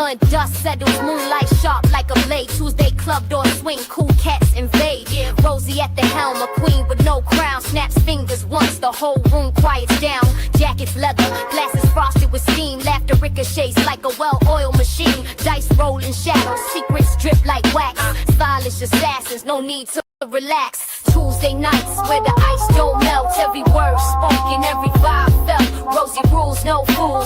And dust settles, moonlight sharp like a blade. Tuesday club door swing, cool cats invade. Rosie at the helm, a queen with no crown. Snaps fingers once, the whole room quiets down. Jackets leather, glasses frosted with steam. Laughter ricochets like a well-oiled machine. Dice roll in shadows, secrets drip like wax. Stylish assassins, no need to relax. Tuesday nights where the ice don't melt. Every word spoken, every vibe felt. Rosie rules, no fools,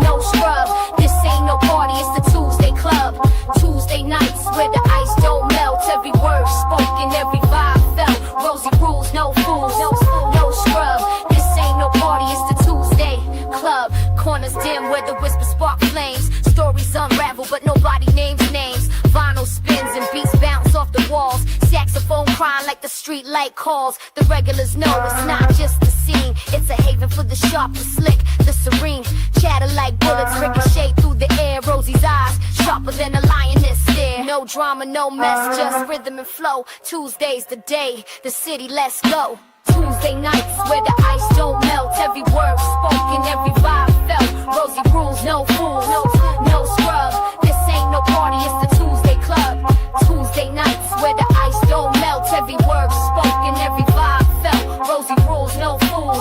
no scrub. This ain't no party, it's the Tuesday club. Tuesday nights where the ice don't melt. Every word spoken, every vibe felt. Rosie rules, no fools, no scrub. This ain't no party, it's the Tuesday club. Corners dim where the whispers spark flames. Stories unravel but nobody names names. Vinyl spins and beats bounce off the walls. Saxophone crying like the street light calls. The regulars know it's not just the scene. It's a haven for the sharp, the slick, the serene. Chatter like bullets ricochet through the air. Rosie's eyes sharper than a lioness stare. No drama, no mess, just rhythm and flow. Tuesday's the day, the city, let's go. Tuesday nights where the ice don't melt. Every word spoken, every vibe felt. Rosie rules, no fool, no scrub. This ain't no party, it's the Tuesday club. Tuesday nights where the ice don't melt. Every word spoken, every vibe felt. Rosie rules, no fool,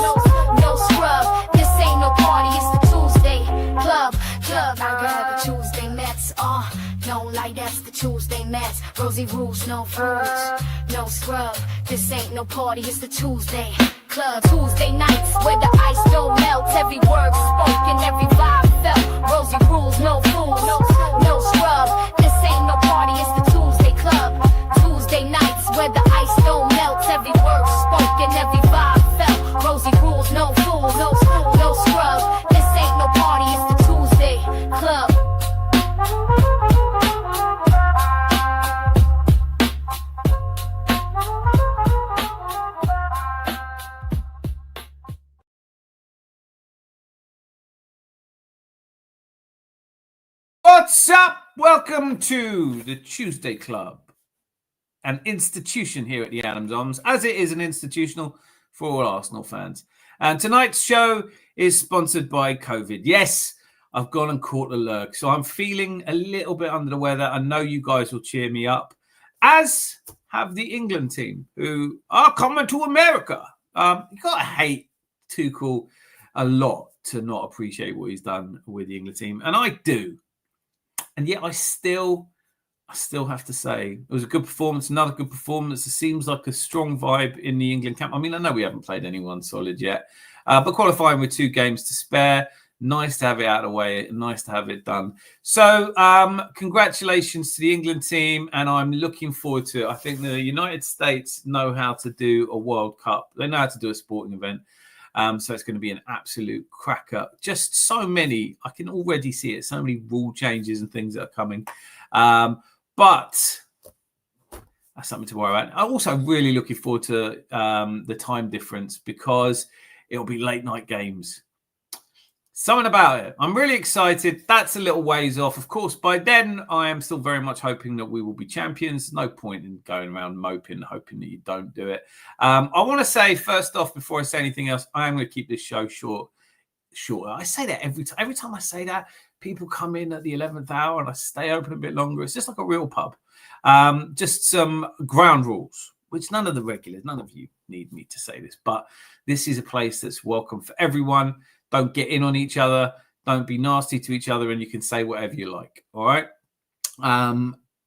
no scrub. This ain't no party, it's the Tuesday club. I got the Tuesday Mets, don't like that's the Tuesday Mets. Rosie rules, no fools, no scrub. This ain't no party, it's the Tuesday club. Tuesday nights where the ice don't melt. Every word spoken, every vibe felt. Rosie rules, no fools, no scrub. This ain't no party, it's the Tuesday club. Tuesday nights where the ice don't melt. Every word spoken, every vibe felt. Rosie rules, no fools, no scrub. This ain't no party, it's the Tuesday club. What's up? Welcome to the Tuesday Club, an institution here at the Adams Arms, as it is an institutional for all Arsenal fans. And tonight's show is sponsored by COVID. Yes, I've gone and caught the lurg, so I'm feeling a little bit under the weather. I know you guys will cheer me up, as have the England team, who are coming to America. You gotta hate Tuchel a lot to not appreciate what he's done with the England team, and I do. And yet I still have to say it was a good performance, another good performance. It seems like a strong vibe in the England camp. I mean, I know we haven't played anyone solid yet, but qualifying with 2 games to spare, nice to have it out of the way, nice to have it done. So congratulations to the England team, and I'm looking forward to it. I think the United States know how to do a World Cup. They know how to do a sporting event. So it's going to be an absolute cracker. Just so many, I can already see it, so many rule changes and things that are coming. But that's something to worry about. I'm also really looking forward to the time difference, because it'll be late night games. Something about it. I'm really excited. That's a little ways off. Of course, by then, I am still very much hoping that we will be champions. No point in going around moping, hoping that you don't do it. I want to say, first off, before I say anything else, I am going to keep this show short. I say that every time. Every time I say that, people come in at the 11th hour and I stay open a bit longer. It's just like a real pub. Just some ground rules, which none of the regulars, none of you need me to say this, but this is a place that's welcome for everyone. Don't get in on each other. Don't be nasty to each other, and you can say whatever you like. All right.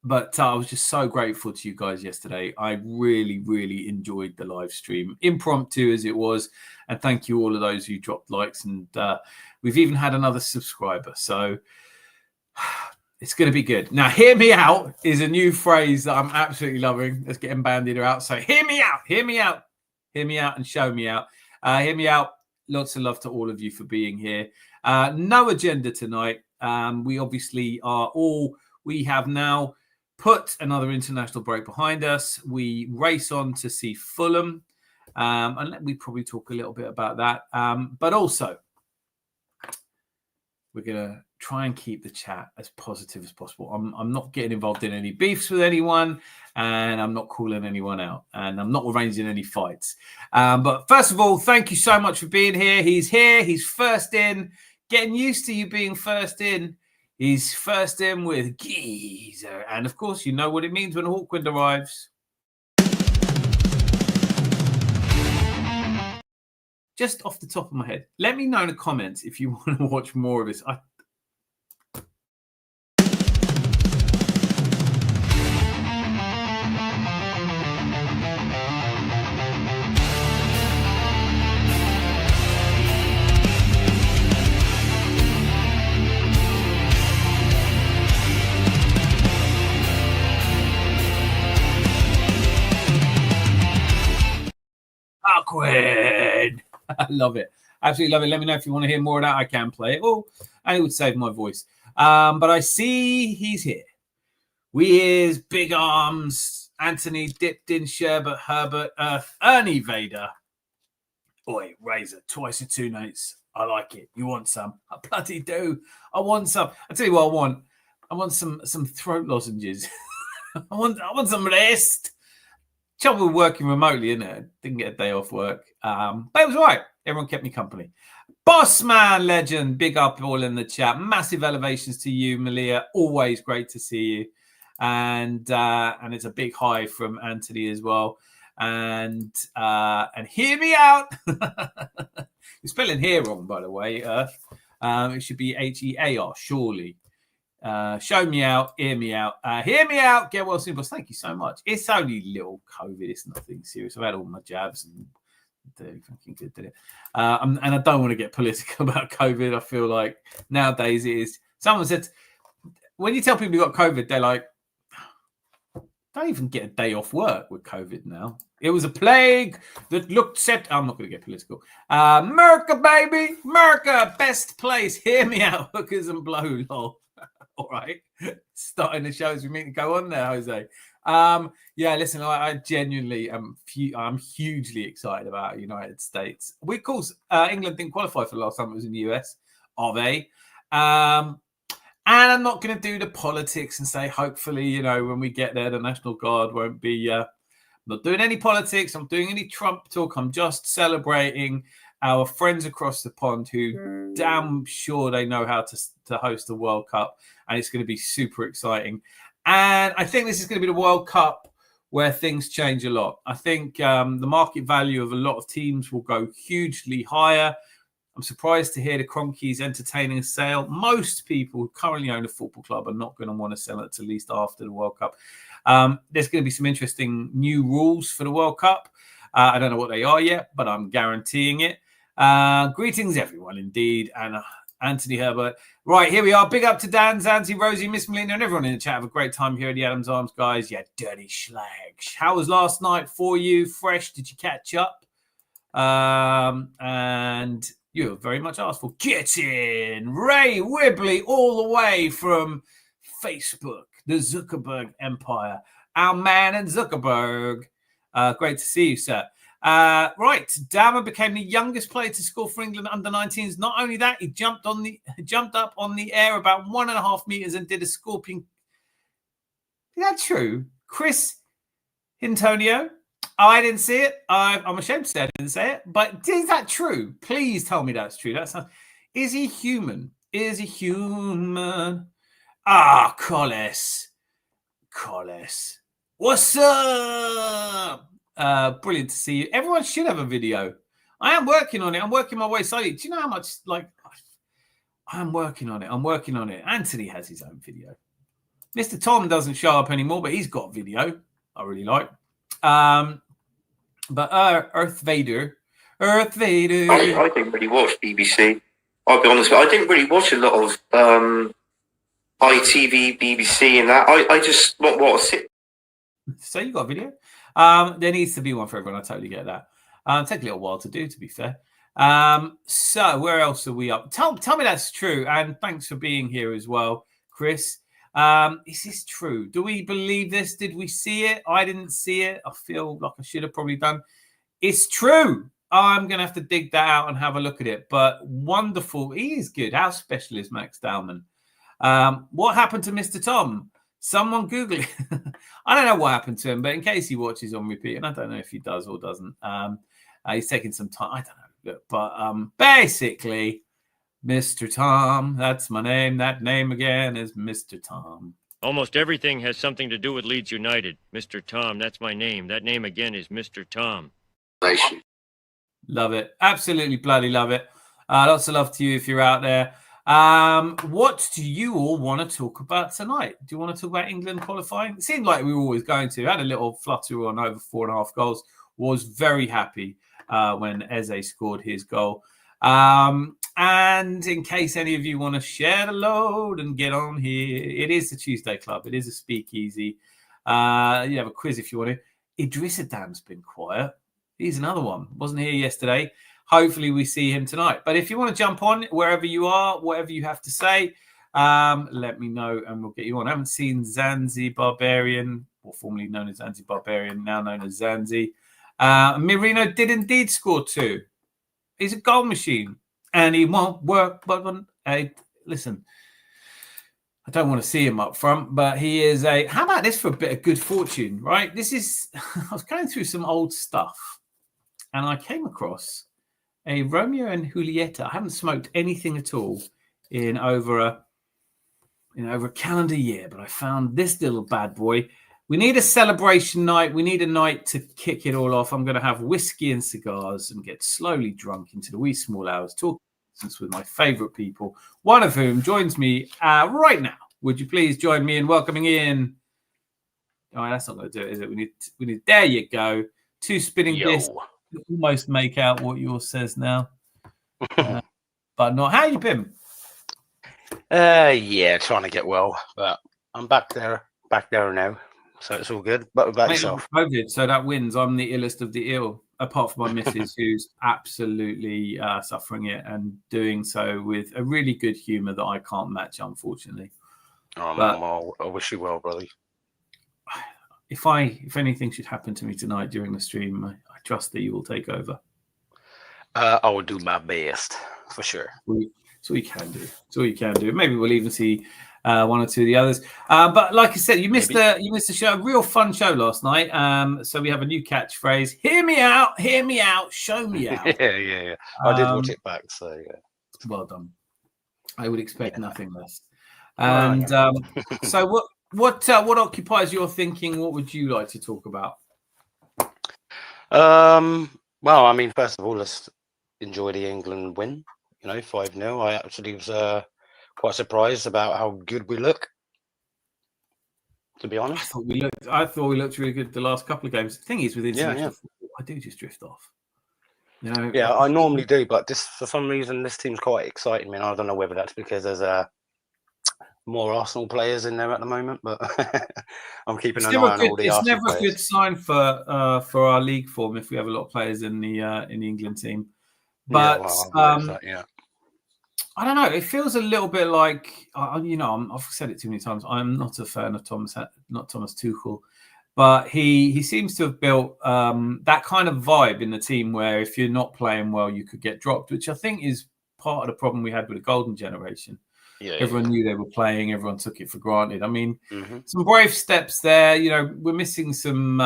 But I was just so grateful to you guys yesterday. I really, really enjoyed the live stream, impromptu as it was. And thank you all of those who dropped likes. And we've even had another subscriber. So it's going to be good. Now, hear me out is a new phrase that I'm absolutely loving. Let's get bandied out. So hear me out, hear me out, hear me out and show me out. Hear me out. Lots of love to all of you for being here. No agenda tonight. We obviously we have now put another international break behind us. We race on to see Fulham. And we probably talk a little bit about that. But also, we're going to try and keep the chat as positive as possible. I'm not getting involved in any beefs with anyone, and I'm not calling anyone out, and I'm not arranging any fights. But first of all, thank you so much for being here. He's here. He's first in. Getting used to you being first in. He's first in with Geezer. And of course, you know what it means when Hawkwind arrives. Just off the top of my head, let me know in the comments if you want to watch more of this. Awkward. I love it. Absolutely love it. Let me know if you want to hear more of that. I can play it. Oh, and it would save my voice. But I see he's here. We is Big Arms, Anthony, Dipped in Sherbet, Herbert, Earth, Ernie Vader. Oi, Razor, twice in 2 nights. I like it. You want some? I bloody do. I want some. I tell you what I want. I want some throat lozenges. I want some rest. Trouble with working remotely, isn't it? Didn't get a day off work. But it was all right. Everyone kept me company. Boss man legend, big up all in the chat. Massive elevations to you, Malia. Always great to see you. And it's a big hi from Anthony as well. And hear me out. You're spelling here wrong, by the way, Earth. It should be Hear, surely. Show me out, hear me out, hear me out, get well soon, boss. Thank you so much. It's only little COVID, it's nothing serious. I've had all my jabs and they're fucking good, did it? And I don't want to get political about COVID. I feel like nowadays it is. Someone said, when you tell people you got COVID, they're like, don't even get a day off work with COVID now. It was a plague that looked set. I'm not going to get political. America, baby, America, best place. Hear me out, hookers and blow, lol. All right, starting the show as we mean to go on there, Jose. Yeah, listen, I genuinely am. I'm hugely excited about United States. We, of course, England didn't qualify for the last time it was in the US, are they? And I'm not going to do the politics and say, hopefully, when we get there, the National Guard won't be. I'm not doing any politics. I'm doing any Trump talk. I'm just celebrating our friends across the pond who damn sure they know how to host the World Cup. And it's going to be super exciting. And I think this is going to be the World Cup where things change a lot. I think the market value of a lot of teams will go hugely higher. I'm surprised to hear the Cronkies entertaining a sale. Most people who currently own a football club are not going to want to sell it at least after the World Cup. There's going to be some interesting new rules for the World Cup. I don't know what they are yet, but I'm guaranteeing it. Greetings, everyone, indeed. And Anthony Herbert. Right, here we are. Big up to Dan, Zanzi, Rosie, Miss Melina, and everyone in the chat. Have a great time here at the Adams Arms, guys. Yeah, dirty schlags. How was last night for you? Fresh? Did you catch up? And you're very much asked for. Get in. Ray Wibley, all the way from Facebook, the Zuckerberg Empire. Our man in Zuckerberg. Great to see you, sir. Right, Dammer became the youngest player to score for England under 19s. Not only that, he jumped up on the air about 1.5 meters and did a scorpion. Is that true? Chris Antonio? I didn't see it. I'm ashamed to say I didn't say it, but is that true? Please tell me that's true. Is he human? Is he human? Collis. What's up? Brilliant to see you. Everyone should have a video. I am working on it. I'm working my way slowly. Do you know how much, I'm working on it. Anthony has his own video. Mr. Tom doesn't show up anymore, but he's got video. I really like. But Earth Vader. I didn't really watch BBC. I'll be honest, I didn't really watch a lot of ITV, BBC and that. I just what. So you got a video? There needs to be one for everyone. I totally get that. Take a little while to do, to be fair. So where else are we up? Tell me that's true. And thanks for being here as well, Chris. Is this true? Do we believe this? Did we see it? I didn't see it. I feel like I should have probably done. It's true. I'm going to have to dig that out and have a look at it. But wonderful. He is good. How special is Max Dowman? What happened to Mr. Tom? Someone Google it. I don't know what happened to him, but in case he watches on repeat, and I don't know if he does or doesn't, he's taking some time. I don't know. But basically, Mr. Tom, that's my name. That name again is Mr. Tom. Almost everything has something to do with Leeds United. Mr. Tom, that's my name. That name again is Mr. Tom. Love it. Absolutely bloody love it. Lots of love to you if you're out there. What do you all want to talk about tonight? Do you want to talk about England qualifying? It seemed like we were always going to. Had a little flutter on over 4.5 goals. Was very happy when Eze scored his goal. And in case any of you want to share the load and get on here, it is the Tuesday Club. It is a speakeasy. You have a quiz if you want to. Idris Adam's been quiet. He's another one. Wasn't here yesterday. Hopefully we see him tonight. But if you want to jump on wherever you are, whatever you have to say, let me know and we'll get you on. I haven't seen Zanzi Barbarian, or formerly known as Zanzi Barbarian, now known as Zanzi. Merino did indeed score 2. He's a goal machine and he won't work. But listen, I don't want to see him up front, but he is a... How about this for a bit of good fortune, right? This is... I was going through some old stuff and I came across a Romeo and Julieta. I haven't smoked anything at all in over a calendar year, but I found this little bad boy. We need a celebration night. We need a night to kick it all off. I'm going to have whiskey and cigars and get slowly drunk into the wee small hours, talking with my favorite people, one of whom joins me right now. Would you please join me in welcoming in? Oh, that's not going to do it, is it? We need. There you go. 2 spinning discs. Almost make out what yours says now, but not. How you been? Yeah, trying to get well, but I'm back there now, so it's all good. But about yourself? COVID, so that wins. I'm the illest of the ill, apart from my missus, who's absolutely suffering it and doing so with a really good humour that I can't match, unfortunately. Oh, well, I wish you well, brother. If anything should happen to me tonight during the stream, I trust that you will take over. I will do my best for sure. That's all you can do. That's all you can do. Maybe we'll even see one or two of the others. But like I said, you missed the show. A real fun show last night. So we have a new catchphrase: "Hear me out, show me out." yeah. I did watch it back, so yeah. Well done. I would expect nothing less. And so what occupies your thinking? What would you like to talk about? Well, I mean, first of all, let's enjoy the England win. 5-0. I actually was quite surprised about how good we look, to be honest. I thought we looked really good the last couple of games. The thing is, with international football, I do just drift off. Yeah, I normally do, but for some reason this team's quite exciting me. And I don't know whether that's because there's more Arsenal players in there at the moment, but I'm keeping an eye on all the Arsenal players. It's never a good sign for our league form if we have a lot of players in the England team. But I don't know. It feels a little bit like I've said it too many times. I'm not a fan of Thomas Tuchel, but he seems to have built that kind of vibe in the team where if you're not playing well, you could get dropped, which I think is part of the problem we had with the golden generation. Yeah, everyone knew they were playing. Everyone took it for granted. I mean, some brave steps there. We're missing some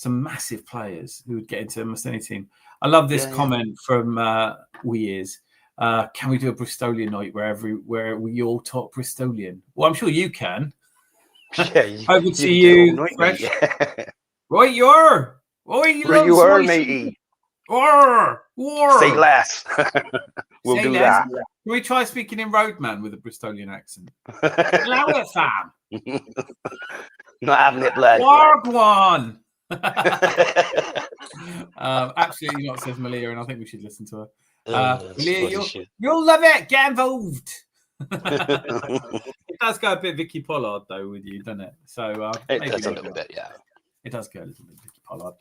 massive players who would get into almost any team. I love this comment from Weers. Can we do a Bristolian night where we all talk Bristolian? Well, I'm sure you can. Yeah, over to you, Fresh. Right, you are. You are, matey. War. Say less. We'll do that. Can we try speaking in Roadman with a Bristolian accent? Allow it, fam. Not having it, lad. Wargwan. Absolutely not, says Malia, and I think we should listen to her. Malia, you'll love it. Get involved. It does go a bit Vicky Pollard though with you, doesn't it? So it does a little bit, yeah. It does go a little bit Vicky Pollard.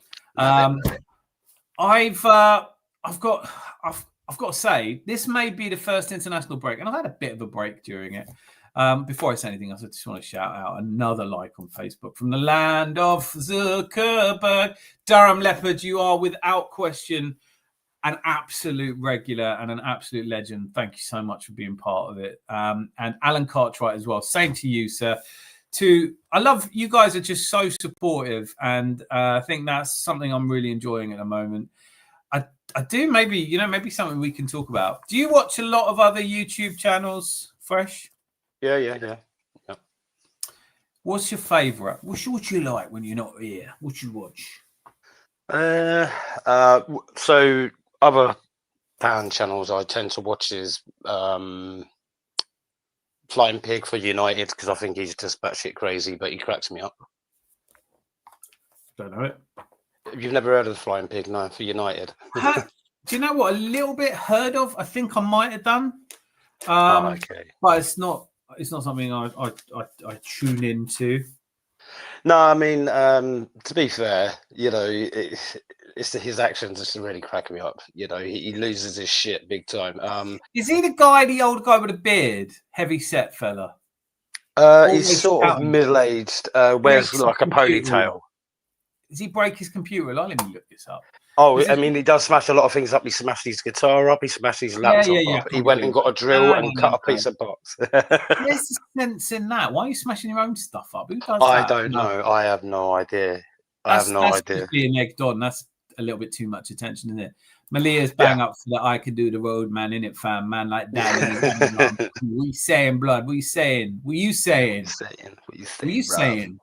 I've got to say, this may be the first international break, and I've had a bit of a break during it. Before I say anything else, I just want to shout out another like on Facebook from the land of Zuckerberg. Durham Leopard, you are without question an absolute regular and an absolute legend. Thank you so much for being part of it. And Alan Cartwright as well. Same to you, sir. I love you guys are just so supportive, and I think that's something I'm really enjoying at the moment. I do maybe something we can talk about. Do you watch a lot of other YouTube channels, Fresh? Yeah. What's your favourite? What you like when you're not here? What you watch? So other fan channels I tend to watch is Flying Pig for United, because I think he's just batshit crazy, but he cracks me up. Don't know it. You've never heard of the Flying Pig? No, for United. Do you know what? A little bit heard of. I think I might have done. Okay. But it's not something I tune into. No, I mean, to be fair, it's his actions just really crack me up. He loses his shit big time. Is he the old guy with a beard, heavy set fella? He's sort of middle-aged, wears like a ponytail. Does he break his computer? Let me look this up. Oh, I mean, he does smash a lot of things up. He smashed his guitar up. He smashed his laptop up. He went and got a drill and cut a piece of box. There's the sense in that. Why are you smashing your own stuff up? Who does I that? don't know. I have no idea. That's being egged on. That's a little bit too much attention, isn't it? Malia's bang up for that. I can do the road, man, in it, fam. Man like that. What you saying, blood? What you saying? What you saying? What you saying?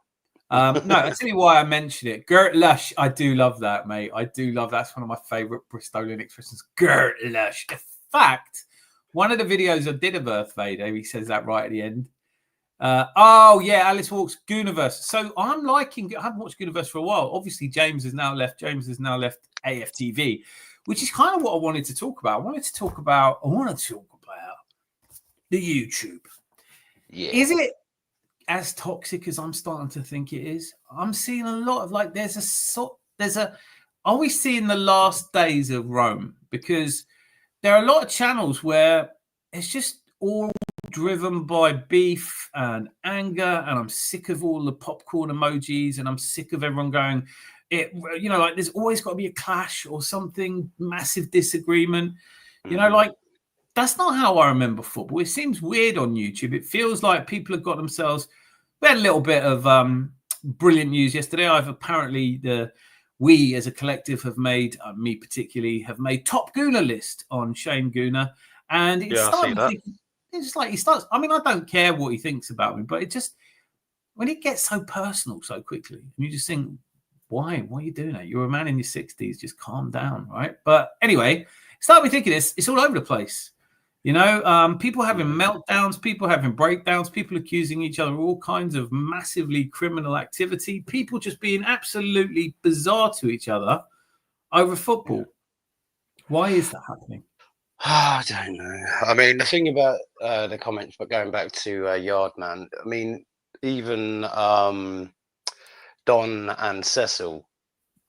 No, I'll tell you why I mentioned it. Gert Lush, I do love that, mate. I do love that. That's one of my favourite Bristolian expressions. Gert Lush. In fact, one of the videos I did of Earth Vader, he says that right at the end. Alice Walks Gooniverse. So I haven't watched Gooniverse for a while. Obviously, James has now left AFTV, which is kind of what I wanted to talk about. I want to talk about the YouTube. Yeah. Is it as toxic as I'm starting to think it is? I'm seeing a lot of are we seeing the last days of Rome? Because there are a lot of channels where it's just all driven by beef and anger, and I'm sick of all the popcorn emojis, and I'm sick of everyone going, there's always got to be a clash or something, massive disagreement. That's not how I remember football. It seems weird on YouTube. It feels like people have got themselves. We had a little bit of brilliant news yesterday. We as a collective have made, me particularly, have made top Gooner list on Shane Gooner, and it's just like he starts. I mean, I don't care what he thinks about me, but it just when it gets so personal so quickly, and you just think, why? Why are you doing that? You're a man in your 60s. Just calm down, right? But anyway, start me thinking this. It's all over the place. People having meltdowns, people having breakdowns, people accusing each other of all kinds of massively criminal activity, people just being absolutely bizarre to each other over football. Why is that happening? I don't know. I mean, the thing about the comments, but going back to Yardman, I mean, even Don and Cecil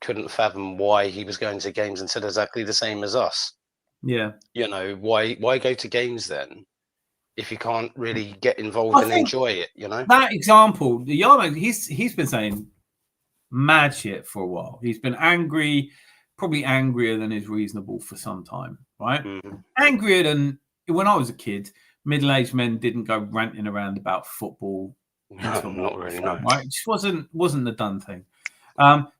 couldn't fathom why he was going to games and said exactly the same as us. Yeah. Why go to games then if you can't really get involved and enjoy it, That example, the Yarmo, he's been saying mad shit for a while. He's been angry, probably angrier than is reasonable for some time, right? Mm-hmm. Angrier than when I was a kid, middle-aged men didn't go ranting around about football. No, not really, no. Right? It just wasn't the done thing.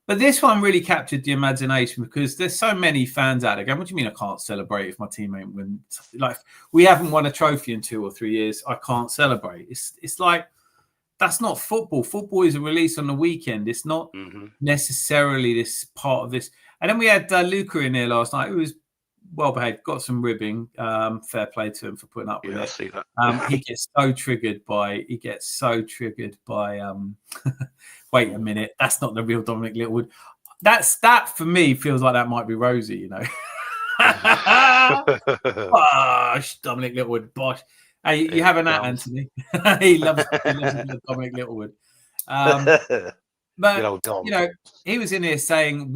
But this one really captured the imagination because there's so many fans out there going, what do you mean I can't celebrate if my team ain't win? Like, we haven't won a trophy in 2 or 3 years. I can't celebrate. It's like, that's not football. Football is a release on the weekend. It's not necessarily this part of this. And then we had Luca in there last night, who was well behaved, got some ribbing. Fair play to him for putting up with it. I see that. He gets so triggered by wait a minute, that's not the real Dominic Littlewood. That for me feels like that might be Rosie, Bosh, Dominic Littlewood, bosh. Hey, you having that, Anthony? he loves Dominic Littlewood. But he was in here saying,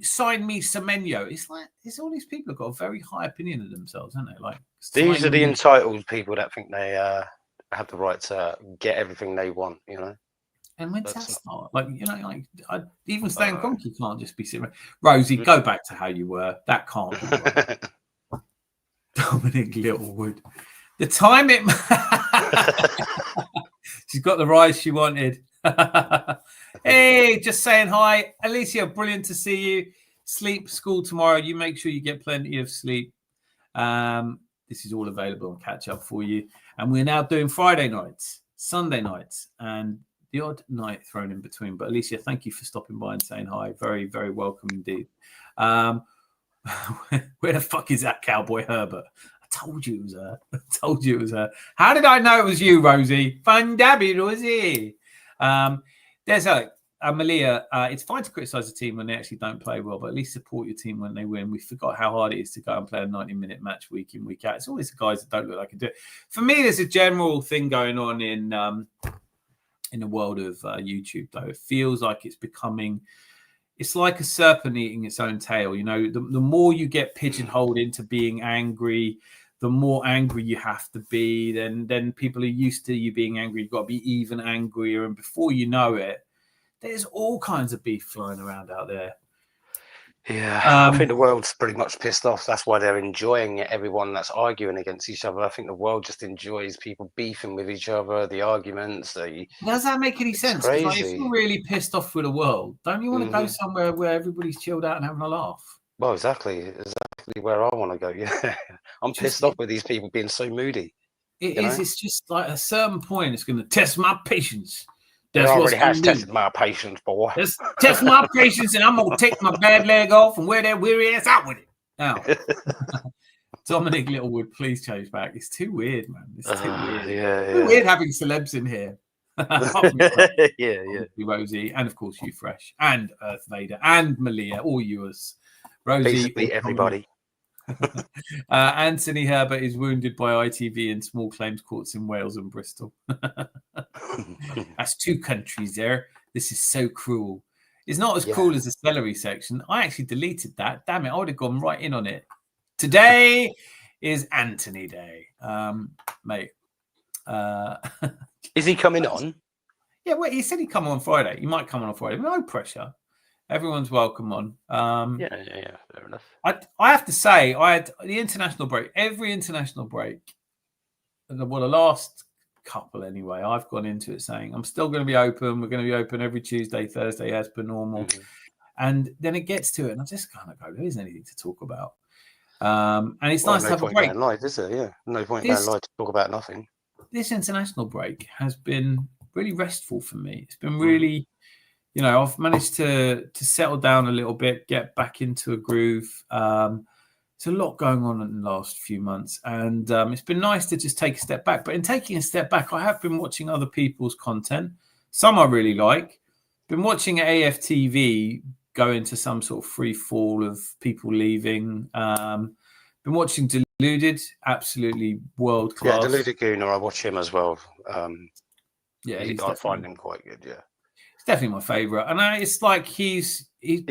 sign me Semenyo. It's like all these people have got a very high opinion of themselves, haven't they? Like, these are the entitled people that think they have the right to get everything they want, And when's that start? Like, you know, like even Stan Kroenke can't just be sitting. Rosie, go back to how you were. That can't be right. Dominic Littlewood. The time it. She's got the rise she wanted. Hey, just saying hi. Alicia, brilliant to see you. Sleep, school tomorrow. You make sure you get plenty of sleep. This is all available and catch up for you. And we're now doing Friday nights, Sunday nights, and the odd night thrown in between. But Alicia, thank you for stopping by and saying hi. Very, very welcome indeed. Where the fuck is that cowboy Herbert? I told you it was her. I told you it was her. How did I know it was you, Rosie? Fundabby, Rosie. There's Malia. It's fine to criticize a team when they actually don't play well, but at least support your team when they win. We forgot how hard it is to go and play a 90-minute match week in, week out. It's always the guys that don't look like they can do it. For me, there's a general thing going on in the world of YouTube, though. It feels like it's becoming. It's like a serpent eating its own tail. You know, the more you get pigeonholed into being angry, the more angry you have to be. Then people are used to you being angry. You've got to be even angrier. And before you know it, there's all kinds of beef flying around out there. Yeah, I think the world's pretty much pissed off. That's why they're enjoying it. Everyone that's arguing against each other. I think the world just enjoys people beefing with each other, the arguments. Does that make any sense? Because like, if you're really pissed off with the world, don't you want to go somewhere where everybody's chilled out and having a laugh? Well, exactly where I want to go. Yeah, I'm pissed off with these people being so moody. It is. It's just like at a certain point, it's going to test my patience. It already has tested my patience, boy. Just test my patience, and I'm going to take my bad leg off and wear that weary ass out with it. Now, Dominic Littlewood, please change back. It's too weird, man. It's too weird. Yeah. Too weird having celebs in here. Yeah. Rosie, and of course you, Fresh, and Earth Vader, and Malia, all yours. Rosie, basically everybody. Anthony Herbert is wounded by ITV in small claims courts in Wales and Bristol. That's two countries there. This is so cruel. It's not as cruel as the celery section. I actually deleted that. Damn it, I would have gone right in on it. Today is Anthony Day, mate. Is he coming on? Yeah, well, he said he'd come on Friday. He might come on Friday. No pressure. Everyone's welcome on. Yeah, fair enough. I have to say, I had the international break. Every international break, the last couple anyway, I've gone into it saying I'm still going to be open. We're going to be open every Tuesday, Thursday as per normal. And then it gets to it, and I just kind of go, there isn't anything to talk about. And it's nice to have a break. No point going live, is there? Yeah, no point going live to talk about nothing. This international break has been really restful for me. It's been really. You know, I've managed to settle down a little bit, get back into a groove. There's a lot going on in the last few months, and it's been nice to just take a step back. But in taking a step back, I have been watching other people's content. Some I really like. Been watching AFTV go into some sort of free fall of people leaving. Been watching Deluded, absolutely world class. Yeah, Deluded Gooner, I watch him as well. I find him quite good. Yeah. Definitely my favourite, and it's like he's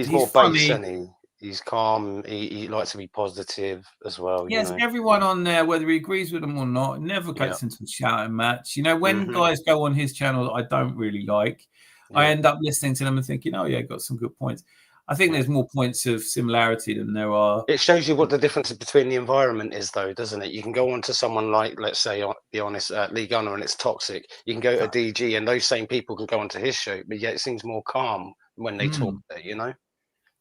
more funny. Base, isn't he? He's calm. He likes to be positive as well. Yes, everyone on there, whether he agrees with them or not, never gets into a shouting match. You know, when guys go on his channel that I don't really like, I end up listening to them and thinking, "Oh yeah, got some good points." I think there's more points of similarity than there are. It shows you what the difference between the environment is, though, doesn't it? You can go on to someone like, let's say, be honest, Lee Gunner, and it's toxic. You can go to DG, and those same people can go onto his show, but yet it seems more calm when they talk there, you know?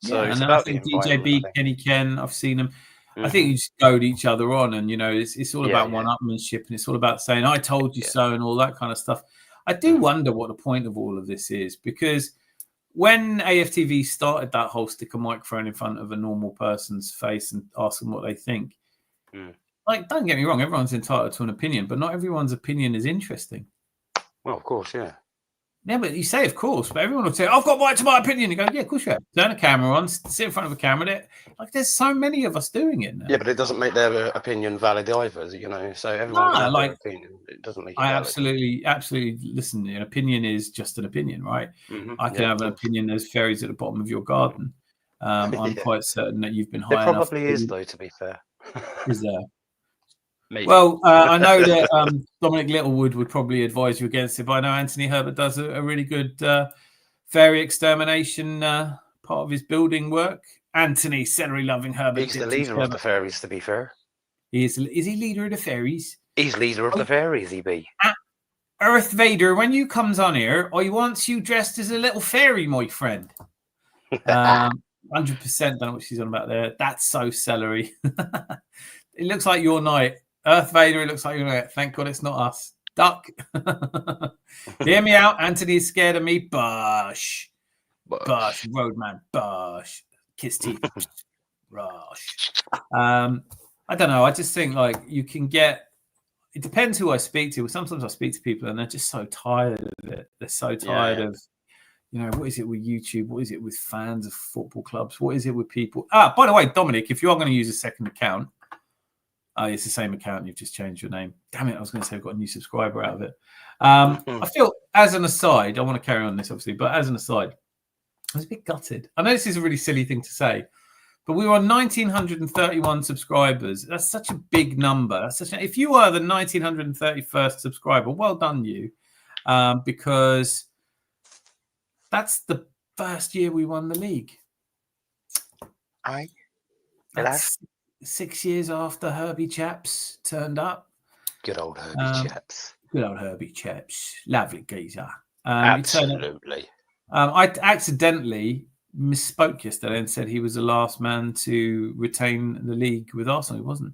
So and I think DJB, Kenny Ken, I've seen them. I think you just goad each other on, and, you know, it's all about one-upmanship, and it's all about saying, I told you so, and all that kind of stuff. I do wonder what the point of all of this is, because when AFTV started that whole stick a microphone in front of a normal person's face and ask them what they think, like, don't get me wrong, everyone's entitled to an opinion, but not everyone's opinion is interesting. Well, of course, yeah. Yeah, but you say, of course, but everyone will say, I've got right to my opinion. You go, yeah, of course you have. Turn a camera on, sit in front of a camera. Like, there's so many of us doing it now. Yeah, but it doesn't make their opinion valid either, you know. So everyone has their opinion. It doesn't make it valid. Absolutely. Listen, an opinion is just an opinion, right? I can have an opinion. There's fairies at the bottom of your garden. I'm quite certain that you've been high enough. There probably is, though, to be fair. Is there? Maybe. Well, I know that Dominic Littlewood would probably advise you against it, but I know Anthony Herbert does a really good fairy extermination part of his building work. Anthony, celery-loving Herbert. He's the leader of the fairies, to be fair. Is he leader of the fairies? He's leader of the fairies, he be. Earth Vader, when you comes on here, I want you dressed as a little fairy, my friend. 100% don't know what she's on about there. That's so celery. It looks like your night. Earth Vader, it looks like your night. Thank God it's not us. Duck. Hear me out. Anthony is scared of me. Bush. Roadman. Bush. Kiss teeth. Rush. I don't know. I just think like you can get. It depends who I speak to. Sometimes I speak to people and they're just so tired of it. They're so tired of, what is it with YouTube? What is it with fans of football clubs? What is it with people? By the way, Dominic, if you are going to use a second account, it's the same account. You've just changed your name. Damn it. I was going to say I've got a new subscriber out of it. I feel, as an aside, I want to carry on this, obviously, but as an aside, I was a bit gutted. I know this is a really silly thing to say, but we were on 1,931 subscribers. That's such a big number. If you are the 1,931st subscriber, well done you, because that's the first year we won the league. That's 6 years after Herbie Chaps turned up. Good old Herbie Chaps. Good old Herbie Chaps. Lovely geezer. Absolutely. I accidentally misspoke yesterday and said he was the last man to retain the league with Arsenal. He wasn't.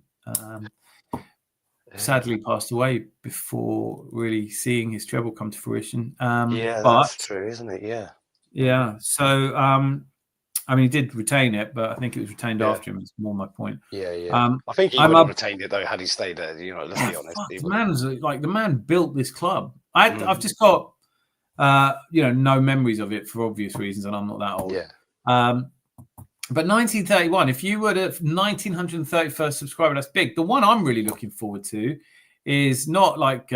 Sadly passed away before really seeing his treble come to fruition. That's true, isn't it? Yeah. So, I mean, he did retain it, but I think it was retained after him. It's more my point. I think he would have retained it though had he stayed there. Let's be honest. The man built this club. I've just got no memories of it for obvious reasons, and I'm not that old. But 1931, if you were the 1931st subscriber, that's big. The one I'm really looking forward to is not like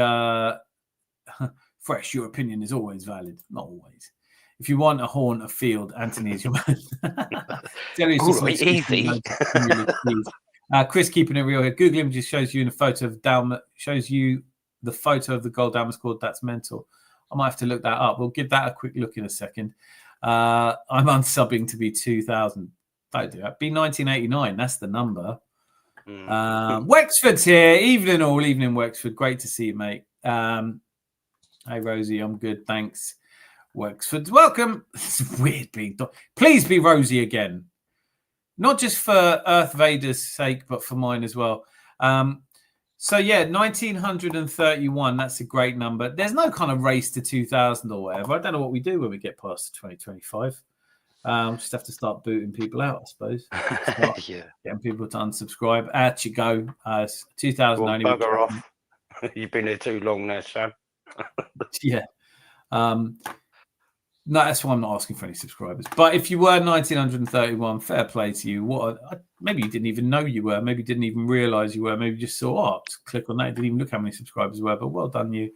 fresh. Your opinion is always valid. Not always. If you want a haunt a field, Anthony is your man. Easy. Chris keeping it real here. Google Images shows you in a photo of the photo of the goal Dalma scored. That's mental. I might have to look that up. We'll give that a quick look in a second. I'm unsubbing to be 2000. Don't do that. Be 1989. That's the number. Wexford's here. Evening all. Evening Wexford. Great to see you, mate. Hey, Rosie. I'm good. Thanks. Wexford. Welcome. It's weird being... Please be Rosie again. Not just for Earth Vader's sake, but for mine as well. 1931, that's a great number. There's no kind of race to 2000 or whatever. I don't know what we do when we get past 2025. Just have to start booting people out, I suppose. Getting people to unsubscribe. Out you go. 2000 well, only. Bugger off. You've been here too long there, Sam. Yeah. No, that's why I'm not asking for any subscribers. But if you were 1931, fair play to you. Maybe you didn't even know you were. Maybe you didn't even realize you were. Maybe you just saw, click on that. Didn't even look how many subscribers were. But well done, you.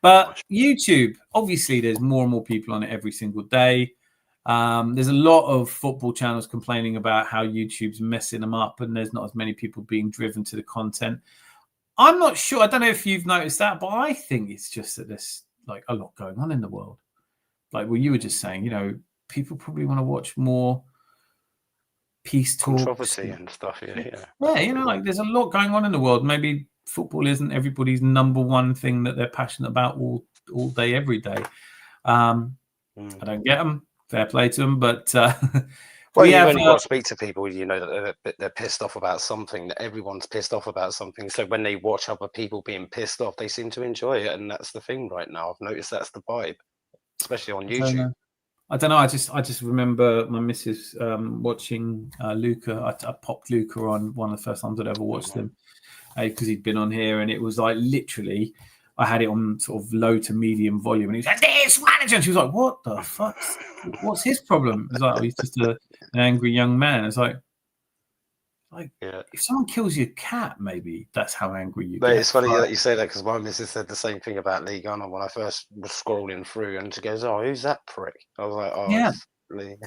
But YouTube, obviously, there's more and more people on it every single day. There's a lot of football channels complaining about how YouTube's messing them up, and there's not as many people being driven to the content. I'm not sure. I don't know if you've noticed that, but I think it's just that there's like a lot going on in the world. Like what you were just saying, people probably want to watch more peace talks. Controversy and stuff, Yeah, like there's a lot going on in the world. Maybe football isn't everybody's number one thing that they're passionate about all day, every day. I don't get them. Fair play to them, but well, you've only got to speak to people, that they're pissed off about something, that everyone's pissed off about something. So when they watch other people being pissed off, they seem to enjoy it. And that's the thing right now. I've noticed that's the vibe, especially on YouTube. I don't know. I just remember my missus watching Luca. I popped Luca on one of the first times I'd ever watched him because he'd been on here, and it was like literally I had it on sort of low to medium volume, and he was like, "This manager," and she was like, "What the fuck? What's his problem?" It's like, he's just an angry young man. It's like if someone kills your cat, maybe that's how angry you get. It's funny that you say that, because my missus said the same thing about League One when I first was scrolling through, and she goes, "Oh, who's that prick?" I was like, "Oh, yeah." Lee.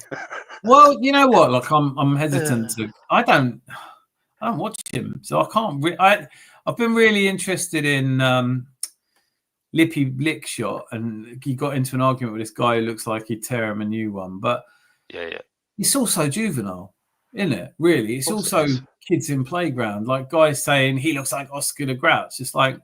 Well, you know what? Like, I'm hesitant to. I don't watch him, so I can't. I've been really interested in Lippy Lickshot, and he got into an argument with this guy who looks like he'd tear him a new one. But yeah. It's also juvenile, isn't it? Really, it's also kids in playground. Like guys saying he looks like Oscar the Grouch. It's like,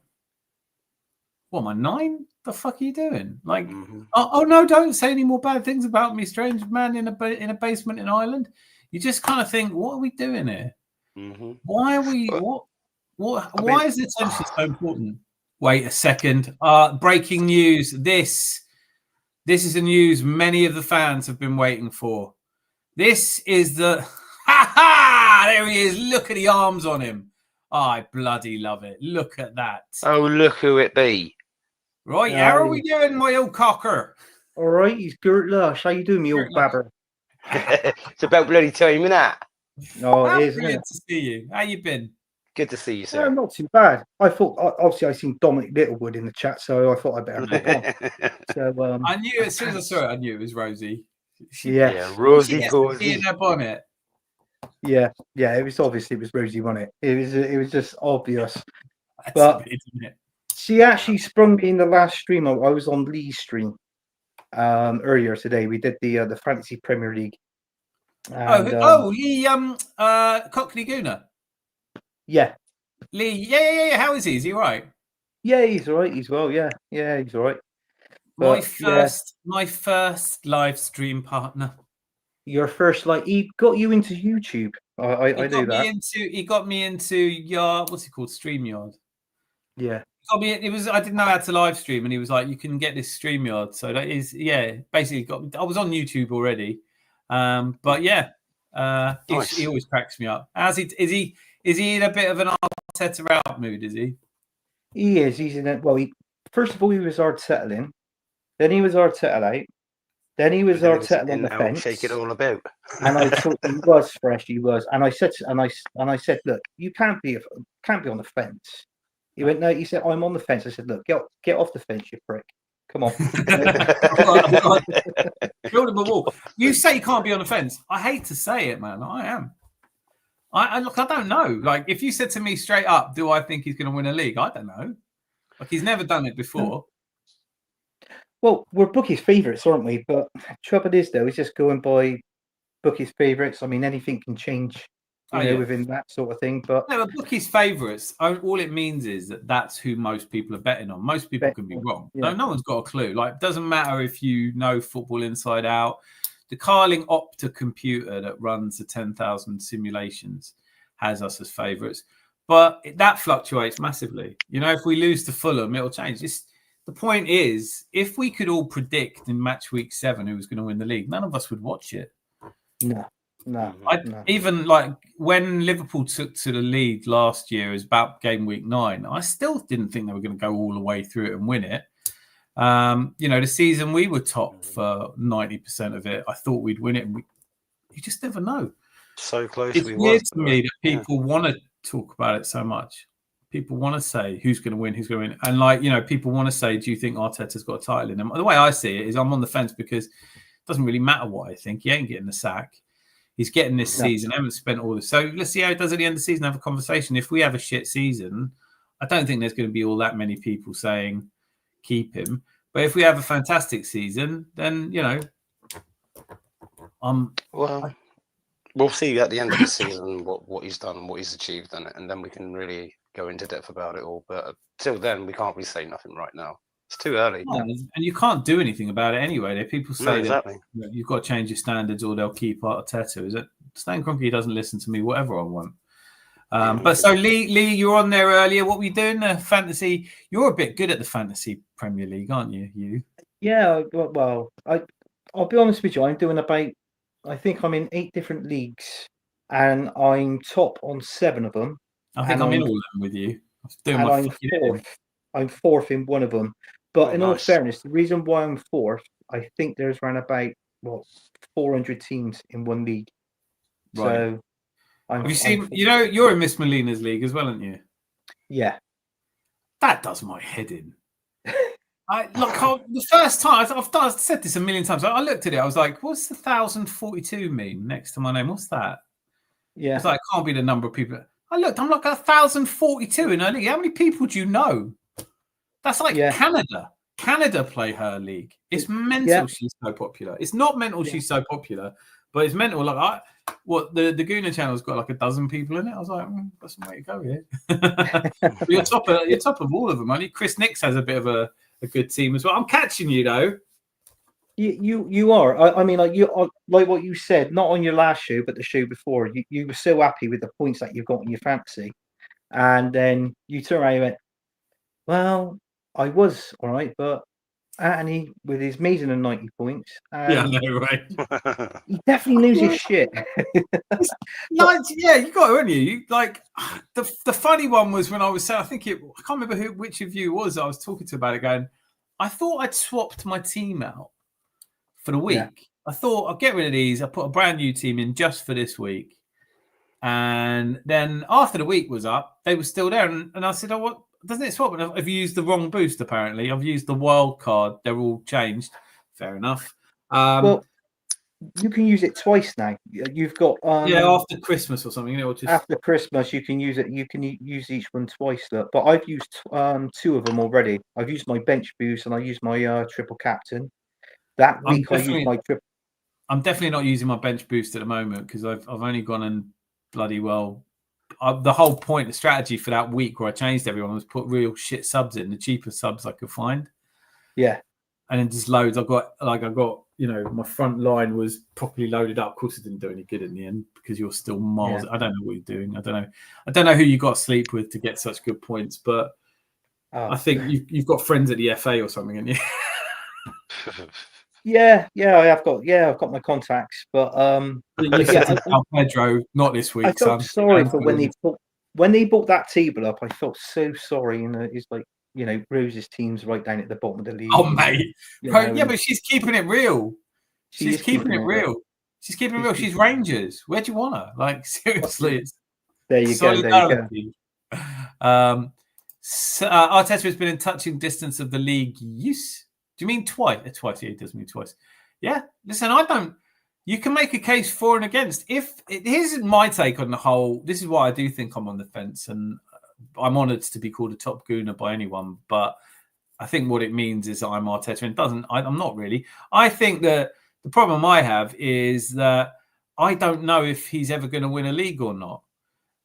what am I 9? The fuck are you doing? Like, oh no, don't say any more bad things about me, strange man in a basement in Ireland. You just kind of think, what are we doing here? Why are we? Why is attention so important? Wait a second. Breaking news. This is the news many of the fans have been waiting for. This is the there he is. Look at the arms on him. I bloody love it. Look at that. Oh, look who it be. Right, how are we doing, my old cocker? All right, he's Gert Lush. How you doing, me old babber? It's about bloody time, isn't it? Oh, it is, Brilliant to see you. How you been? Good to see you, sir. Not too bad. I thought, obviously, I seen Dominic Littlewood in the chat, so I thought I'd better hop on. So, I knew as soon as I saw it, I knew it was Rosie. Yeah, Rosie Cozy. In her bonnet. Yeah, it was obviously Rosie, wasn't it? It was just obvious. That's but bit, isn't it? She actually sprung me in the last stream. I was on Lee's stream earlier today. We did the Fantasy Premier League. And, Lee Cockney Gooner. Yeah. Lee, yeah. How is he? Is he all right? Yeah, he's all right. He's well, yeah, he's all right. But, my first live stream partner. Your first, like, he got you into YouTube. I knew that. He got me into what's it called? StreamYard. Yeah. It was. I didn't know how to live stream, and he was like, "You can get this StreamYard." So that is, basically I was on YouTube already, but yeah, nice. he always cracks me up. Is he in a bit of an Arteta out mood? Is he? He is. He's in it. Well, first of all, he was Arteta in, then he was Arteta out, then he was Arteta on the fence. Shake it all about. And I thought he was fresh. He was, and I said, look, you can't be on the fence. He went, no. He said, I'm on the fence. I said, look, get off the fence, you prick. Come on. Build him a wall. You say you can't be on the fence. I hate to say it, man. I am. I don't know. Like, if you said to me straight up, do I think he's going to win a league? I don't know. Like, he's never done it before. Well, we're bookies' favourites, aren't we? But trouble is, though, he's just going by bookies' favourites. I mean, anything can change. Within that sort of thing, but bookies' favourites. All it means is that that's who most people are betting on. Most people can be wrong. Yeah. No one's got a clue. Like, it doesn't matter if you know football inside out. The Carling Opta computer that runs the 10,000 simulations has us as favourites, but that fluctuates massively. If we lose to Fulham, it'll change. The point is, if we could all predict in match week 7 who was going to win the league, none of us would watch it. No. Even like when Liverpool took to the lead last year, is about game week 9. I still didn't think they were going to go all the way through it and win it. The season we were top for 90% of it. I thought we'd win it, and you just never know. So close. It's weird to me that people want to talk about it so much. People want to say who's going to win, and people want to say, do you think Arteta's got a title in him? The way I see it is, I'm on the fence because it doesn't really matter what I think. He ain't getting the sack. He's getting this season. I haven't spent all this. So let's see how it does at the end of the season. Have a conversation. If we have a shit season, I don't think there's going to be all that many people saying keep him. But if we have a fantastic season, then well, we'll see at the end of the season what he's done and what he's achieved, and then we can really go into depth about it all. But till then, we can't really say nothing right now. It's too early. No, and you can't do anything about it anyway. People say exactly. that you've got to change your standards or they'll keep Arteta. Is it? Stan Kroenke doesn't listen to me, whatever I want. But so Lee, you're on there earlier. What were you doing? Fantasy. You're a bit good at the Fantasy Premier League, aren't you? Yeah. Well, I'll be honest with you. I'm doing I think I'm in 8 different leagues, and I'm top on 7 of them. I think I'm in all of them with you. I'm fourth. I'm fourth in one of them. But in all fairness, the reason why I'm fourth, I think there's around about 400 teams in one league. Right. So have you seen? You're in Miss Molina's league as well, aren't you? Yeah. That does my head in. The first time I've said this a million times. I looked at it. I was like, "What's the 1042 mean next to my name? What's that?" Yeah. It's like, it can't be the number of people. I looked. I'm like 1,042 in her league. How many people do you know? That's like Canada. Canada play her league. It's mental. She's so popular. It's not mental. She's so popular, but it's mental. Like the Guna channel's got like a dozen people in it. I was like, that's the way to go here. you're top of all of them. Only Chris Nix has a bit of a good team as well. I'm catching you though. You are. I mean, like like what you said, not on your last show, but the show before. You were so happy with the points that you got in your fantasy, and then you turn around and went, "Well, I was all right, but Anthony with his amazing 90 points, Yeah, I know, right? he definitely knows his shit." Like, yeah, you got to, haven't you? You like the funny one was when I was saying, I can't remember which of you it was I was talking to about it. Going, I thought I'd swapped my team out for the week. Yeah. I thought I'll get rid of these. I put a brand new team in just for this week. And then after the week was up, they were still there. And I said, oh, what? Doesn't it swap? I've used the wrong boost, apparently. I've used the wild card. They're all changed. Fair enough. Well, you can use it twice now. You've got... after Christmas or something. Or just... After Christmas, you can use it. You can use each one twice. Look. But I've used 2 of them already. I've used my bench boost and I used my triple captain. That week I used my triple. I'm definitely not using my bench boost at the moment because I've only gone and bloody well. The whole point, the strategy for that week where I changed everyone was put real shit subs in, the cheapest subs I could find. Yeah. And then just loads. I got, my front line was properly loaded up. Of course, it didn't do any good in the end because you're still miles. Yeah. I don't know what you're doing. I don't know who you got to sleep with to get such good points, but I think you've got friends at the FA or something, haven't you? Yeah, I've got my contacts, but Pedro, not this week. I felt sorry for when they bought that table up. I felt so sorry, and it's like Rose's team's right down at the bottom of the league. Oh mate, but she's keeping it real. She's keeping it real. She's keeping it real. She's Rangers. Where do you want her? Like seriously, it's there you go. Arteta has been in touching distance of the league use. Do you mean twice? Twice, yeah, it does mean twice. Yeah, listen, you can make a case for and against. Here's my take on the whole. This is why I do think I'm on the fence, and I'm honoured to be called a top gooner by anyone. But I think what it means is that I'm Arteta, and I'm not really. I think that the problem I have is that I don't know if he's ever going to win a league or not,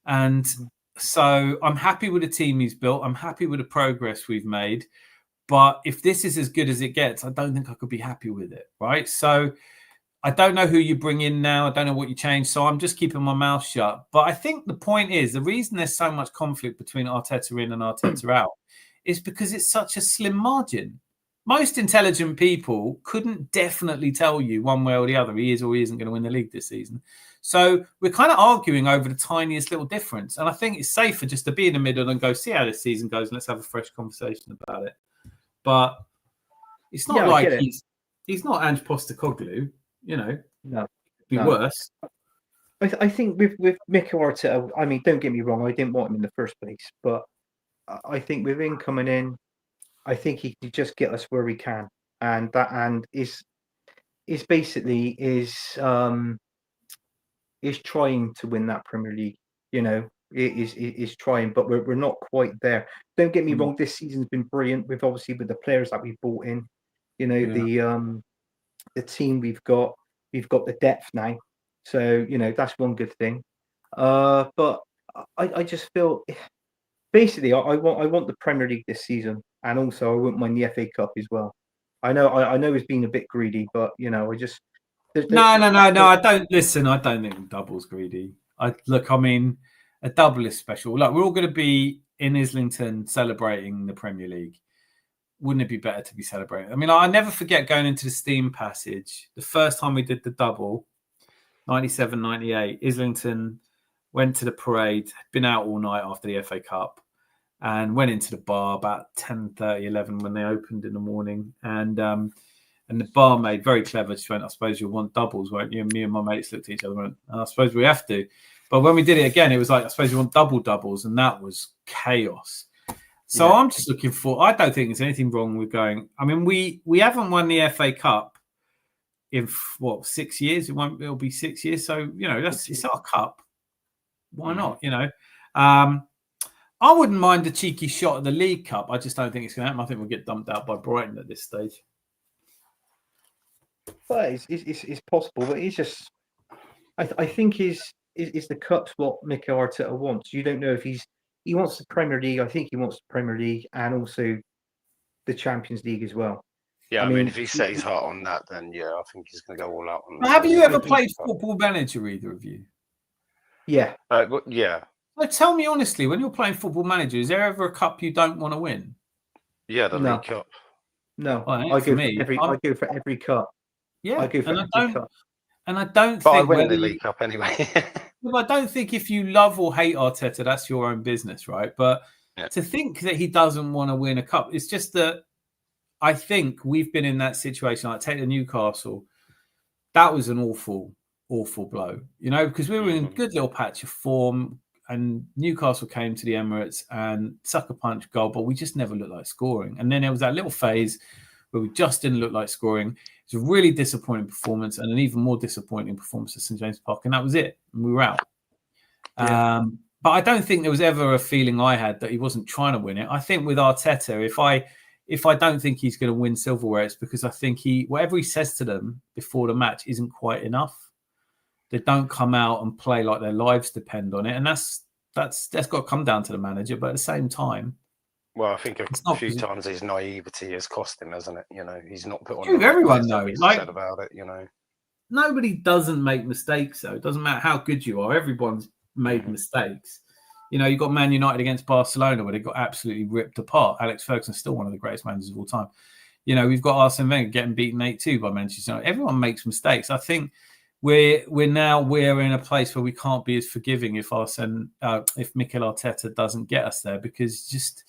and so I'm happy with the team he's built. I'm happy with the progress we've made. But if this is as good as it gets, I don't think I could be happy with it, right? So I don't know who you bring in now. I don't know what you change. So I'm just keeping my mouth shut. But I think the point is, the reason there's so much conflict between Arteta in and Arteta out is because it's such a slim margin. Most intelligent people couldn't definitely tell you one way or the other he is or he isn't going to win the league this season. So we're kind of arguing over the tiniest little difference. And I think it's safer just to be in the middle and go see how this season goes and let's have a fresh conversation about it. But it's not like he's not Ange Postecoglou, No, it'd be worse. I think with Mikel Arteta, I mean, don't get me wrong, I didn't want him in the first place, but I think with him coming in, I think he can just get us where we can, and is basically trying to win that Premier League. Is trying, but we're not quite there. Don't get me wrong, this season's been brilliant with the players that we've bought in, the team we've got the depth now, so that's one good thing. But I just feel basically I want the Premier League this season, and also I wouldn't mind the FA Cup as well. I know it's been a bit greedy, but I just no. I don't listen. I don't think double's greedy. A double is special. Look, we're all going to be in Islington celebrating the Premier League. Wouldn't it be better to be celebrating? I mean, I never forget going into the Steam Passage. The first time we did the double, 97, 98, Islington went to the parade, been out all night after the FA Cup, and went into the bar about 10:30, 11 when they opened in the morning. And the barmaid, very clever, she went, I suppose you'll want doubles, won't you? And me and my mates looked at each other and went, I suppose we have to. But when we did it again, it was like, I suppose you want doubles, and that was chaos. So I'm just looking for, I don't think there's anything wrong with going. I mean, we haven't won the FA Cup in 6 years? It'll be 6 years. So, it's our cup. Why not? I wouldn't mind a cheeky shot at the League Cup. I just don't think it's going to happen. I think we'll get dumped out by Brighton at this stage. But it's possible, but he's just. I think is the cup what Mikel Arteta wants. You don't know if he wants the Premier League. I think he wants the Premier League and also the Champions League as well. Yeah, I mean, if he set his heart on that, then yeah, I think he's going to go all out. Have you ever played Football Manager, either of you? Yeah. Yeah. Like, tell me honestly, when you're playing Football Manager, is there ever a cup you don't want to win? Yeah, the League Cup. No, well, I go for every cup. Yeah, I go for every cup. And I don't but think I win the League Cup anyway. I don't think if you love or hate Arteta, that's your own business, right? But to think that he doesn't want to win a cup, it's just that I think we've been in that situation. Like, take the Newcastle. That was an awful, awful blow, because we were in a good little patch of form, and Newcastle came to the Emirates and sucker punch goal, but we just never looked like scoring. And then there was that little phase where we just didn't look like scoring. It was a really disappointing performance, and an even more disappointing performance at St James Park, and that was it. And we were out. Yeah. But I don't think there was ever a feeling I had that he wasn't trying to win it. I think with Arteta, if I don't think he's going to win silverware, it's because I think whatever he says to them before the match isn't quite enough. They don't come out and play like their lives depend on it, and that's got to come down to the manager. But at the same time, well, I think a few times his naivety has cost him, hasn't it? He's not put on. Everyone knows said about it. Nobody doesn't make mistakes, though. It doesn't matter how good you are. Everyone's made mistakes. You've got Man United against Barcelona where they got absolutely ripped apart. Alex Ferguson's still one of the greatest managers of all time. We've got Arsene Wenger getting beaten 8-2 by Manchester United. Everyone makes mistakes. I think we're in a place where we can't be as forgiving if Mikel Arteta doesn't get us there, because just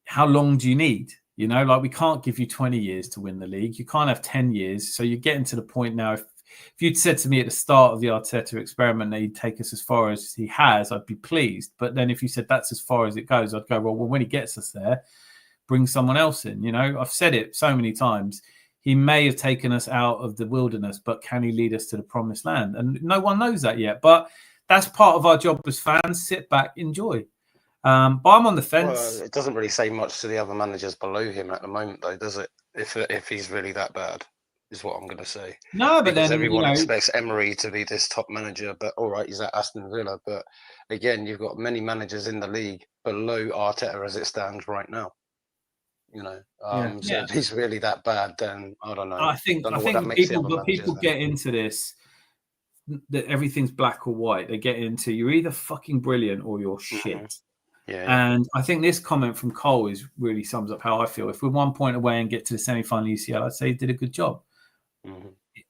how long do you need? We can't give you 20 years to win the league. You can't have 10 years. So you're getting to the point now. If you'd said to me at the start of the Arteta experiment that he'd take us as far as he has, I'd be pleased. But then if you said that's as far as it goes, I'd go, well, when he gets us there, bring someone else in. I've said it so many times. He may have taken us out of the wilderness, but can he lead us to the promised land? And no one knows that yet. But that's part of our job as fans. Sit back, enjoy. But I'm on the fence. Well, it doesn't really say much to the other managers below him at the moment, though, does it? If he's really that bad, is what I'm going to say. No, but then everyone expects Emery to be this top manager. But all right, he's at Aston Villa. But again, you've got many managers in the league below Arteta as it stands right now. So if he's really that bad, then I don't know. I think people get into this that everything's black or white. They get into you're either fucking brilliant or you're shit. Yeah. And I think this comment from Cole really sums up how I feel. If we're 1 point away and get to the semi-final UCL, I'd say he did a good job.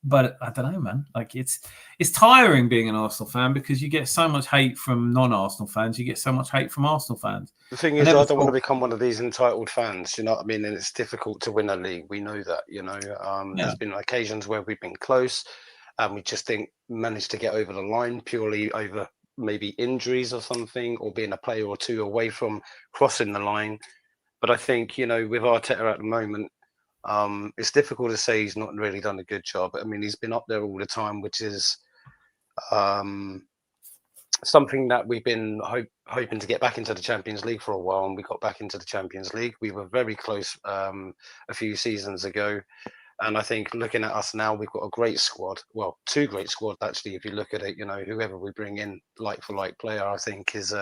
But I don't know, man. Like it's tiring being an Arsenal fan because you get so much hate from non-Arsenal fans. You get so much hate from Arsenal fans. The thing is, I don't want to become one of these entitled fans. You know what I mean? And it's difficult to win a league. We know that. There's been occasions where we've been close, and we just didn't manage to get over the line purely over maybe injuries or something, or being a player or two away from crossing the line. But I think with Arteta at the moment, it's difficult to say he's not really done a good job. I mean, he's been up there all the time, which is something that we've been hoping to get back into the Champions League for a while, and we got back into the Champions League. We were very close a few seasons ago, and I think looking at us now, we've got a great squad. Well, two great squads actually. If you look at it, whoever we bring in, like for like player, I think is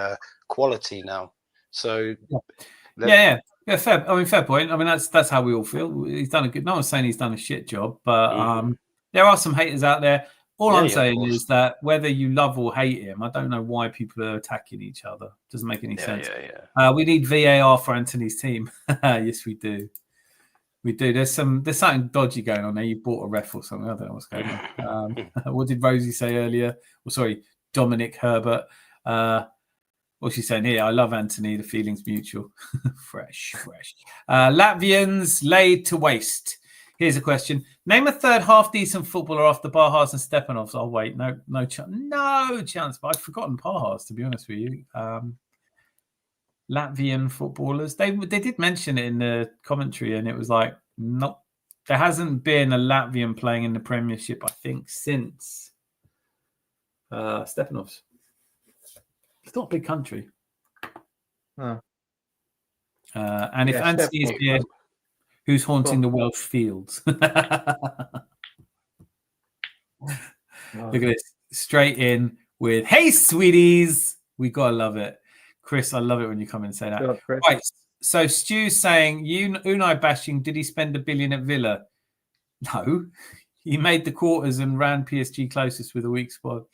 quality now. So yeah, fair point. I mean, that's how we all feel. He's done a good. No one's saying he's done a shit job, but there are some haters out there. All I'm saying is that whether you love or hate him, I don't know why people are attacking each other. Doesn't make any sense. We need VAR for Anthony's team. Yes, we do. We do. There's something dodgy going on there. You bought a ref or something. I don't know what's going on. What did Rosie say earlier? Well, sorry, Dominic Herbert. What's she saying here? I love Anthony. The feeling's mutual. fresh. Latvians laid to waste. Here's a question. Name a third half decent footballer after Barhas and Stepanovs. Oh, wait. No chance. But I'd forgotten Barhas, to be honest with you. Latvian footballers. They did mention it in the commentary, and it was like, nope. There hasn't been a Latvian playing in the Premiership, I think, since Stepanovs. not a big country. Oh. And if Yeah, Anthony is Steph- here, who's haunting Go the Welsh fields? Look Oh. at this. Straight in with, hey, sweeties. We got to love it. Chris, I love it when you come and say that. Go on, Chris. Right. So Stu's saying, Unai bashing, did he spend $1 billion at Villa? No. He made the quarters and ran PSG closest with a weak squad.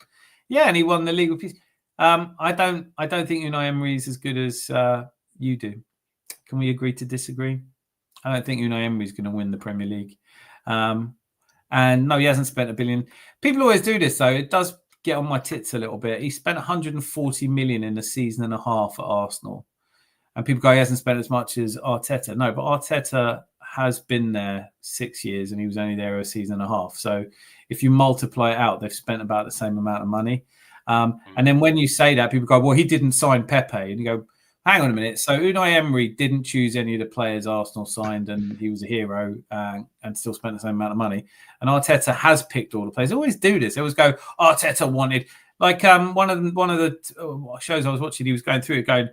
Yeah, and he won the league with PSG. I don't think Unai Emery is as good as you do. Can we agree to disagree? I don't think Unai Emery is going to win the Premier League. And no, he hasn't spent $1 billion. People always do this, though. It does get on my tits a little bit. He spent 140 million in a season and a half at Arsenal. And people go, he hasn't spent as much as Arteta. No, but Arteta has been there 6 years and he was only there a season and a half. So if you multiply it out, they've spent about the same amount of money. And then when you say that, people go, well, he didn't sign Pepe. And you go, hang on a minute. So Unai Emery didn't choose any of the players Arsenal signed and he was a hero and still spent the same amount of money. And Arteta has picked all the players. They always do this. They always go, Arteta wanted. Like one of the shows I was watching, he was going through it going,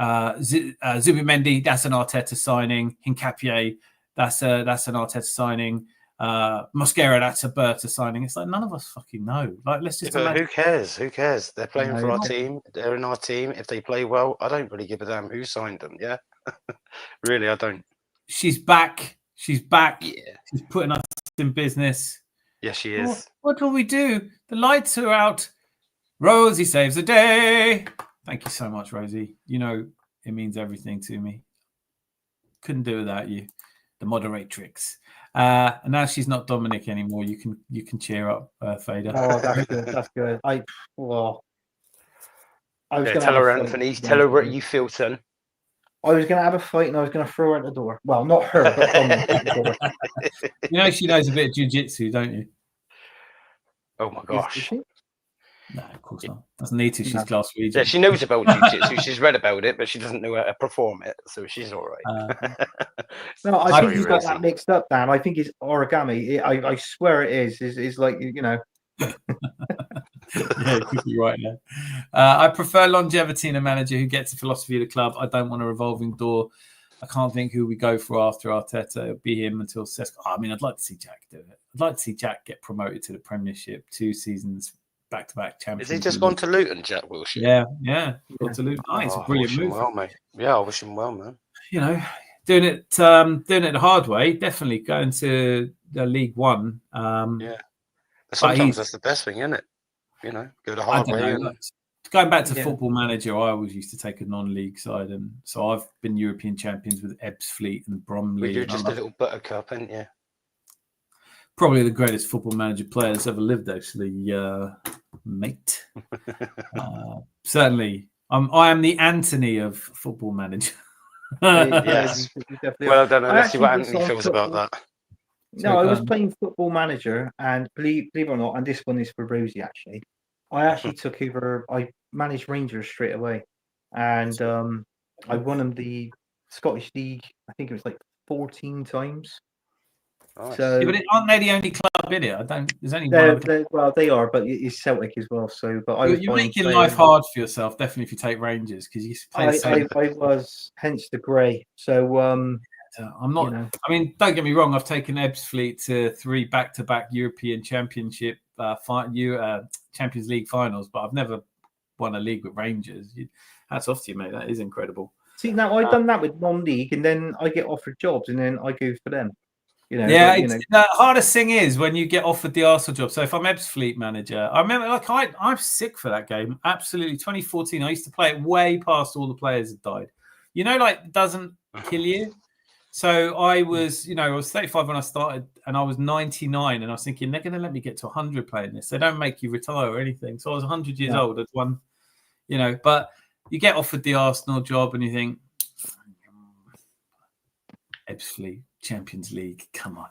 Zubimendi, that's an Arteta signing. Hincapié, that's an Arteta signing. Mosquera, that's a Berta signing. It's like none of us fucking know. Like, let's just who cares? Who cares? They're playing for our No. team. They're in our team. If they play well, I don't really give a damn who signed them. Yeah, really, I don't. She's back. She's back. Yeah. She's putting us in business. Yes, she is. What will we do? The lights are out. Rosie saves the day. Thank you so much, Rosie. You know it means everything to me. Couldn't do without you. The moderatrix. And now she's not Dominic anymore. You can cheer up, Fader. Oh, that's good. That's good. I was Yeah, gonna tell have her, a fight. Anthony. Tell her what you feel, son. I was going to have a fight and I was going to throw her at the door. Well, not her, but Dominic at the door. You know she knows a bit of jiu-jitsu, don't you? Oh my Is gosh. she? No, of course not. Doesn't need to. She's No. Glaswegian. Yeah, she knows about jiu-jitsu. She's read about it, but she doesn't know how to perform it, so she's all right. No, I Sorry, think he's got Rosie. that mixed up, Dan. I think it's origami. I swear it is. Is like, you know. Yeah, you're right there. I prefer longevity in a manager who gets the philosophy of the club. I don't want a revolving door. I can't think who we go for after Arteta. It'll be him until Cesc. I mean, I'd like to see Jack do it. I'd like to see Jack get promoted to the Premiership 2 seasons back-to-back Is champions. he just gone to Luton, Jack Wilshere? Yeah. Gone to Luton. Oh, it's a I brilliant wish him move. well, mate. Yeah, I wish him well, man. You know, doing it the hard way. Definitely going to the League One. Yeah. Sometimes that's the best thing, isn't it? You know, go the I hard don't way. know. And... Going back to Yeah. Football Manager, I always used to take a non-league side, and so I've been European champions with Ebbsfleet and Bromley. We do and just a little buttercup, ain't you? Probably the greatest Football Manager player that's ever lived, actually, mate. Certainly, I am the Anthony of Football Manager. Yes. You definitely Well, are. I don't know. I Let's see what actually was Anthony on feels about football- that. No, I was So, playing Football Manager, and believe it or not, and this one is for Rosie actually. I actually took over. I managed Rangers straight away, and I won them the Scottish League. I think it was like 14 times. Nice. So yeah, but aren't they the only club in it? There's only one. well, they are, but it's Celtic as well. So, but I was You're buying making players. life hard for yourself, definitely, if you take Rangers, because you play the same. I was, hence the grey. So I'm not. you know. I mean, don't get me wrong. I've taken Ebbsfleet to 3 back-to-back European Championship, Champions League finals, but I've never won a league with Rangers. Hats off to you, mate. That is incredible. See, now I've done that with non-league, and then I get offered jobs, and then I go for them. You know, Yeah, but, you know, the hardest thing is when you get offered the Arsenal job. So if I'm Ebbsfleet manager, I remember, I'm sick for that game. Absolutely, 2014. I used to play it way past all the players had died. You know, like it doesn't kill you. So I was, I was 35 when I started, and I was 99, and I was thinking they're going to let me get to 100 playing this. They don't make you retire or anything. So I was 100 years old at one, But you get offered the Arsenal job, and you think, Ebbsfleet Champions League, come on.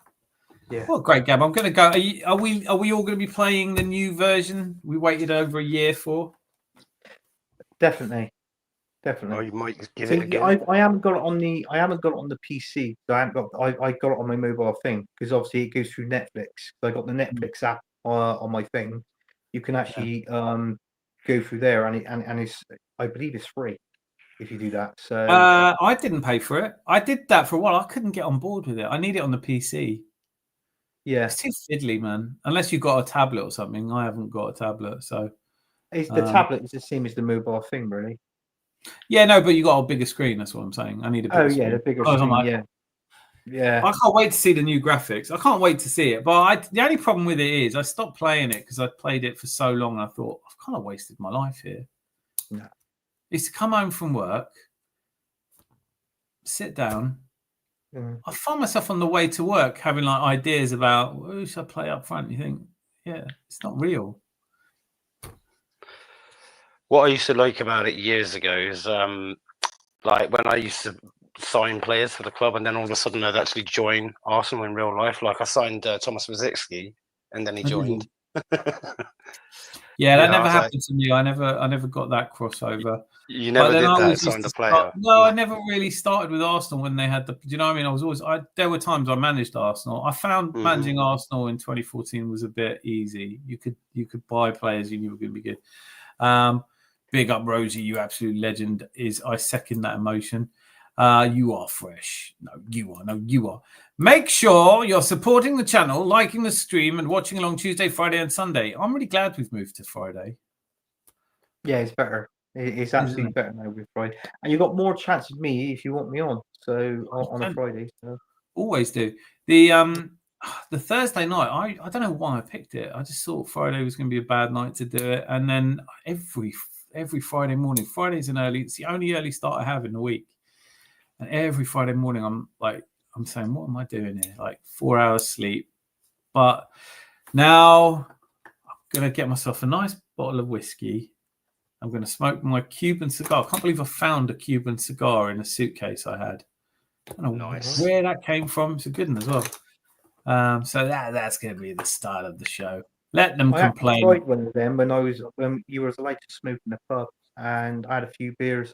Yeah. What a great game. I'm going to go. Are we all going to be playing the new version we waited over a year for? definitely. Or you might give See, it again. I haven't got it on the PC. So I got it on my mobile thing because obviously it goes through Netflix. So I got the Netflix app on my thing. You can actually go through there, and it's, I believe it's free if you do that. So I didn't pay for it. I did that for a while. I couldn't get on board with it. I need it on the PC. yeah, It's too fiddly, man. Unless you've got a tablet or something. I haven't got a tablet, so the tablet is the same as the mobile thing, really. yeah, no, but you got a bigger screen. That's what I'm saying. I need a bigger screen. The bigger Otherwise, I'm screen. like, Yeah. I can't wait to see the new graphics. I can't wait to see it. But the only problem with it is I stopped playing it because I played it for so long. And I thought I've kind of wasted my life here. No. It's to come home from work, sit down. I find myself on the way to work having like ideas about who should I play up front. You think, yeah, it's not real. What I used to like about it years ago is like when I used to sign players for the club, and then all of a sudden I'd actually join Arsenal in real life. Like I signed Thomas Wazicki, and then he joined. Yeah, that never happened to me. I never got that crossover. You never did that, signed a player? No, I never really started with Arsenal when they had the. Do you know what I mean? I was always. There were times I managed Arsenal. I found managing Arsenal in 2014 was a bit easy. You could buy players you knew were going to be good. Big up Rosie, you absolute legend. I second that emotion. You are fresh. No, you are. No, you are. Make sure you're supporting the channel, liking the stream, and watching along Tuesday, Friday, and Sunday. I'm really glad we've moved to Friday. Yeah, it's better. It's absolutely better now with Friday, and you got more chance of me if you want me on. So on a Friday, so. Always do. The Thursday night. I don't know why I picked it. I just thought Friday was going to be a bad night to do it, and then every Friday morning. Friday's it's the only early start I have in the week. And every Friday morning, I'm saying, what am I doing here? Like 4 hours sleep. But now I'm going to get myself a nice bottle of whiskey. I'm going to smoke my Cuban cigar. I can't believe I found a Cuban cigar in a suitcase I had. I don't know where that came from. It's a good one as well. So that's going to be the start of the show. Let them complain. I tried one of them when you were allowed to smoke in the pub, and I had a few beers.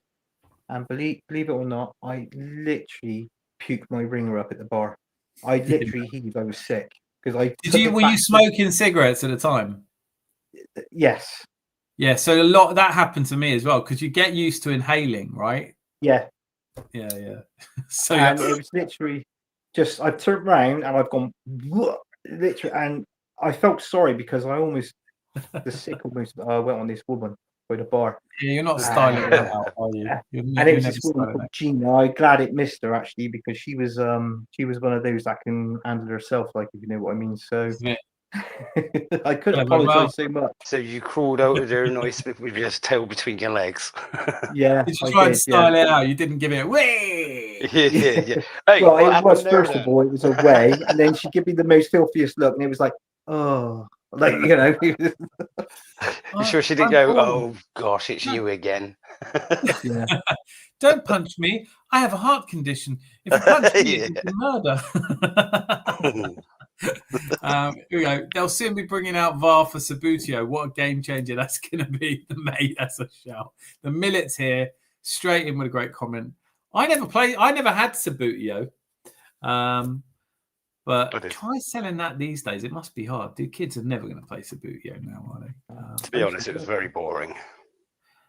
And believe it or not, I literally puked my ringer up at the bar. I literally heaved. I was sick because I. Were you smoking cigarettes at the time? Yes. Yeah. So a lot that happened to me as well because you get used to inhaling, right? Yeah. Yeah. So and it was literally just I turned around and I've gone literally, and I felt sorry because I almost went on this woman by the bar. Yeah, you're not styling it out, are you? And it was this woman called Gina. I'm glad it missed her actually because she was one of those that can handle herself, like if you know what I mean. So I couldn't apologise so much. So you crawled out of there nice with your tail between your legs. Yeah. Did you try and style it out? You didn't give it away. Yeah. Hey, well, it was first of all, it was away, and then she gave me the most filthiest look, and it was like, oh. Like, you know. You sure she didn't go, oh gosh, it's you again? Yeah. Don't punch me. I have a heart condition. If you punch me, it's murder. Here we go. They'll soon be bringing out VAR for Sabutio. What a game changer that's going to be. Mate, that's a shout. The Millet's here, straight in with a great comment. I never had Sabutio. But try selling that these days. It must be hard. Dude, kids are never going to play Sabutio now, are they? To be honest, it was very boring.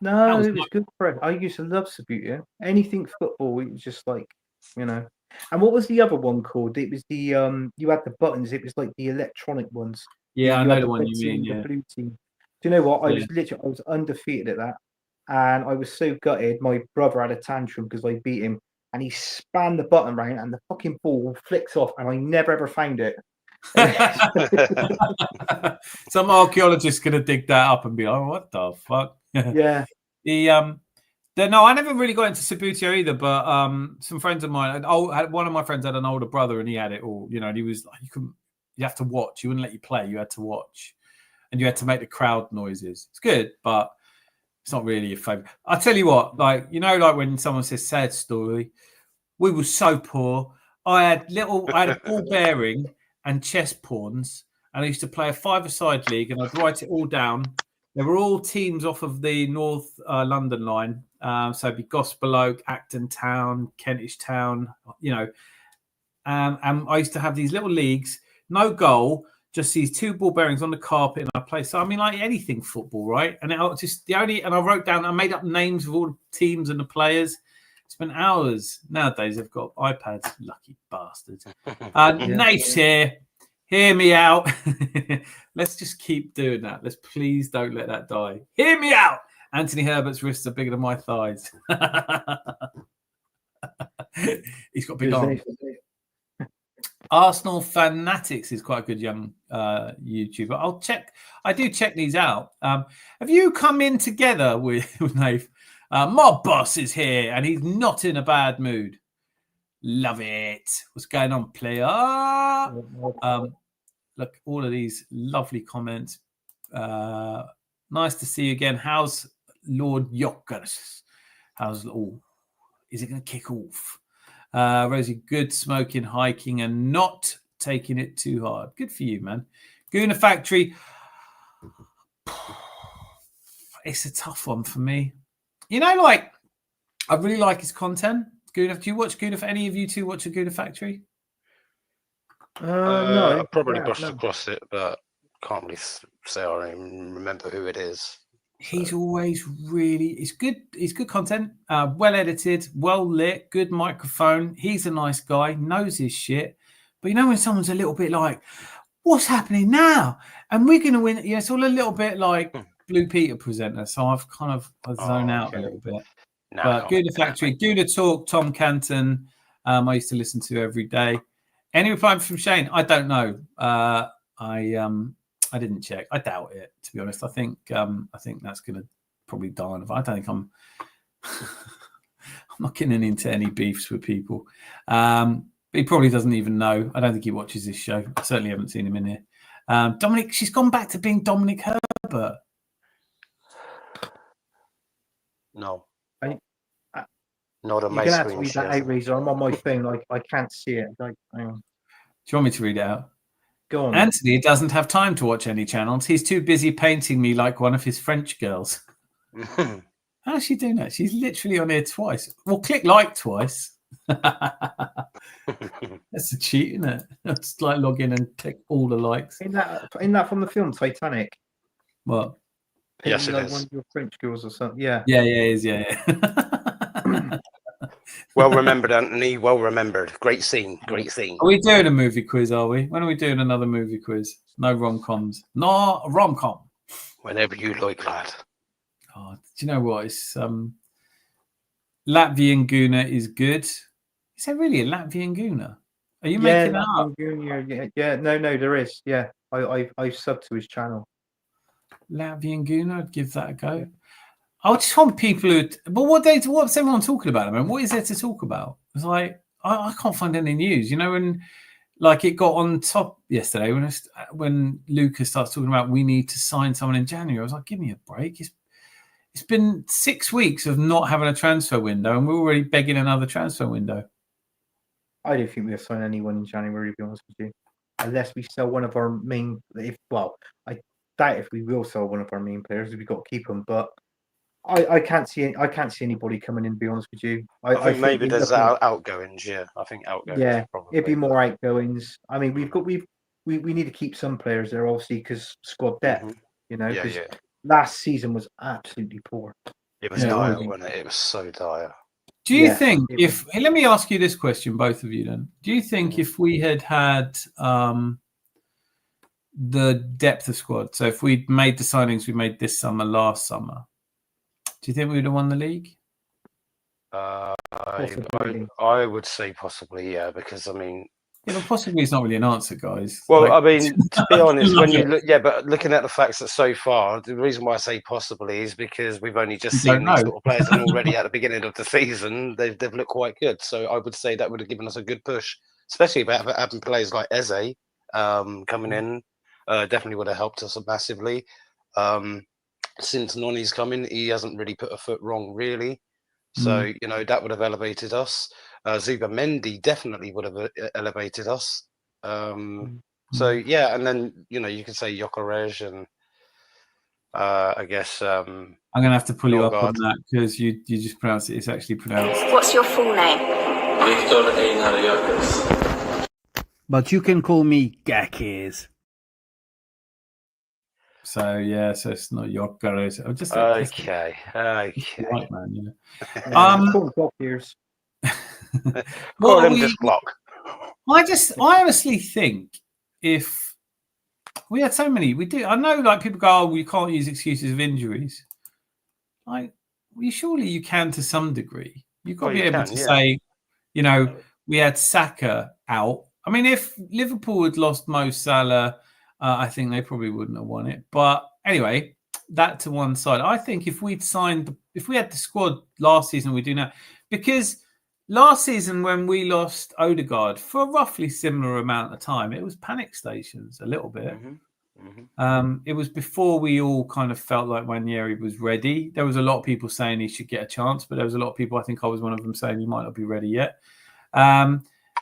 No, it was good for it. I used to love Sabutio. Anything football, it was just like, you know. And what was the other one called? It was the you had the buttons. It was like the electronic ones. Yeah, I know the one you mean. The blue team. Do you know what? I was undefeated at that, and I was so gutted. My brother had a tantrum because I beat him. And he spanned the button round, and the fucking ball flicks off, and I never ever found it. Some archaeologist's gonna dig that up and be like, "What the fuck?" Yeah. No, I never really got into Sabutio either. But some friends of mine, one of my friends had an older brother, and he had it all. You know, and he was like, you have to watch. You wouldn't let you play. You had to watch, and you had to make the crowd noises. It's good, but it's not really your favorite. I'll tell you what, like when someone says sad story, we were so poor. I had a ball bearing and chess pawns, and I used to play a 5-a-side league, and I'd write it all down. They were all teams off of the North London line. So it'd be Gospel Oak, Acton Town, Kentish Town, you know. And I used to have these little leagues, no goal, just these 2 ball bearings on the carpet and I play. So I mean, like anything football, right? And I just I wrote down, I made up names of all the teams and the players. Spent hours. Nowadays they've got iPads. Lucky bastards. Nate's here. Hear me out. Let's just keep doing that. Let's please don't let that die. Hear me out. Anthony Herbert's wrists are bigger than my thighs. He's got big arms. Arsenal Fanatics is quite a good young YouTuber. I'll check. I do check these out. Have you come in together with Nate? Mob Boss is here and he's not in a bad mood. Love it. What's going on, player? Look, all of these lovely comments. Nice to see you again. How's Lord Yockers? Is it going to kick off? Rosie, good smoking, hiking, and not taking it too hard. Good for you, man. Gooner Factory. It's a tough one for me. You know, like, I really like his content. Gooner, do you watch Gooner? Any of you two watch a Gooner Factory? No, I probably brushed across it, but can't really say I even remember who it is. He's always really, it's good. It's good content, well edited, well lit, good microphone. He's a nice guy, knows his shit. But you know when someone's a little bit like, what's happening now? And we're going to win. Yeah, it's all a little bit like Blue Peter presenter. So I've kind of zoned out a little bit. But Gooner Factory, Gooner Talk, Tom Canton, I used to listen to every day. Any reply from Shane? I don't know. I didn't check. I doubt it, to be honest. I think that's going to probably die on. I don't think I'm not getting into any beefs with people. He probably doesn't even know. I don't think he watches this show. I certainly haven't seen him in here. Dominic, she's gone back to being Dominic Herbert. No. Not on my screen. You're going to screen. have to read that out, Razor. I'm on my phone. I can't see it. Hang on. Do you want me to read it out? Go on. Anthony doesn't have time to watch any channels. He's too busy painting me like one of his French girls. How's she doing that? She's literally on here twice. Well, click like twice. That's a cheat, isn't it? It's like log in and click all the likes. Isn't that from the film Titanic? What? Yes, it like is. One of your French girls or something. Yeah. Yeah, it is. Yeah. Well remembered, Anthony. Well remembered. Great scene. Great scene. Are we doing a movie quiz, are we? When are we doing another movie quiz? No rom-coms. No rom-com. Whenever you like, lad. Oh, do you know what? It's Latvian Gooner is good. Is there really a Latvian Gooner? Are you making that up? Yeah. No, there is. Yeah. I subbed to his channel. Latvian Gooner, I'd give that a go. I just want people who. But what's everyone talking about? I mean, what is there to talk about? It's like I can't find any news. You know, and like it got on top yesterday when Lucas starts talking about we need to sign someone in January. I was like, give me a break. It's been 6 weeks of not having a transfer window, and we're already begging another transfer window. I don't think we'll sign anyone in January, to be honest with you, unless we sell one of our main. I doubt if we will sell one of our main players. We've got to keep them, but. I can't see anybody coming in. To be honest with you, I think maybe there's outgoings. Yeah, I think outgoings. Yeah, probably. it'd be more outgoings. I mean, we need to keep some players there, obviously, because squad depth. Mm-hmm. You know, because last season was absolutely poor. It was dire, wasn't it? It was so dire. Do you think let me ask you this question, both of you? Then, do you think if we had the depth of squad, so if we'd made the signings we made this summer, last summer? Do you think we would have won the league? I would say possibly, yeah, because I mean, but possibly is not really an answer, guys. Well, I mean, to be honest, when you look, but looking at the facts that so far, the reason why I say possibly is because we've only just seen these sort of players, and already at the beginning of the season, they've looked quite good. So I would say that would have given us a good push, especially about having players like Eze coming in. Definitely would have helped us massively. Since Noni's coming, he hasn't really put a foot wrong, really. So, that would have elevated us. Zuba Mendy definitely would have elevated us. So, yeah, and then, you can say Jokerej and I guess... I'm going to have to pull you up on that because you just pronounce it. It's actually pronounced... What's your full name? Victor Einar Jokers. But you can call me Gackers. So yeah, so it's not Yorkeros. I'm just Okay. right, man. Yeah. Call block ears. Call him just block. I honestly think if we had so many, we do. I know, like people go, "Oh, we can't use excuses of injuries." Like, surely you can to some degree. You've got to be able to say, you know, we had Saka out. I mean, if Liverpool had lost Mo Salah, I think they probably wouldn't have won it. But anyway, that to one side. I think if we had the squad last season, we do now, because last season when we lost Odegaard for a roughly similar amount of time, it was panic stations a little bit. It was before we all kind of felt like Ranieri was ready. There was a lot of people saying he should get a chance, but there was a lot of people, I think I was one of them, saying he might not be ready yet.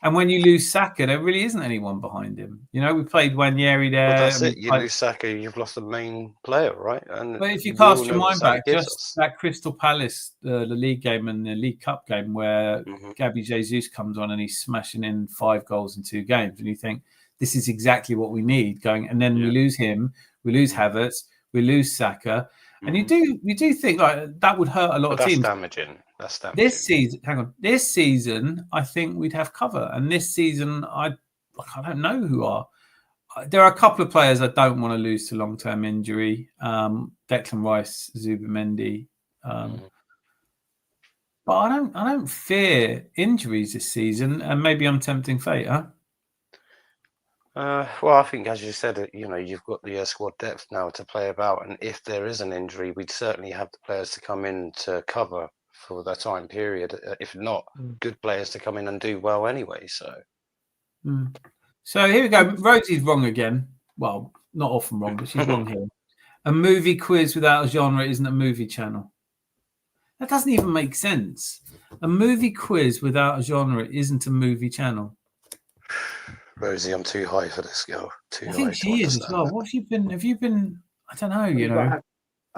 And when you lose Saka, there really isn't anyone behind him. You know, we played Ranieri there. But that's it. You lose Saka, you've lost the main player, right? And but if you cast your mind back, just that Crystal Palace, the league game and the League Cup game where Gabby Jesus comes on and he's smashing in 5 goals in 2 games, and you think this is exactly what we need going. And then we lose him, we lose Havertz, we lose Saka, and you do think like that would hurt a lot of teams. Damaging. That's damaging. This season, I think we'd have cover, and this season, I don't know who are. There are a couple of players I don't want to lose to long-term injury. Declan Rice, Zubimendi, but I don't fear injuries this season, and maybe I'm tempting fate, huh? Well, I think, as you said, you've got the squad depth now to play about, and if there is an injury, we'd certainly have the players to come in to cover for that time period. If not, good players to come in and do well anyway. So here we go. Rosie's wrong again. Well, not often wrong, but she's wrong here. A movie quiz without a genre isn't a movie channel. That doesn't even make sense. A movie quiz without a genre isn't a movie channel. Rosie, I'm too high for this girl. I think she is as well. What have you been? I don't know.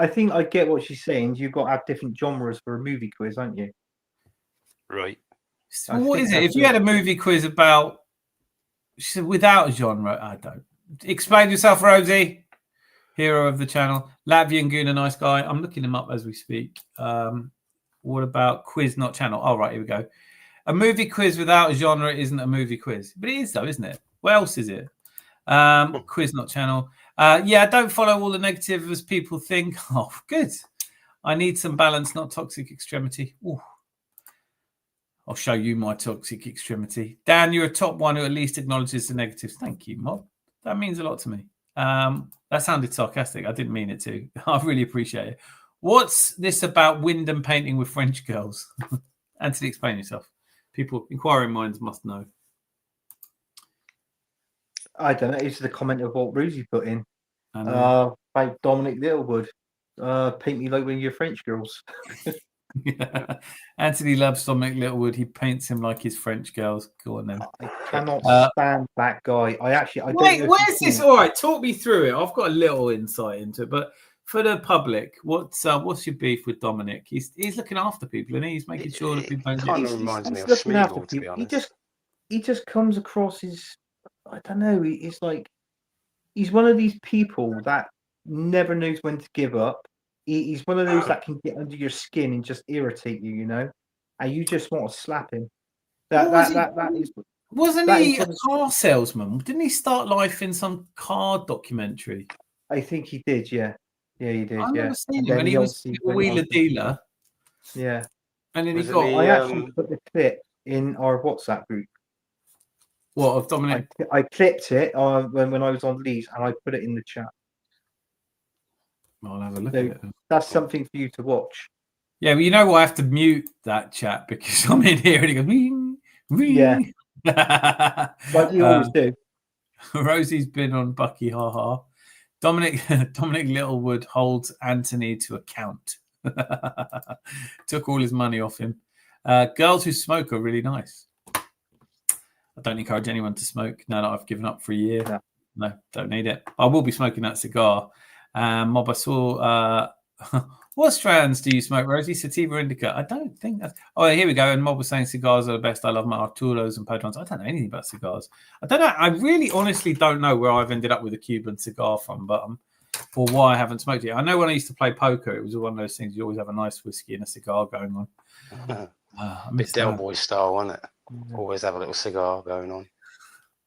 I think I get what she's saying. You've got to have different genres for a movie quiz, haven't you? Right. So what is it? If you had a movie quiz about, she said, without a genre, I don't. Explain yourself, Rosie. Hero of the channel. Latvian Goon, a nice guy. I'm looking him up as we speak. What about quiz, not channel? Oh, right, here we go. A movie quiz without a genre isn't a movie quiz. But it is, though, isn't it? What else is it? Quiz, not channel. I don't follow all the negative as people think. Oh, good. I need some balance, not toxic extremity. Ooh. I'll show you my toxic extremity. Dan, you're a top one who at least acknowledges the negatives. Thank you, Mob. That means a lot to me. That sounded sarcastic. I didn't mean it to. I really appreciate it. What's this about wind and painting with French girls? Anthony, explain yourself. People, inquiring minds must know. I don't know. It's the comment of what Rosie put in. About Dominic Littlewood. Paint me like one of your French girls. Yeah. Anthony loves Dominic Littlewood. He paints him like his French girls. Go on then. I cannot stand that guy. I don't Wait, know where's this? All right, talk me through it. I've got a little insight into it, but for the public, what's your beef with Dominic? He's looking after people, and he's making sure that people don't. Kind of reminds me of Schmiegel, to be honest. He just comes across as, I don't know. He's like, he's one of these people that never knows when to give up. He's one of those that can get under your skin and just irritate you, and you just want to slap him. Wasn't he a car salesman? Didn't he start life in some car documentary? I think he did, yeah. Yeah, he did, I've yeah. never seen him, and he was a wheeler dealer. Yeah. And then I actually put the clip in our WhatsApp group. What, of Dominic? I clipped it when I was on Leeds, and I put it in the chat. I'll have a look at it. That's something for you to watch. Yeah, well, I have to mute that chat because I'm in here and it goes ring, ring. Yeah. Like you always do. Rosie's been on Bucky, haha. Dominic Littlewood holds Anthony to account. Took all his money off him. Girls who smoke are really nice. I don't encourage anyone to smoke now that I've given up for a year. No, don't need it. I will be smoking that cigar. Mob, I saw. What strands do you smoke, Rosie? Sativa Indica? I don't think that's. Oh, here we go. And Mob was saying cigars are the best. I love my Arturos and Padrons. I don't know anything about cigars. I don't know. I really honestly don't know where I've ended up with a Cuban cigar from, but for why I haven't smoked it. I know when I used to play poker, it was one of those things you always have a nice whiskey and a cigar going on. I Bit miss Del that. Boy style, wasn't it? Always have a little cigar going on.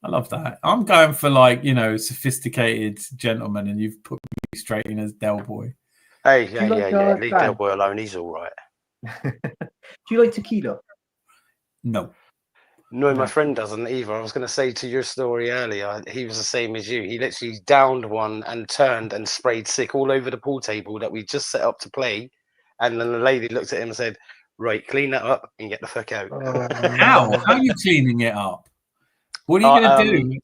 I love that. I'm going for like, sophisticated gentleman, and you've put me straight in as Del Boy. Hey, Do you like, leave Dan? Del Boy alone. He's all right. Do you like tequila? No. No, my friend doesn't either. I was going to say to your story earlier, he was the same as you. He literally downed one and turned and sprayed sick all over the pool table that we just set up to play. And then the lady looked at him and said, right, clean that up and get the fuck out. How? How are you cleaning it up? What are you going to do?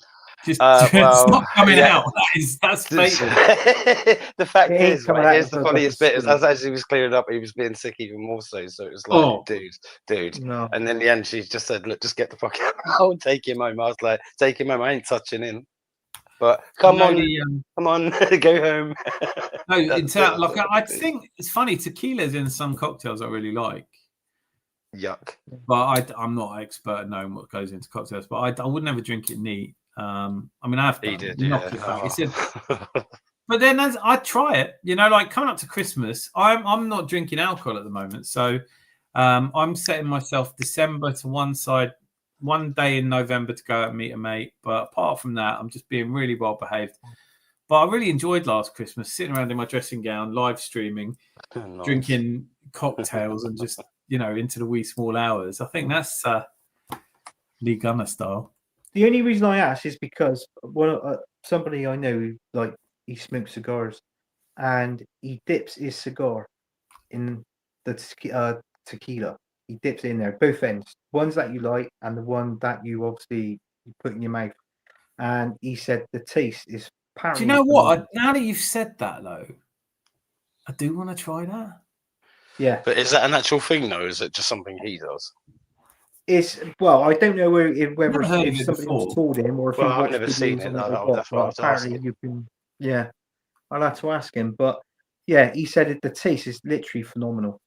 Just well, stop coming out. That's fatal. The fact It ain't is, coming right, out here's the until funniest it's bit: is as he was clearing up, he was being sick even more so. So it was like, dude. No. And then in the end, she just said, "Look, just get the fuck out. I'll take him home." I was like, "Take him home. I ain't touching him." But come on, go home. No, it's like I think it's funny. Tequila's in some cocktails I really like. Yuck. But I'm not an expert at knowing what goes into cocktails. But I would never drink it neat. I mean, I've done. He did, knock it back. yeah. He said, but then as I try it, like coming up to Christmas, I'm not drinking alcohol at the moment, so I'm setting myself December to one side, one day in November to go out and meet a mate. But apart from that, I'm just being really well behaved. But I really enjoyed last Christmas, sitting around in my dressing gown, live streaming, drinking cocktails, and just into the wee small hours. I think that's Lee Gunner style. The only reason I ask is because somebody I know, like, he smokes cigars, and he dips his cigar in the tequila. He dips it in there, both ends. Ones that you like, and the one that you obviously put in your mouth. And he said the taste is apparently. Do you know what? Now that you've said that, though, I do want to try that. Yeah. But is that an actual thing, though? Is it just something he does? I don't know whether if somebody else told him or if I've never seen it. That's what I was asking. You can, yeah, I'll have to ask him. But yeah, he said the taste is literally phenomenal.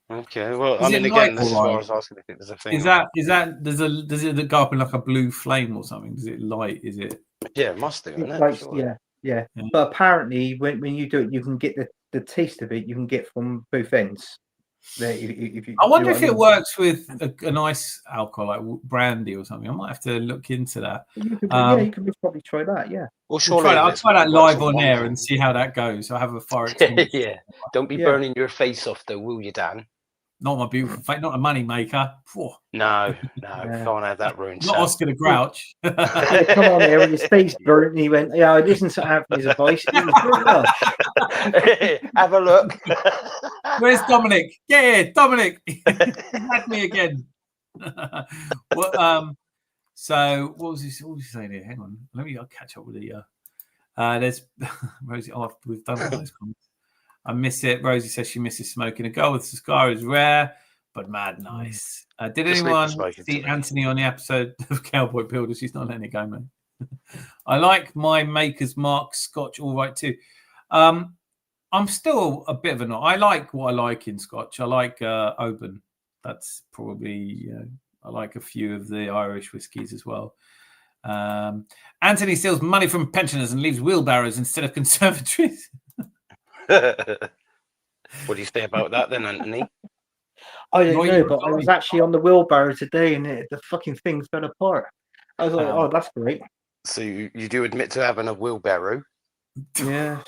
Okay, well, Is I mean, again, this is why I was asking if it was a thing. Does it go up in like a blue flame or something? Does it light? Is it? Yeah, it must do. Sure. Yeah. But apparently, when you do it, you can get the taste of it. You can get from both ends. I wonder if it works with a nice alcohol like brandy or something. I might have to look into that. You could probably try that. Yeah. Well, surely I'll try that live on air and see how that goes. I have a fire experience. Yeah. Don't be burning your face off, though, will you, Dan? Not my beautiful face, not a money maker. No, can't have that ruined. Not Oscar the Grouch. Come on there, with his face burnt, and he went, "Yeah, I listened to Anthony's advice. It was have a look." Where's Dominic? Get here, Dominic. Had me again. So what was he saying here? Hang on, I'll catch up with the. There's Rosie. We've done all those comments. I miss it. Rosie says she misses smoking. A girl with a cigar is rare, but mad nice. Did anyone see Anthony on the episode of Cowboy Builders? She's not letting it go, man. I like my Maker's Mark Scotch all right too. I'm still a bit of a not. I like what I like in Scotch. I like Oban. That's probably, I like a few of the Irish whiskies as well. Anthony steals money from pensioners and leaves wheelbarrows instead of conservatories. What do you say about that then, Anthony? I don't know, but I was actually on the wheelbarrow today, and the fucking thing fell apart. I was like, "Oh, that's great." So you do admit to having a wheelbarrow? Yeah.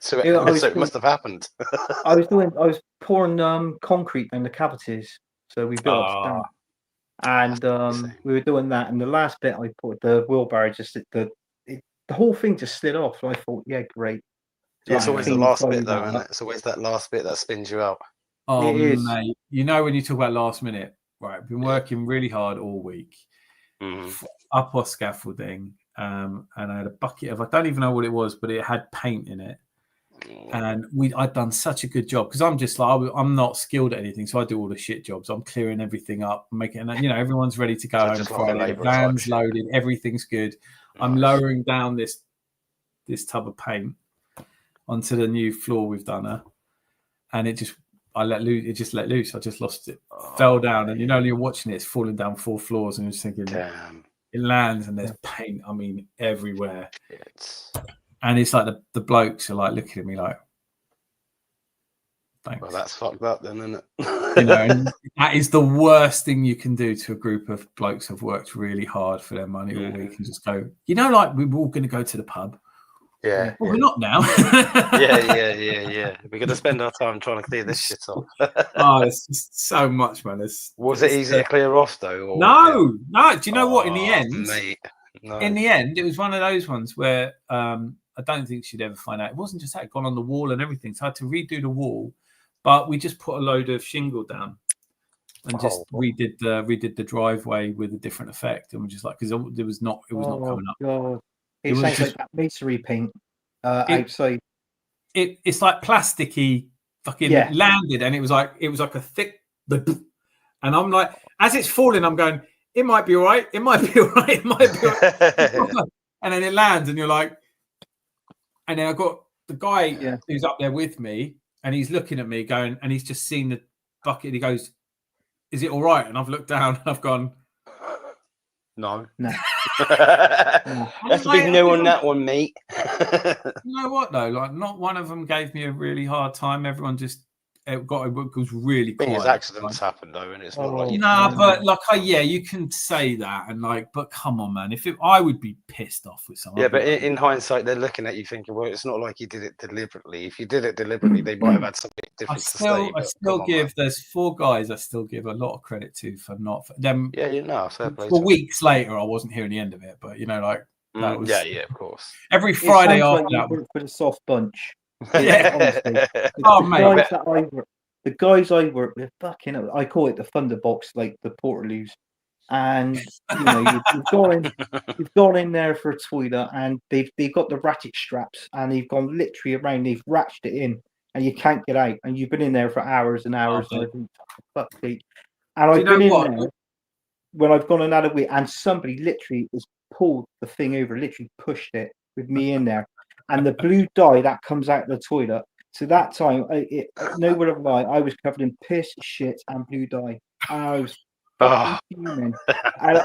So it must have happened. I was pouring concrete in the cavities, so we built up stand. And we were doing that, and the last bit I put the wheelbarrow the whole thing just slid off. So I thought, yeah, great. It's always the last bit, though, isn't it? It's always that last bit that spins you out. Oh, mate. When you talk about last minute, right? I've been working really hard all week up our scaffolding, and I had a bucket of, I don't even know what it was, but it had paint in it. And I'd done such a good job because I'm just like, I'm not skilled at anything, so I do all the shit jobs. I'm clearing everything up, making, everyone's ready to go home Friday. The van's loaded, everything's good. Nice. I'm lowering down this tub of paint onto the new floor we've done, and it just let loose. I just lost it, fell down, and you're watching it, it's falling down 4 floors, and you're just thinking, damn. It lands and there's paint. I mean, everywhere. And it's like the blokes are like looking at me like, thanks. Well, that's fucked up then, isn't it? You know, and that is the worst thing you can do to a group of blokes who've worked really hard for their money all week and just go, you know, like we were all going to go to the pub. Yeah. Well, we're not now. yeah. We're going to spend our time trying to clear this shit off. Oh, it's just so much, man. Was it easy to clear off, though? Or no. Do you know what? In the end, mate, no. In the end, it was one of those ones where I don't think she'd ever find out. It wasn't just that it gone on the wall and everything. So I had to redo the wall, but we just put a load of shingle down and just redid the driveway with a different effect. And we're just like, because it was not coming up. God. It sounds like that masonry paint outside. It's like plasticky fucking landed, and it was like a thick, and I'm like, as it's falling, I'm going, it might be all right. It might be all right. It might be all right. And then it lands, and you're like, and then I got the guy who's up there with me, and he's looking at me going, and he's just seen the bucket. And he goes, "Is it all right?" And I've looked down, and I've gone, No. That's a big no on that one, mate. You know what though? Like, not one of them gave me a really hard time. Everyone just it was really quiet. Accidents happen though, and it's not like but like, you can say that, and like, but come on, man. I would be pissed off with someone. Yeah, but in hindsight, they're looking at you thinking, well, it's not like you did it deliberately. If you did it deliberately, they might have had something different I still give there's 4 guys I still give a lot of credit to for not for them. Yeah, fair play. For weeks later, I wasn't hearing the end of it, but you know, like that was of course. every Friday after that. For the soft bunch. The guys I work with, fucking, I call it the thunder box, like the Portaloos. And you know, you've gone in there for a toilet, and they've got the ratchet straps, and they've gone literally around, they've ratcheted it in, and you can't get out, and you've been in there for hours and hours. And I've been in there when I've gone another way, and somebody literally has pulled the thing over, literally pushed it with me in there, and the blue dye that comes out of the toilet. So that time, no word of lie, I was covered in piss, shit, and blue dye. And I was fuming. And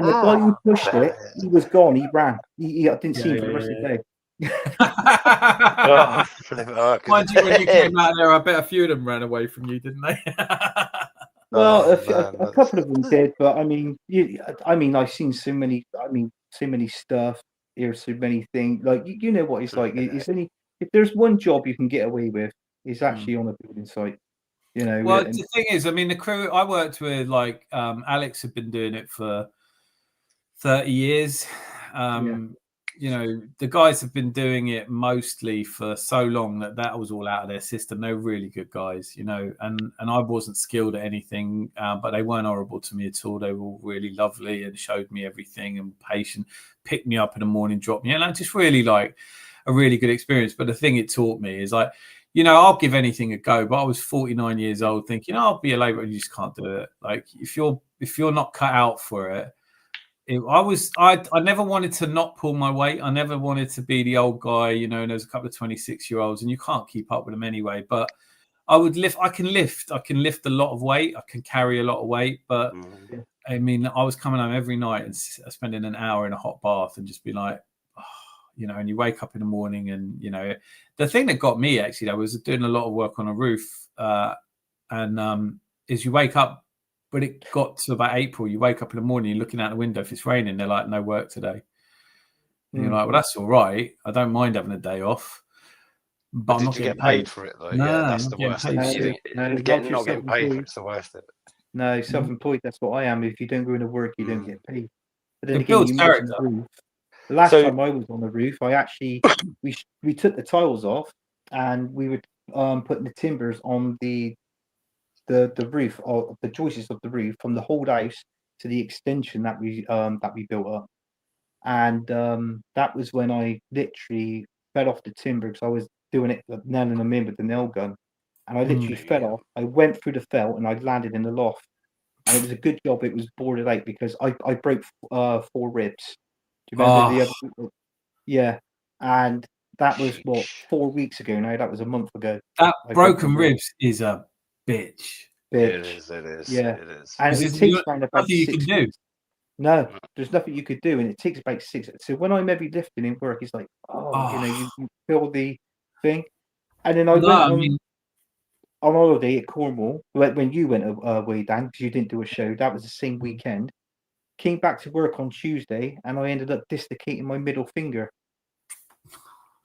the guy who pushed it, he was gone. He ran. I didn't see him for the rest of the day. Mind you, when you came out there, I bet a few of them ran away from you, didn't they? Well, a couple of them did, but I mean, I've seen so many stuff. Here's so many things. Like you know what it's like. If there's one job you can get away with, it's actually on a building site. You know. Well, the thing is, I mean, the crew I worked with, like Alex, had been doing it for 30 years. You know, the guys have been doing it mostly for so long that was all out of their system. They're really good guys, you know, and I wasn't skilled at anything, but they weren't horrible to me at all. They were all really lovely and showed me everything and patient, picked me up in the morning, dropped me, and I just really like a really good experience. But the thing it taught me is, like, you know, I'll give anything a go, but I was 49 years old thinking, I'll be a labourer, and you just can't do it. Like, if you're not cut out for it, I never wanted to not pull my weight. I never wanted to be the old guy, you know, and there's a couple of 26-year-olds and you can't keep up with them anyway. But I can lift a lot of weight. I can carry a lot of weight. But I mean, I was coming home every night and spending an hour in a hot bath and just be like, you know, and you wake up in the morning and, you know, the thing that got me actually, I was doing a lot of work on a roof is you wake up, when it got to about April, you wake up in the morning, you're looking out the window. If it's raining, they're like, no work today. And you're like, well, that's all right. I don't mind having a day off. But I'm not getting paid for it, though. No, that's the worst. Not getting paid for it's the worst. No, self-employed, that's what I am. If you don't go into work, you don't get paid. But then it builds character. The last time I was on the roof, I actually, we took the tiles off and we were putting the timbers on the roof, or the joists of the roof, from the whole house to the extension that we built up. And that was when I literally fell off the timber, because I was doing it, nailing them in with the nail gun, and I literally fell off. I went through the felt and I landed in the loft, and it was a good job it was boarded out, because I broke 4 ribs. Do you remember the other? Yeah, and that was 4 weeks ago now. That was a month ago. That broken ribs is a bitch. It is. Yeah, it is. And it takes around about 6 you can do. No, there's nothing you could do, and it takes about 6. So when I'm heavy lifting in work, it's like, you feel the thing. And then I No, went I mean, on holiday at Cornwall when you went away, Dan, because you didn't do a show. That was the same weekend. Came back to work on Tuesday, and I ended up dislocating my middle finger.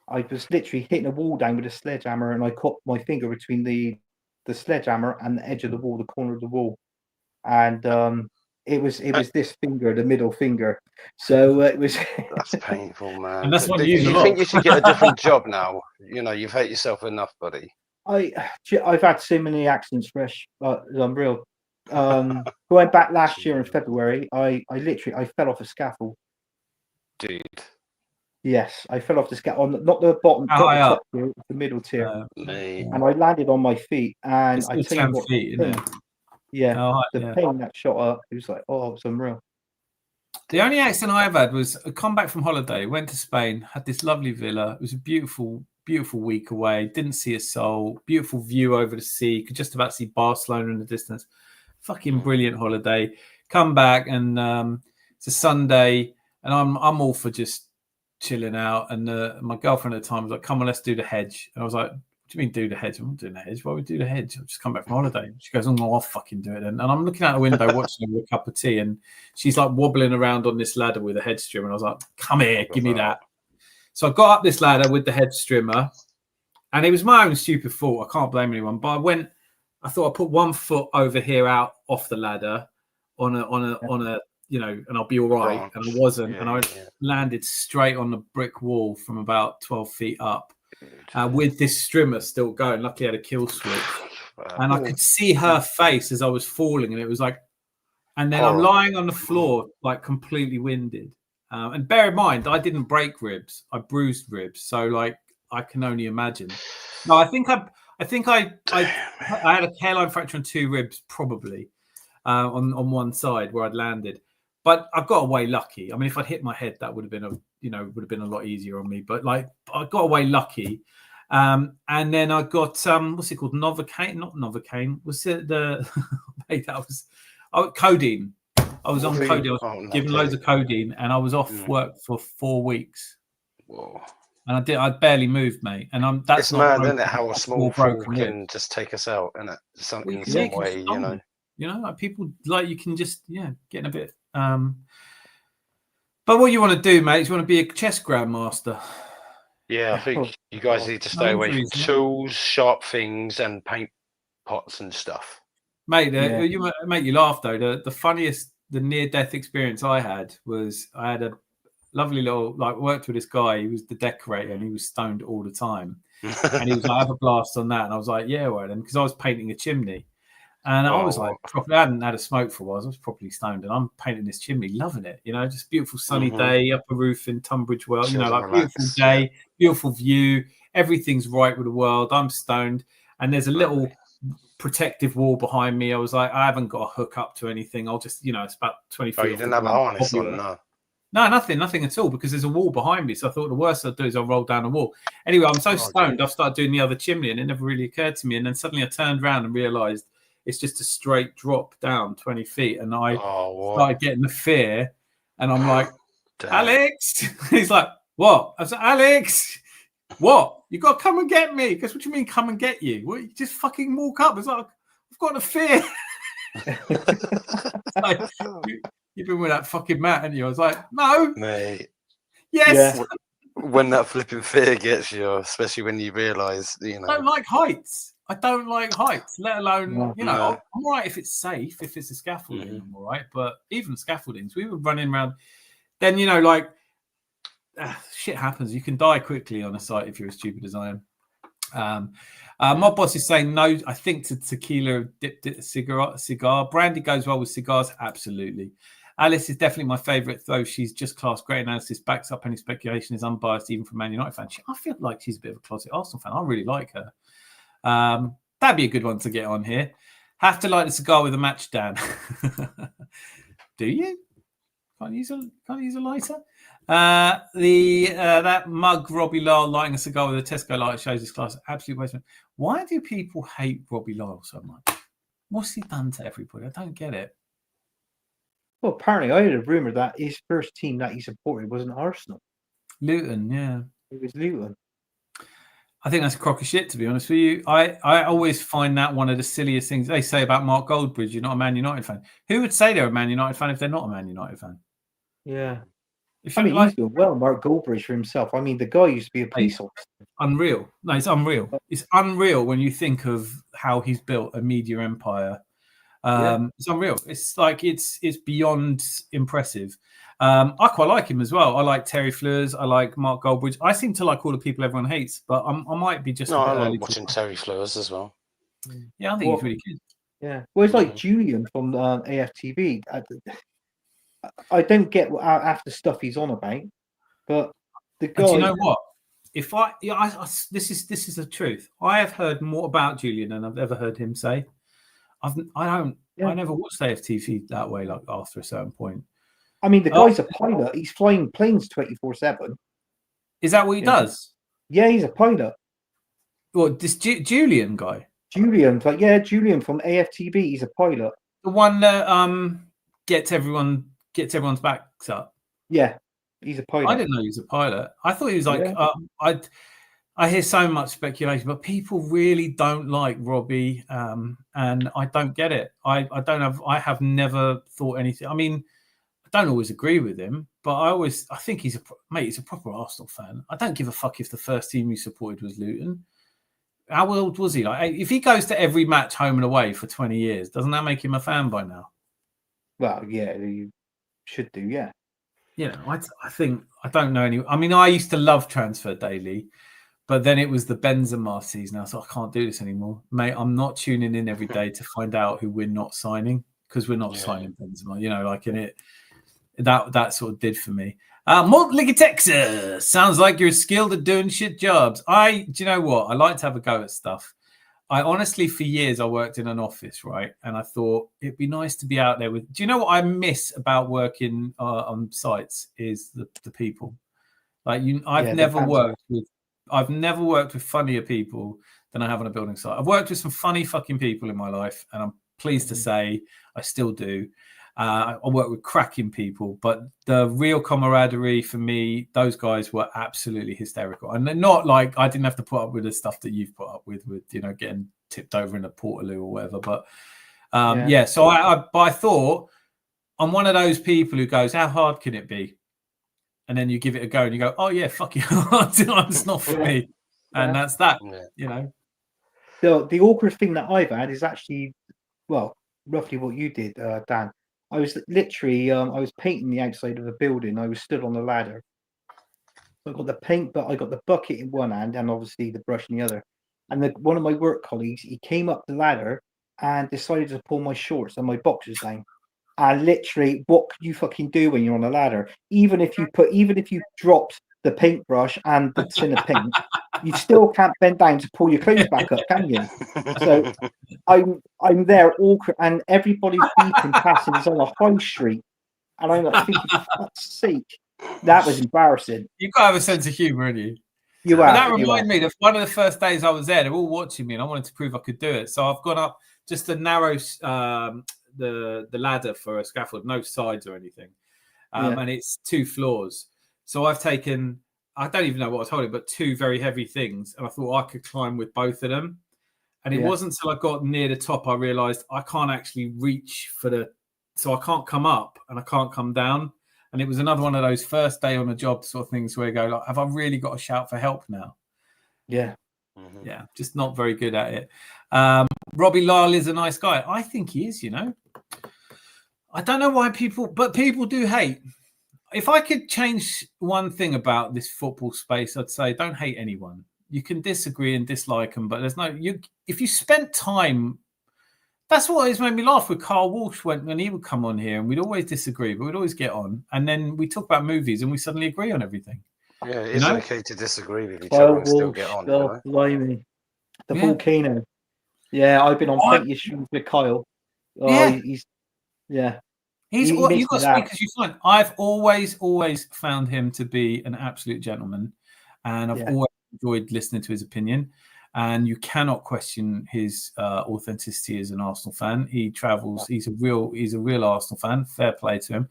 I was literally hitting a wall down with a sledgehammer, and I caught my finger between the sledgehammer and the edge of the wall, the corner of the wall, and it was this finger, the middle finger. So it was. That's painful, man. And that's what Do you use a you lot. think you should get a different job now? You know, you've hurt yourself enough, buddy. I've had so many accidents, Fresh, it's unreal. Going back last year in February, I fell off a scaffold. Dude. Yes, I fell off the scaffold, not the bottom, How high top tier, the middle tier, Me. and I landed on my feet. And It's I still tell you 10 what, feet, isn't it? yeah, Oh, the yeah. pain that shot up, it was like, oh, it was unreal. The only accident I've had was I come back from holiday, went to Spain, had this lovely villa. It was a beautiful, beautiful week away. Didn't see a soul. Beautiful view over the sea. Could just about see Barcelona in the distance. Fucking brilliant holiday. Come back and it's a Sunday, and I'm all for just chilling out. And my girlfriend at the time was like, "Come on, let's do the hedge." And I was like, "What do you mean do the hedge? I'm not doing the hedge. Why would we do the hedge? I've just come back from holiday." She goes, "Oh no, I'll fucking do it then." And I'm looking out the window watching her with a cup of tea, and she's like wobbling around on this ladder with a hedge trimmer. And I was like, "Come here, give me that." So I got up this ladder with the hedge trimmer, and it was my own stupid fault. I can't blame anyone. But I thought I put one foot over here out off the ladder on a and I'll be all right. And I wasn't, and I landed straight on the brick wall from about 12 feet up. With this strimmer still going. Luckily, I had a kill switch, and I could see her face as I was falling, and it was like, and then I'm lying on the floor, like completely winded. And bear in mind, I didn't break ribs; I bruised ribs. So, like, I can only imagine. No, I think I had a hairline fracture on 2 ribs, probably on one side where I'd landed. But I got away lucky. I mean, if I'd hit my head, that would have been a lot easier on me. But like, I got away lucky. And then I got what's it called? Novocaine? Not Novocaine. Was it the? Mate, that was codeine. I was on codeine. I was given loads of codeine, and I was off work for 4 weeks. Whoa. And I barely moved, mate. And that's it's not mad, isn't it? How a small fall can just take us out, isn't it? In some way, you know. You know, like people, like, you can just get in a bit. But what you want to do, mate, is you want to be a chess grandmaster. Yeah, I think you guys need to stay away from tools, sharp things, and paint pots and stuff. Mate, you make you laugh though. The funniest, the near-death experience I had was I had a lovely little, like, worked with this guy. He was the decorator, and he was stoned all the time. And he was like, "Have a blast on that." And I was like, "Yeah, well then," because I was painting a chimney. And I was like, I hadn't had a smoke for a while. I was properly stoned, and I'm painting this chimney, loving it. You know, just beautiful sunny day, up a roof in Tunbridge Wells. You know, like beautiful day, beautiful view. Everything's right with the world. I'm stoned, and there's a little protective wall behind me. I was like, I haven't got a hook up to anything. I'll just, it's about 20 feet. Oh, you didn't have a harness on, no? No, nothing at all, because there's a wall behind me. So I thought the worst I'd do is I'll roll down the wall. Anyway, I'm so stoned, I've started doing the other chimney, and it never really occurred to me. And then suddenly I turned around and realised it's just a straight drop down 20 feet. And I started getting the fear. And I'm like, Alex. He's like, what? I said, Alex, what? You got to come and get me. Because what do you mean come and get you? Well, you just fucking walk up. It's like, I've got a fear. Like, you've been with that fucking Matt, haven't you? I was like, no. Mate. Yes. Yeah. When that flipping fear gets you, especially when you realise, I don't like heights. I don't like heights, let alone, I'm all right if it's safe, if it's a scaffolding, I'm all right. But even scaffoldings, we were running around. Then, shit happens. You can die quickly on a site if you're as stupid as I am. My boss is saying no, I think, to tequila dipped cigar. Brandy goes well with cigars, absolutely. Alice is definitely my favourite, though she's just class. Great analysis, backs up any speculation, is unbiased, even from Man United fan. I feel like she's a bit of a closet Arsenal fan. I really like her. That'd be a good one to get on here. Have to light the cigar with a match, Dan. Do you? Can't use a lighter. That mug Robbie Lyle lighting a cigar with a Tesco lighter shows his class. Absolute waste. Why do people hate Robbie Lyle so much? What's he done to everybody? I don't get it. Well, apparently, I heard a rumor that his first team that he supported wasn't Arsenal. Luton, yeah. It was Luton. I think that's a crock of shit, to be honest with you. I always find that one of the silliest things they say about Mark Goldbridge. You're not a Man United fan. Who would say they're a Man United fan if they're not a Man United fan? Yeah. If I mean, like, he's doing well, Mark Goldbridge for himself. I mean, the guy used to be a police officer. Unreal. No, it's unreal. It's unreal when you think of how he's built a media empire. It's unreal. It's like it's beyond impressive. I quite like him as well. I like Terry Fleurs. I like Mark Goldbridge. I seem to like all the people everyone hates, but I might be just. No, I like watching Terry Fleurs as well. Yeah, I think he's really good. Yeah, well, it's like Julian from AFTV. I don't get half the stuff he's on about, but the guy. And do you know what? If this is the truth. I have heard more about Julian than I've ever heard him say. I never watched AFTV that way. Like after a certain point. I mean, the guy's a pilot. He's flying planes 24/7. Is that what he does? Yeah, he's a pilot. What, this Julian guy? Julian from AFTV. He's a pilot. The one that gets everyone's backs up. Yeah, he's a pilot. I didn't know he was a pilot. I thought he was like I hear so much speculation, but people really don't like Robbie, and I don't get it. I have never thought anything. I mean, I don't always agree with him, but I think he's a proper Arsenal fan. I don't give a fuck if the first team he supported was Luton. How old was he? Like, if he goes to every match home and away for 20 years, doesn't that make him a fan by now? Well, yeah, you should do, yeah. You know, I think I don't know any. I mean, I used to love Transfer Daily, but then it was the Benzema season. I thought I can't do this anymore, mate. I'm not tuning in every day to find out who we're not signing because we're not signing Benzema. You know, like in it. That sort of did for me. Mortligi, Texas. Sounds like you're skilled at doing shit jobs. Do you know what? I like to have a go at stuff. I honestly, for years, I worked in an office, right? And I thought it'd be nice to be out there with. Do you know what I miss about working on sites is the people. Like I've never worked with funnier people than I have on a building site. I've worked with some funny fucking people in my life, and I'm pleased to say I still do. I work with cracking people, but the real camaraderie for me, those guys were absolutely hysterical. And they're not like I didn't have to put up with the stuff that you've put up with you know, getting tipped over in a Portaloo or whatever. But so I thought I'm one of those people who goes, how hard can it be? And then you give it a go and you go, oh yeah, fuck you. It's not for me. And that's that, you know. The awkward thing that I've had is actually, well, roughly what you did, Dan. I was literally, I was painting the outside of a building. I was stood on the ladder. So I got the paint, but I got the bucket in one hand and obviously the brush in the other. And one of my work colleagues, he came up the ladder and decided to pull my shorts and my boxers down. And literally, what could you fucking do when you're on a ladder? Even if you dropped the paintbrush and the tin of paint, you still can't bend down to pull your clothes back up, can you? So I'm there awkward, and everybody's beeping past, and it's on a high street, and I'm like thinking, for fuck's sake, that was embarrassing. You've got to have a sense of humour, haven't you? That reminded me that one of the first days I was there, they were all watching me, and I wanted to prove I could do it. So I've gone up just to narrow the ladder for a scaffold, no sides or anything, and it's 2 floors. So I've taken, I don't even know what I was holding, but 2 very heavy things, and I thought I could climb with both of them. And it wasn't until I got near the top I realised I can't actually reach so I can't come up and I can't come down. And it was another one of those first day on a job sort of things where you go, like, have I really got to shout for help now? Yeah. Mm-hmm. Yeah, just not very good at it. Robbie Lyle is a nice guy. I think he is, you know. I don't know why people do hate. If I could change one thing about this football space, I'd say don't hate anyone. You can disagree and dislike them, but there's if you spent time, that's what always made me laugh with Carl Walsh when he would come on here, and we'd always disagree, but we'd always get on. And then we talk about movies and we suddenly agree on everything. Yeah, it's okay to disagree with each other and still get on. Blimey. The volcano. Yeah, I've been on plenty of streams with Kyle. You've got to speak as you find. I've always found him to be an absolute gentleman, and I've always enjoyed listening to his opinion. and you cannot question his authenticity as an Arsenal fan. He travels. He's a real Arsenal fan. Fair play to him.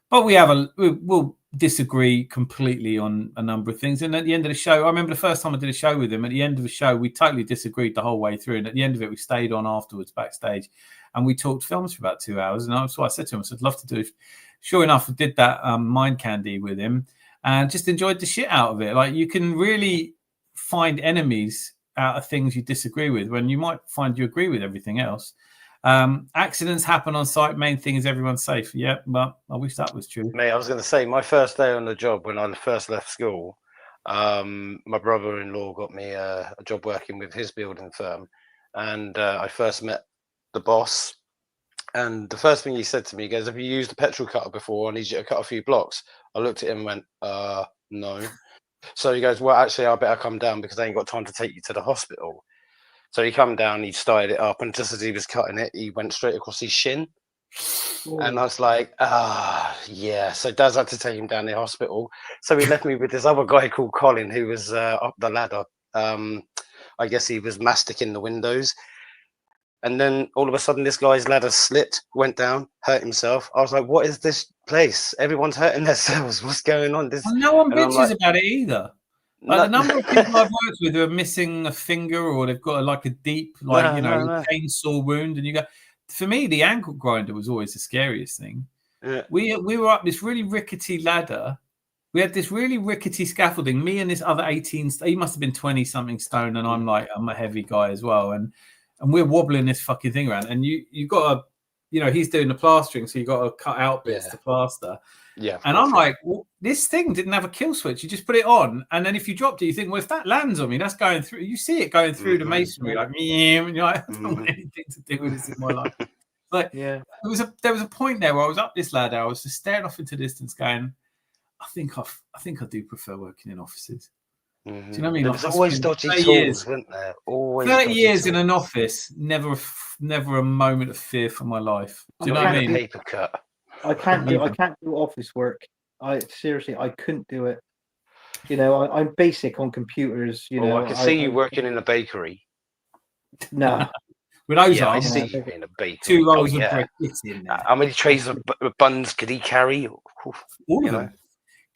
But we'll disagree completely on a number of things. And at the end of the show, I remember the first time I did a show with him. At the end of the show, we totally disagreed the whole way through. And at the end of it, we stayed on afterwards backstage, and we talked films for about 2 hours. And that's what I said to him. I said, "I'd love to do it." Sure enough, I did that Mind Candy with him, and just enjoyed the shit out of it. Like, you can really find enemies out of things you disagree with when you might find you agree with everything else. Accidents happen on site. Main thing is everyone's safe. Yeah, but I wish that was true. Mate, I was going to say, my first day on the job when I first left school, my brother-in-law got me a job working with his building firm, and I first met the boss. And the first thing he said to me, he goes, "Have you used a petrol cutter before? I need you to cut a few blocks." I looked at him and went, "No." So he goes, "Well, actually, I better come down because I ain't got time to take you to the hospital." So he come down, he started it up, and just as he was cutting it, he went straight across his shin. Ooh. And I was like, yeah. So Daz had to take him down the hospital. So he left me with this other guy called Colin, who was up the ladder. I guess he was masticing the windows. And then all of a sudden, this guy's ladder slipped, went down, hurt himself. I was like, "What is this place? Everyone's hurting themselves. What's going on?" Well, no one bitches about it either. Like, the number of people I've worked with who are missing a finger, or they've got a deep, chainsaw wound, and you go. For me, the ankle grinder was always the scariest thing. Yeah. We were up this really rickety ladder. We had this really rickety scaffolding. Me and this other 18, he must have been 20-something stone, and I'm a heavy guy as well, and we're wobbling this fucking thing around. And you got to, he's doing the plastering, so you got to cut out bits to plaster. Yeah, and I'm like, well, this thing didn't have a kill switch. You just put it on, and then if you dropped it, you think, well, if that lands on me, that's going through. You see it going through the masonry, and you're like, I don't want anything to do with this in my life. Like, there was a point there where I was up this ladder, I was just staring off into the distance, going, I think I do prefer working in offices. Do you know what I mean? There's always dodgy tools, weren't there? Always 30 years in an office, never a moment of fear for my life. Do you know what I mean? Paper cut. I can't do office work. I couldn't do it. I'm basic on computers. I can see you working in a bakery. No. With those I see you in a bakery. 2 rolls of bread in there. How many trays of buns could he carry? All of them.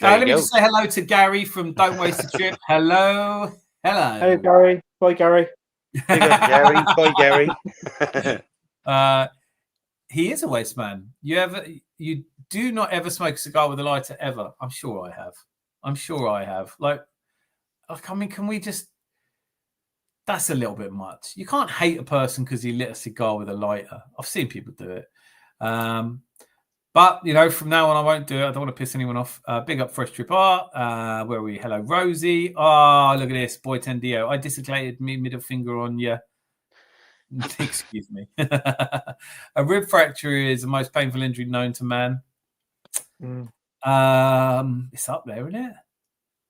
Let me just say hello to Gary from Don't Waste a Trip. Hello. Hey, Gary. Bye, Gary. Big up, Gary. Bye, Gary. He is a waste man. You do not ever smoke a cigar with a lighter ever. I'm sure I have. Like, I mean, can we just? That's a little bit much. You can't hate a person because he lit a cigar with a lighter. I've seen people do it. But, from now on, I won't do it. I don't want to piss anyone off. Big up Fresh Trip Art. Where are we? Hello, Rosie. Oh, look at this. Boy Tendio. I dislocated me middle finger on you. Excuse me. A rib fracture is the most painful injury known to man. It's up there, isn't it?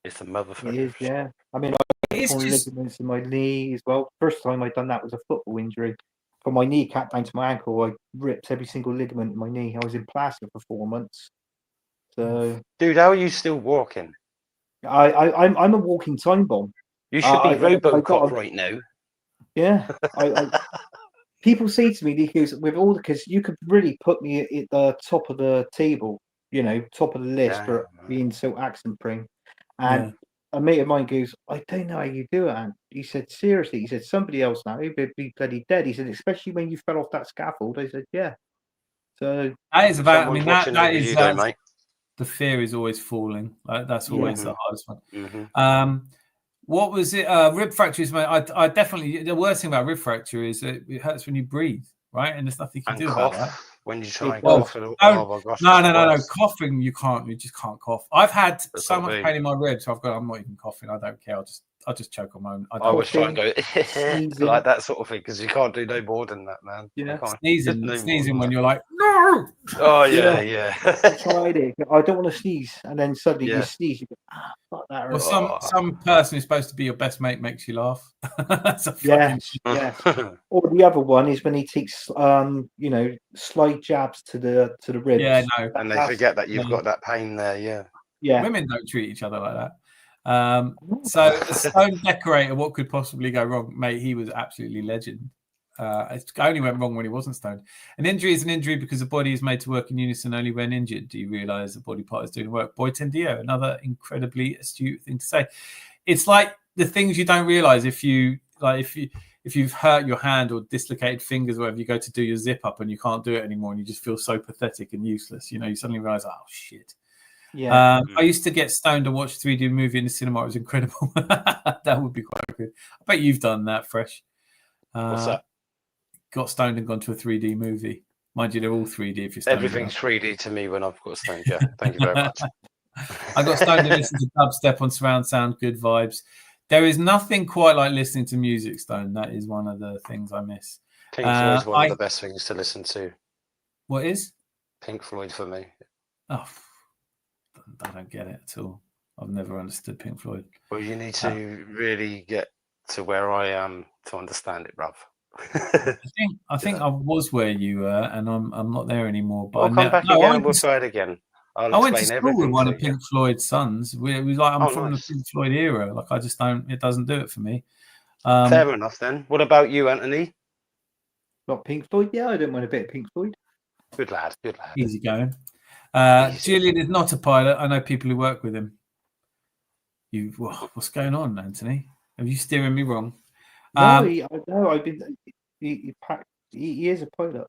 It's a motherfucker. It is, yeah. I mean, I torn ligaments in my knee as well. First time I'd done that was a football injury. From my kneecap down to my ankle, I ripped every single ligament in my knee. I was in plaster for 4 months. So, dude, how are you still walking? I'm a walking time bomb. You should be RoboCop right now. Yeah, people say to me, because you could really put me at the top of the table, top of the list for being so accent-prone. And a mate of mine goes, "I don't know how you do it." And he said, "Seriously?" He said, "Somebody else now, he'd be bloody dead." He said, "Especially when you fell off that scaffold." I said, "Yeah." So that is about. I mean, that is mate. The fear is always falling. That's always the hardest one. Mm-hmm. What was it? Rib fractures, mate. I definitely. The worst thing about rib fracture is that it hurts when you breathe, right? And there's nothing you can do about that. When you try and cough. Oh my gosh. No. Coughing, you just can't cough. I've had so much pain in my ribs. So I'm not even coughing. I don't care. I'll just choke on my own. I always try and go like that sort of thing because you can't do no more than that, man. Sneezing when you're like, no. Oh yeah. I tried it. I don't want to sneeze, and then suddenly you sneeze. You go, fuck that. Well, some person who's supposed to be your best mate makes you laugh. Yeah. Or the other one is when he takes, slight jabs to the ribs. Yeah, no. And they forget that you've got that pain there. Yeah. Yeah. Women don't treat each other like that. So a stone decorator, what could possibly go wrong? Mate, he was absolutely legend. It only went wrong when he wasn't stoned. An injury is an injury because the body is made to work in unison only when injured. Do you realise the body part is doing work? Boy Tendio, another incredibly astute thing to say. It's like the things you don't realise if you've hurt your hand or dislocated fingers or whatever, you go to do your zip up and you can't do it anymore and you just feel so pathetic and useless. You suddenly realise, oh shit. Yeah. I used to get stoned and watch 3D movie in the cinema. It was incredible. That would be quite good. I bet you've done that, Fresh. What's that? Got stoned and gone to a 3D movie. Mind you, they're all 3D if you're stoned. Everything's 3D to me when I've got stoned. Yeah, thank you very much. I got stoned and listened to dubstep on surround sound. Good vibes. There is nothing quite like listening to music stoned. That is one of the things I miss. Pink Floyd's one of the best things to listen to. What is? Pink Floyd for me. Oh, I don't get it at all. I've never understood Pink Floyd. Well, you need to really get to where I am to understand it, bruv. I think I was where you were, and I'm not there anymore. But I'll come back again and we'll try it again. I went to school with one of Pink Floyd's sons. It was like I'm from nice. the Pink Floyd era. Like I just don't. It doesn't do it for me. Fair enough then. What about you, Anthony? Not Pink Floyd? Yeah, I don't mind a bit of Pink Floyd. Good lad. Good lad. Easy going. Julian is not a pilot. I know people who work with him. What's going on, Anthony? Are you steering me wrong? No, I've been. He is a pilot.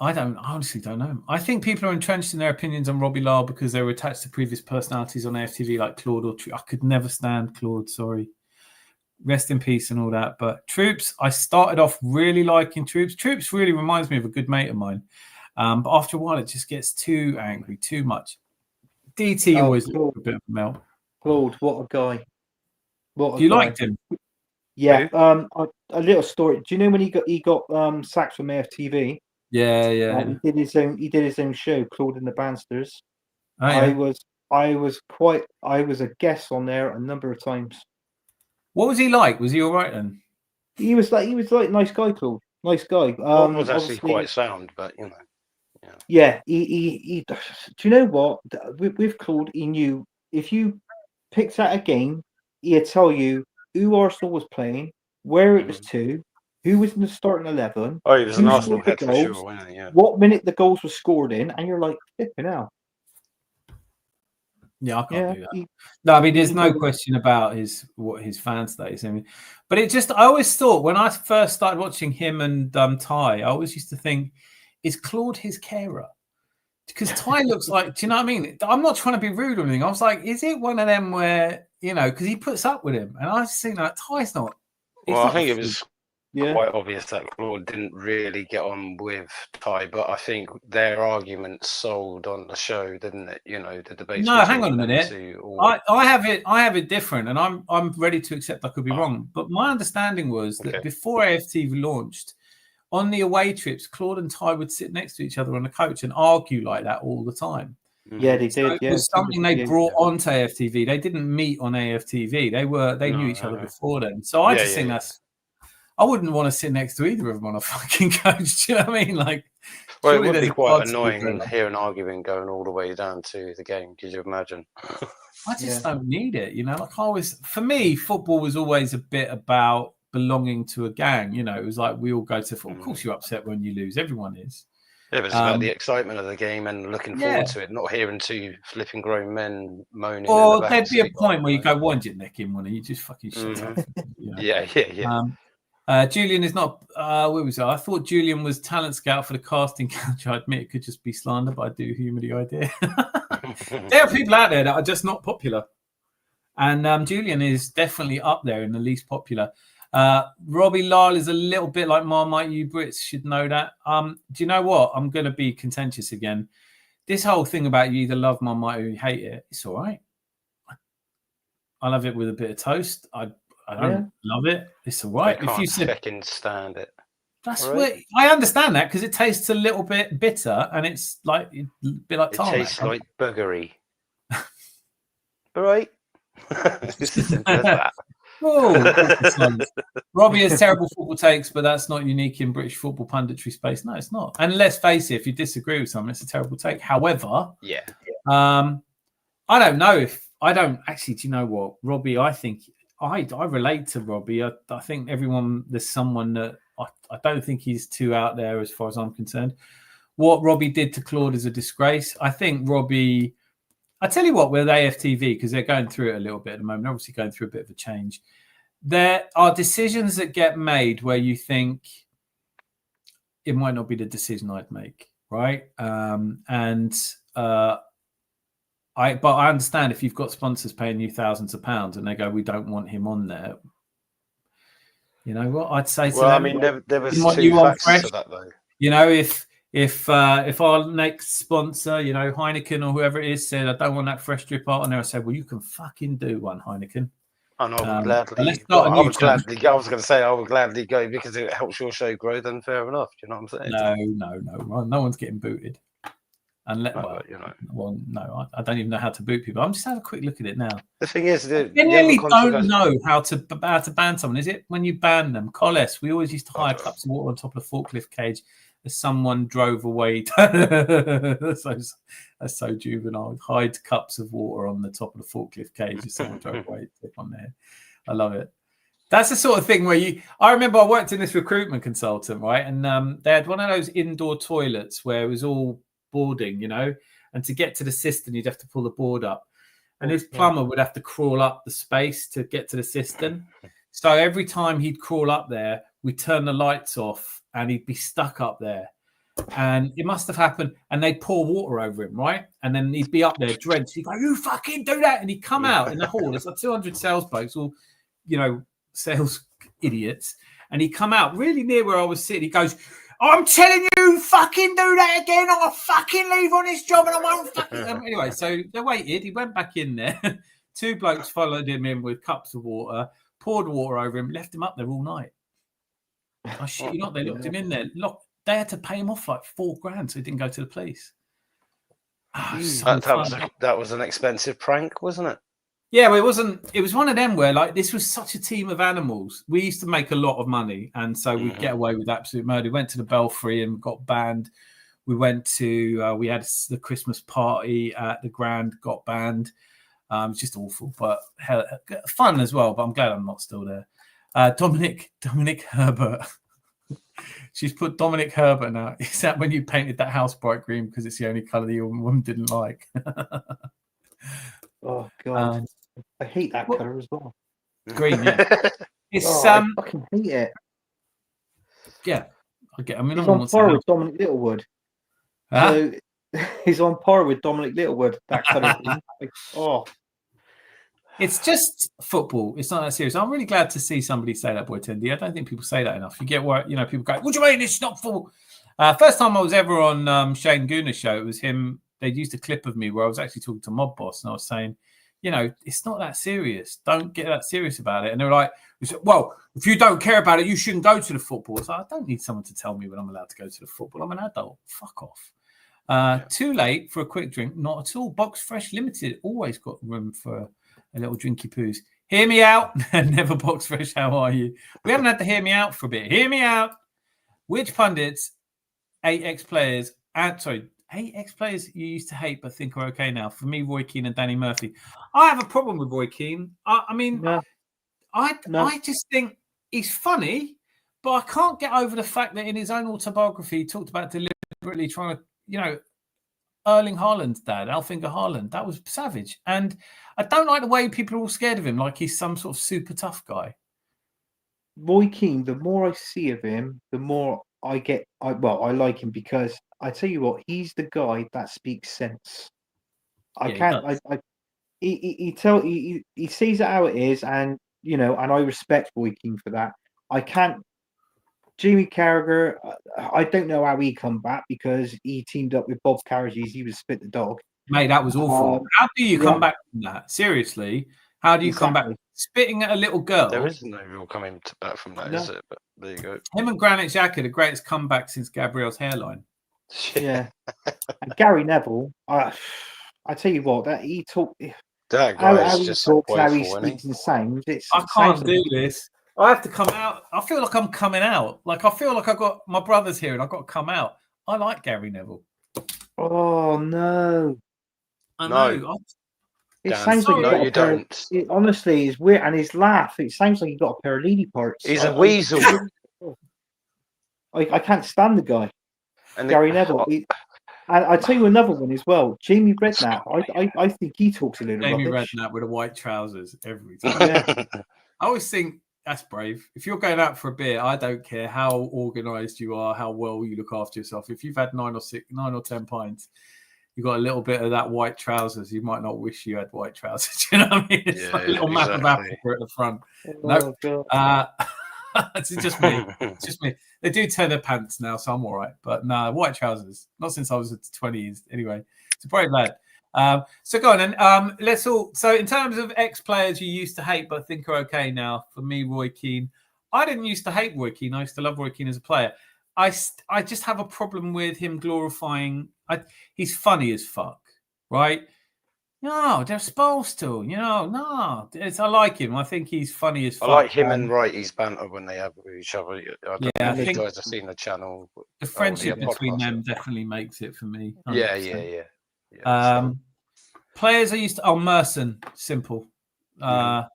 I honestly don't know. I think people are entrenched in their opinions on Robbie Lyle because they were attached to previous personalities on AFTV like Claude or Troop. I could never stand Claude, sorry. Rest in peace and all that. But Troops, I started off really liking Troops. Troops really reminds me of a good mate of mine. But after a while, it just gets too angry, too much. DT always looked a bit of a melt. Claude, what a guy. You liked him? Yeah. A little story. Do you know when he got sacked from AFTV? Yeah. He did his own show, Claude and the Bandsters. Oh, yeah. I was a guest on there a number of times. What was he like? Was he all right then? He was like nice guy, Claude. Nice guy. Claude was actually quite sound, but you know. Yeah. He do you know what? With Claude, he knew if you picked out a game, he'd tell you who Arsenal was playing, where it was to, who was in the starting 11. Oh, he was an Arsenal head for sure, wasn't he? Yeah. What minute the goals were scored in, and you're like, flipping out. Yeah, I can't do that. No, I mean, there's no question about what his fan status. I mean, but I always thought when I first started watching him and Ty, I always used to think, is Claude his carer? Because Ty looks like, do you know what I mean? I'm not trying to be rude or anything. I was like, is it one of them where, because he puts up with him, and I just think that Ty's not. Well, I think it was quite obvious that Claude didn't really get on with Ty, but I think their argument sold on the show, didn't it? The debate. No, hang on a minute. I have it different, and I'm ready to accept I could be wrong. But my understanding was that before AFTV launched, on the away trips, Claude and Ty would sit next to each other on the coach and argue like that all the time. Yeah, they did. It was something they brought onto AFTV. They didn't meet on AFTV. They knew each other before then. So I just think that's. I wouldn't want to sit next to either of them on a fucking coach. Do you know what I mean? Like, well, it would be quite annoying to hear an argument going all the way down to the game. Could you imagine? I just don't need it. For me, football was always a bit about belonging to a gang. It was like we all go to football. Of course, you're upset when you lose. Everyone is. Yeah, but it's about the excitement of the game and looking forward to it, not hearing two flipping grown men moaning. Or there'd be a point where you go, "Why did you neck him? You just fucking shut up." Yeah. Julian is not. Where was I? I thought Julian was talent scout for the casting couch. I admit it could just be slander, but I do humour the idea. There are people out there that are just not popular, and Julian is definitely up there in the least popular. Robbie Lyle is a little bit like Marmite. You Brits should know that. Do you know what? I'm going to be contentious again. This whole thing about you either love Marmite or you hate it, it's all right. I love it with a bit of toast. I don't love it. It's all right. If you fucking stand it. That's what I understand that because it tastes a little bit bitter and it's like a bit like tarmac. It tastes like buggery. All right. It's as simple as that. Oh, Robbie has terrible football takes, but that's not unique in British football punditry space. No, it's not. And let's face it, if you disagree with someone, it's a terrible take. However, I don't know if I don't actually. Do you know what, Robbie? I think I relate to Robbie. I think everyone, there's someone that I don't think he's too out there as far as I'm concerned. What Robbie did to Claude is a disgrace. I think Robbie. I tell you what, with AFTV, because they're going through it a little bit at the moment, obviously going through a bit of a change. There are decisions that get made where you think it might not be the decision I'd make, right? But I understand if you've got sponsors paying you thousands of pounds and they go, we don't want him on there. You know what I'd say to them? Well, I mean, there was two factors to that, though. You know, if our next sponsor, you know, Heineken or whoever it is, said, I don't want that fresh drip art on there, I said, well, you can fucking do one, Heineken. And I would gladly. I was going to say I would gladly go because it helps your show grow. Then fair enough. Do you know what I'm saying? No one's getting booted. And I don't even know how to boot people. I'm just having a quick look at it now. The thing is, I genuinely don't know how to ban someone. Is it when you ban them? Collis, we always used to hide cups of water on top of the forklift cage as someone drove away. That's so juvenile. Hide cups of water on the top of the forklift cage as someone drove away. Tip on there. I love it. That's the sort of thing where I remember I worked in this recruitment consultant, right? And they had one of those indoor toilets where it was all boarding, you know, and to get to the cistern, you'd have to pull the board up. And his plumber would have to crawl up the space to get to the cistern. So every time he'd crawl up there, we'd turn the lights off and he'd be stuck up there. And it must have happened. And they'd pour water over him, right? And then he'd be up there drenched. He'd go, you fucking do that. And he'd come out in the hall. There's like 200 sales blokes, all, you know, sales idiots. And he'd come out really near where I was sitting. He goes, I'm telling you, fucking do that again. I'll fucking leave on this job and I won't fucking... Anyway, so they waited. He went back in there. Two blokes followed him in with cups of water, poured water over him, left him up there all night. I shit you not, they locked him in there. They had to pay him off like $4,000 so he didn't go to the police. That was an expensive prank, wasn't it? Yeah, well, it wasn't. It was one of them where, like, this was such a team of animals. We used to make a lot of money, and so we'd get away with absolute murder. We went to the Belfry and got banned. We went to, we had the Christmas party at the Grand, got banned. It's just awful, but fun as well. But I'm glad I'm not still there. Dominic Herbert. She's put Dominic Herbert now. Is that when you painted that house bright green because it's the only colour the woman didn't like? Oh God, I hate that colour as well. Green, yeah. It's I fucking hate it. Yeah, I mean, he's on par with Dominic Littlewood. So he's on par with Dominic Littlewood. That colour. It's just football. It's not that serious. I'm really glad to see somebody say that, Boy Tendy. I don't think people say that enough. You get what, you know, people go, what do you mean it's not football? First time I was ever on Shane Gooner's show, it was him. They'd used a clip of me where I was actually talking to Mob Boss and I was saying, you know, it's not that serious. Don't get that serious about it. And they were like, well, if you don't care about it, you shouldn't go to the football. So I don't need someone to tell me when I'm allowed to go to the football. I'm an adult. Fuck off. Too late for a quick drink? Not at all. Box Fresh Limited. Always got room for a little drinky poos. Hear me out. Never Box Fresh. How are you? We haven't had to hear me out for a bit. Hear me out. Which pundits, 8 ex-players, 8 ex-players you used to hate but think are okay now? For me, Roy Keane and Danny Murphy. I have a problem with Roy Keane. I just think he's funny, but I can't get over the fact that in his own autobiography, he talked about deliberately trying to, you know, Erling Haaland's dad, Alf-Inge Haaland. That was savage. And I don't like the way people are all scared of him, like he's some sort of super tough guy. Roy Keane, the more I see of him, the more I like him because I tell you what, he's the guy that speaks sense. He sees it how it is, and you know, and I respect Roy Keane for that. I can't. Jamie Carragher, I don't know how he come back because he teamed up with Bob Carriages. He was Spit the Dog. Mate, that was awful. How do you come back from that? Seriously, how do you come back? Spitting at a little girl. There isn't no real coming back from that, is it? But there you go. Him and Granit Xhaka, the greatest comeback since Gabriel's hairline. Yeah. And Gary Neville, I tell you what, that he talked. That guy is just so how he speaks and sounds. I can't do this. I have to come out. I feel like I'm coming out. Like I feel like I've got my brothers here and I've got to come out. I like Gary Neville. Oh no! I know. It Dan, sounds like no, got you a pair, don't. honestly, it's weird, and his laugh. It sounds like he got a pair of lady parts. He's a weasel. I can't stand the guy, And Gary Neville. And I tell you another one as well, Jamie Redknapp. I think he talks a little Jamie rubbish. Redknapp with the white trousers every time. Yeah. I always think that's brave. If you're going out for a beer, I don't care how organised you are, how well you look after yourself. If you've had 9 or 10 pints, you've got a little bit of that white trousers. You might not wish you had white trousers. Do you know what I mean? It's like a little map of Africa at the front. Oh, no, it's just me. It's just me. They do tear their pants now, so I'm all right. But no, white trousers. Not since I was at 20s. Anyway, it's a brave lad. So go on, and let's all. So in terms of ex-players you used to hate but think are okay now, for me, Roy Keane. I didn't used to hate Roy Keane. I used to love Roy Keane as a player. I just have a problem with him glorifying. He's funny as fuck, right? No, they're supposed to. No. I like him. I think he's funny as fuck. I like him and Wrighty's banter when they have with each other. I don't know if you guys have seen the channel. The friendship between them definitely makes it for me. 100%. Yeah. Players I used to. Oh, Merson. Simple. I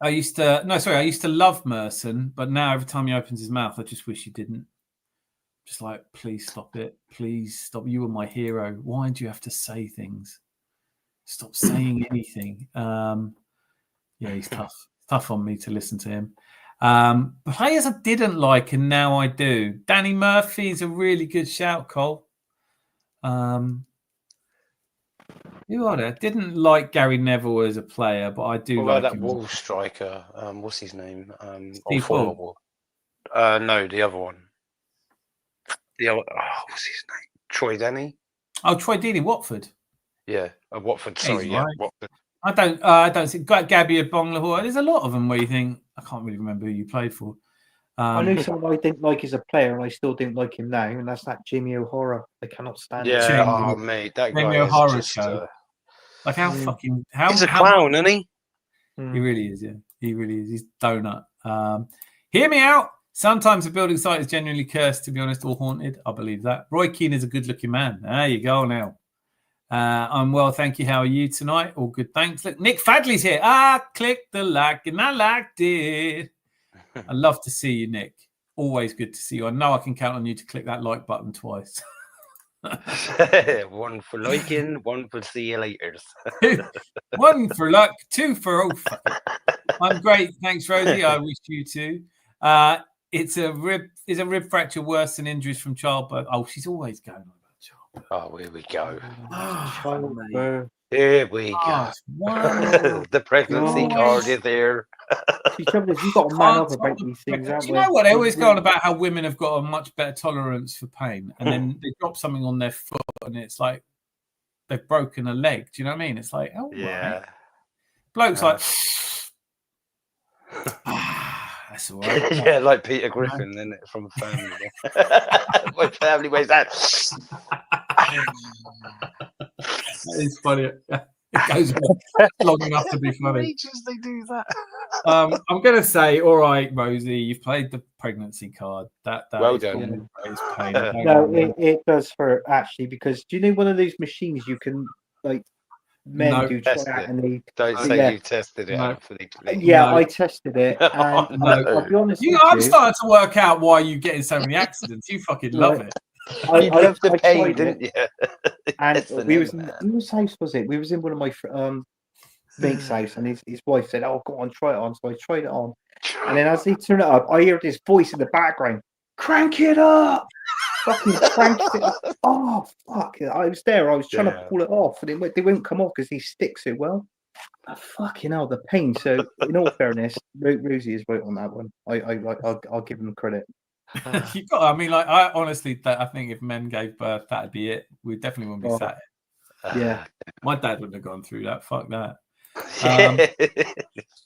used to love Merson, but now every time he opens his mouth, I just wish he didn't. Just like, please stop it. Please stop. You were my hero. Why do you have to say things? Stop saying anything. He's tough. Tough on me to listen to him. Players I didn't like and now I do. Danny Murphy's a really good shout, Cole. Who are there? I didn't like Gary Neville as a player, but I do like that him. Wolves striker. What's his name? Steve Bull. No, the other one. What's his name? Troy Denny. Oh, Troy Deeney, Watford. Yeah, Watford. Sorry, yeah, right. Watford. I don't see Gabby Bonglahor. There's a lot of them where you think I can't really remember who you played for. I know someone I didn't like as a player, and I still didn't like him now, and that's that Jimmy O'Hara. I cannot stand him. Yeah, mate, that Jamie guy O'Hara is just show. Like how he's a clown, isn't he? He really is. Yeah, he really is. He's donut. Hear me out. Sometimes a building site is genuinely cursed, to be honest, or haunted. I believe that. Roy Keane is a good-looking man. There you go now. I'm well, thank you. How are you tonight? All good, thanks. Look, Nick Fadley's here. Click the like, and I liked it. I love to see you, Nick. Always good to see you. I know I can count on you to click that like button twice. One for liking, one for see you later. One for luck, two for fuck it. I'm great, thanks, Rosie. I wish you too. It's a rib fracture worse than injuries from childbirth. Oh, she's always going on about childbirth. Oh, here we go. Childbirth. Here we go. The pregnancy card is there. You've got to man up about these things. Do you know what? They always go on about how women have got a much better tolerance for pain, and then they drop something on their foot, and it's like they've broken a leg. Do you know what I mean? It's like, oh, yeah. Right. Bloke's like, that's all right. Yeah, like Peter Griffin, isn't it, from Family? My family weighs that. It's funny. It goes long enough to be funny. They do that. I'm going to say, all right, Rosie, you've played the pregnancy card. That well done. Pain. No, it does hurt actually, because do you know one of those machines you can like men do try out and they don't say you tested it out for the I tested it and I'll be honest with I'm starting to work out why you get in so many accidents. You fucking love it. You love the pain, didn't you? And we was in whose house was it? We was in one of my mate's house, and his wife said, "Oh, go on, try it on." So I tried it on, and then as he turned it up, I hear this voice in the background, "Crank it up!" Fucking cranked it up. Oh fuck! I was there. I was trying to pull it off, and they won't come off because they stick so well. Fucking hell, the pain. So, in all fairness, Rosie is right on that one. I'll give him credit. You got. I mean, like, I honestly, I think if men gave birth, that'd be it. We definitely wouldn't be sat here. Yeah, my dad wouldn't have gone through that. Fuck that.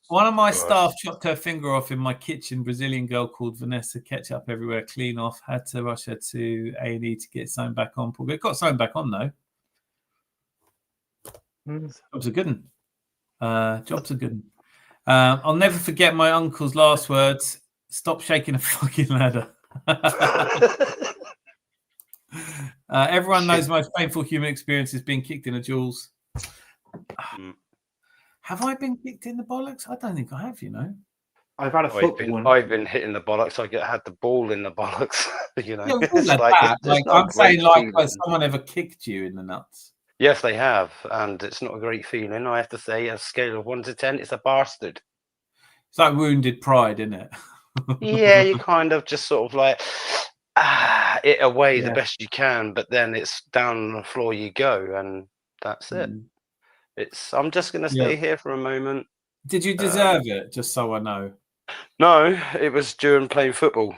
One of my staff chopped her finger off in my kitchen. Brazilian girl called Vanessa. Ketchup everywhere. Clean off. Had to rush her to A&E to get sewn back on. It got sewn back on though. Job's a good one. Job's a good one. I'll never forget my uncle's last words. Stop shaking a fucking ladder. Everyone knows the most painful human experience is being kicked in a Jules. Have I been kicked in the bollocks? I don't think I have. I've had a football one. I've been hitting the bollocks. had the ball in the bollocks. Yeah, we've all had that. Like, I'm saying, has someone ever kicked you in the nuts? Yes, they have, and it's not a great feeling. I have to say, a scale of 1 to 10, it's a bastard. It's like wounded pride, isn't it? Yeah, you kind of just sort of like it away the best you can, but then it's down on the floor you go, and that's it. I'm just going to stay here for a moment. Did you deserve it? Just so I know. No, it was during playing football,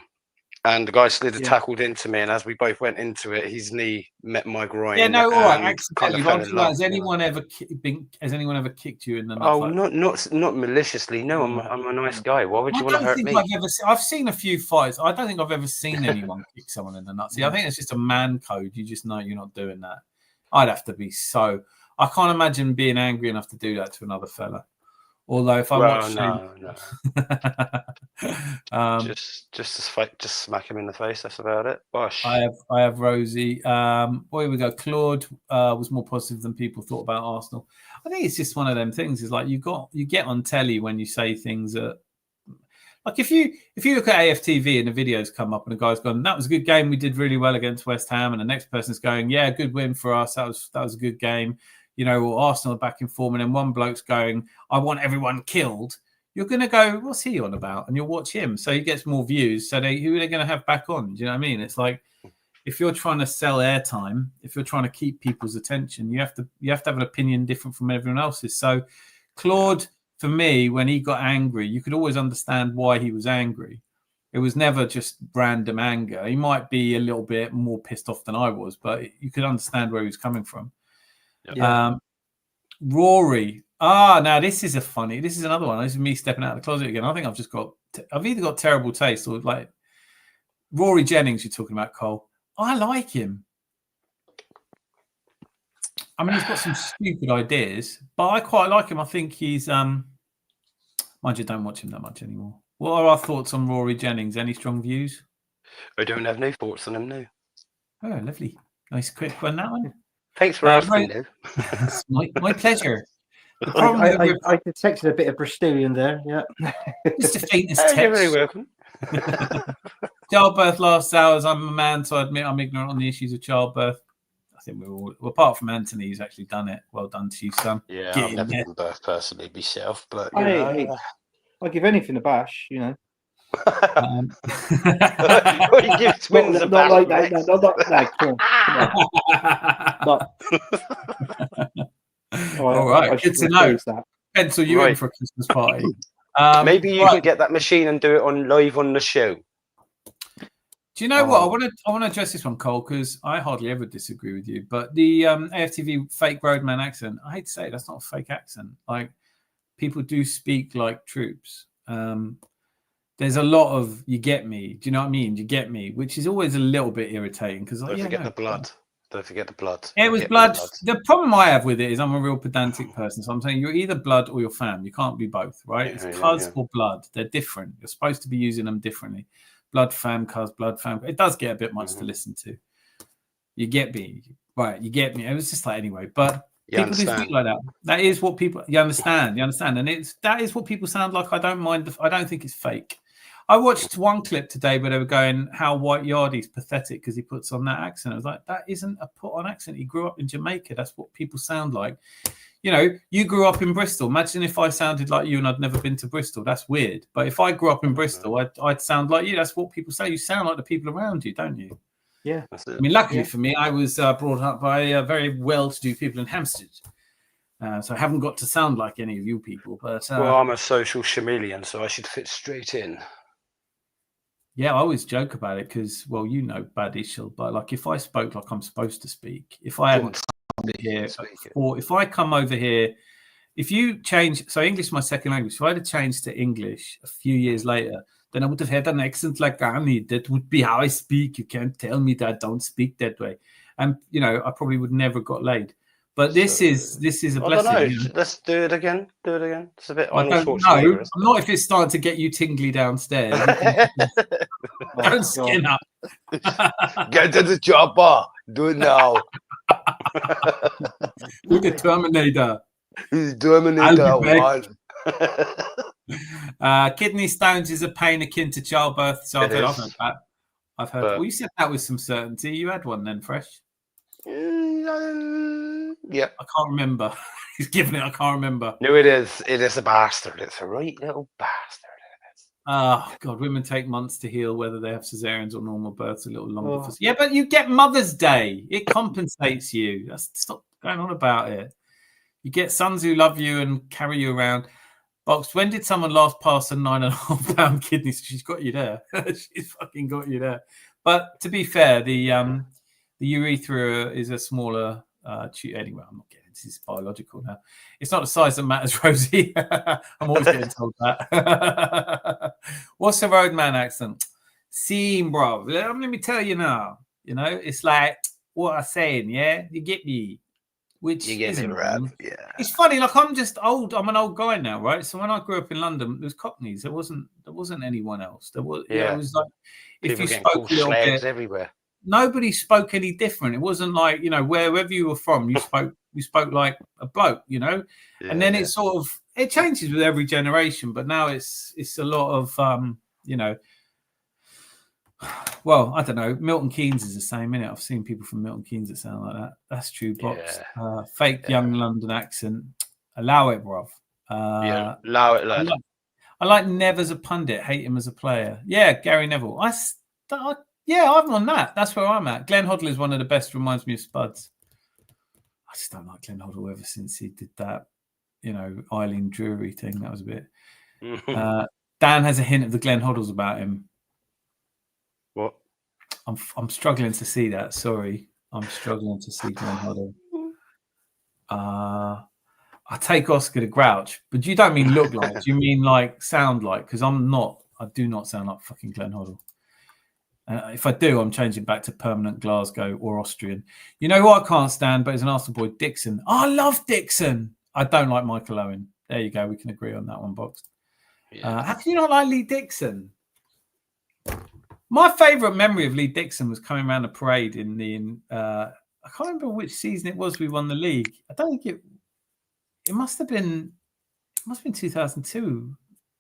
and the guy slid tackled into me, and as we both went into it, his knee met my groin. Yeah, no, all right. Kind of has anyone ever kicked you in the nuts? Oh, not maliciously. No, I'm a nice guy. Why would you want to hurt me? I've seen a few fights. I don't think I've ever seen anyone kick someone in the nuts. I think it's just a man code. You just know you're not doing that. I'd have to be so. I can't imagine being angry enough to do that to another fella. Although if I watch just smack him in the face. That's about it. Bosh. I have Rosie. Here we go. Claude was more positive than people thought about Arsenal. I think it's just one of them things. Is like you get on telly when you say things that, like if you look at AFTV and the videos come up and the guy's gone, that was a good game. We did really well against West Ham, and the next person's going, yeah, good win for us. That was a good game. Or Arsenal are back in form, and then one bloke's going, I want everyone killed. You're going to go, what's he on about? And you'll watch him. So he gets more views. So who are they going to have back on? Do you know what I mean? It's like, if you're trying to sell airtime, if you're trying to keep people's attention, you have to have an opinion different from everyone else's. So Claude, for me, when he got angry, you could always understand why he was angry. It was never just random anger. He might be a little bit more pissed off than I was, but you could understand where he was coming from. Yeah. Rory. Now this is another one. This is me stepping out of the closet again. I think I've either got terrible taste or like Rory Jennings. You're talking about, Cole. I like him. I mean, he's got some stupid ideas, but I quite like him. I think he's mind you, don't watch him that much anymore. What are our thoughts on Rory Jennings? Any strong views? I don't have no thoughts on him, no. Oh, lovely. Nice quick one, that one. Thanks for asking, Liv. My pleasure. I detected a bit of Bristolian there, yeah. Just a faintest text. You're very welcome. Childbirth lasts hours. I'm a man, so I admit I'm ignorant on the issues of childbirth. I think we're all, apart from Anthony, who's actually done it. Well done to you, son. Yeah, I've never given birth personally myself, but I'll give anything a bash, you give twins a bash. Not like that. Come on. All right, good to know. Pencil you in for a Christmas party. Maybe you can get that machine and do it live on the show. Do you know what? I want to address this one, Cole, because I hardly ever disagree with you. But the AFTV fake roadman accent, I hate to say it, that's not a fake accent. Like, people do speak like troops. There's a lot of "you get me." Do you know what I mean? You get me, which is always a little bit irritating because don't forget the blood. Don't forget the blood. It was blood. The problem I have with it is I'm a real pedantic person, so I'm saying you're either blood or you're fam. You can't be both, right? It's cuz or blood. They're different. You're supposed to be using them differently. Blood fam, cuz, blood fam. It does get a bit much to listen to. You get me, right? You get me. It was just like anyway, but. People do speak like that. That is what people. You understand, and that is what people sound like. I don't mind. I don't think it's fake. I watched one clip today where they were going, "How White Yardie's pathetic because he puts on that accent." I was like, "That isn't a put-on accent. He grew up in Jamaica. That's what people sound like." You grew up in Bristol. Imagine if I sounded like you and I'd never been to Bristol. That's weird. But if I grew up in Bristol, I'd sound like you. That's what people say. You sound like the people around you, don't you? Yeah. I mean, luckily for me, I was brought up by very well-to-do people in Hampstead. So I haven't got to sound like any of you people. But well, I'm a social chameleon, so I should fit straight in. Yeah, I always joke about it because, well, bad issue. But like, if I spoke like I'm supposed to speak, if I hadn't come here, or if I come over here, if you change, so English is my second language. If I had changed to English a few years later, then I would have had an accent like Annie. That would be how I speak. You can't tell me that I don't speak that way. And I probably would never got laid. But this is a blessing. I don't know. Let's do it again. It's a bit. I don't know. I'm not if it's starting to get you tingly downstairs. Don't skin up. Get to the chopper. Do it now. Look at Terminator. Who's Dominica one? Kidney stones is a pain akin to childbirth. So I've heard that. I've heard. Well, you said that with some certainty. You had one then, Fresh. Yeah. I can't remember. He's giving it. I can't remember. No, it is. It is a bastard. It's a right little bastard. Oh God, women take months to heal, whether they have cesareans or normal births. A little longer. Yeah, but you get Mother's Day. It compensates you. Stop going on about it. You get sons who love you and carry you around. Box, when did someone last pass a 9.5 pound kidney? She's got you there. She's fucking got you there. But to be fair, the urethra is a smaller tube. Anyway, I'm not getting this is biological now. It's not the size that matters, Rosie. I'm always getting told that. What's the roadman accent? Scene, bro. Let me tell you now. You know, it's like what I'm saying, yeah? You get me? Which you get it right. Yeah. It's funny, like I'm just old. I'm an old guy now, right? So when I grew up in London, there was Cockneys. There wasn't anyone else. There was it was like if you spoke a little bit everywhere. Nobody spoke any different. It wasn't like, you know, wherever you were from, you spoke like a bloke, you know. Yeah, and then it sort of it changes with every generation, but now it's a lot of you know. Well, I don't know. Milton Keynes is the same, innit? I've seen people from Milton Keynes that sound like that. That's true, Box. Yeah. Fake young London accent. Allow it, bruv. Allow it, lad. I like Nev as a pundit. Hate him as a player. Yeah, Gary Neville. I'm on that. That's where I'm at. Glenn Hoddle is one of the best. Reminds me of Spuds. I just don't like Glenn Hoddle ever since he did that, you know, Eileen Drury thing. That was a bit. Dan has a hint of the Glenn Hoddles about him. What? I'm struggling to see that. Sorry, I'm struggling to see Glenn Hoddle. I take Oscar the Grouch, but you don't mean look like. Do you mean like sound like? Because I'm not. I do not sound like fucking Glenn Hoddle. If I do, I'm changing back to permanent Glasgow or Austrian. You know who I can't stand, but as an Arsenal boy, Dixon. I love Dixon. I don't like Michael Owen. There you go. We can agree on that one, Box. Yeah. How can you not like Lee Dixon? My favourite memory of Lee Dixon was coming around the parade in the. I can't remember which season it was we won the league. I don't think it must have been 2002.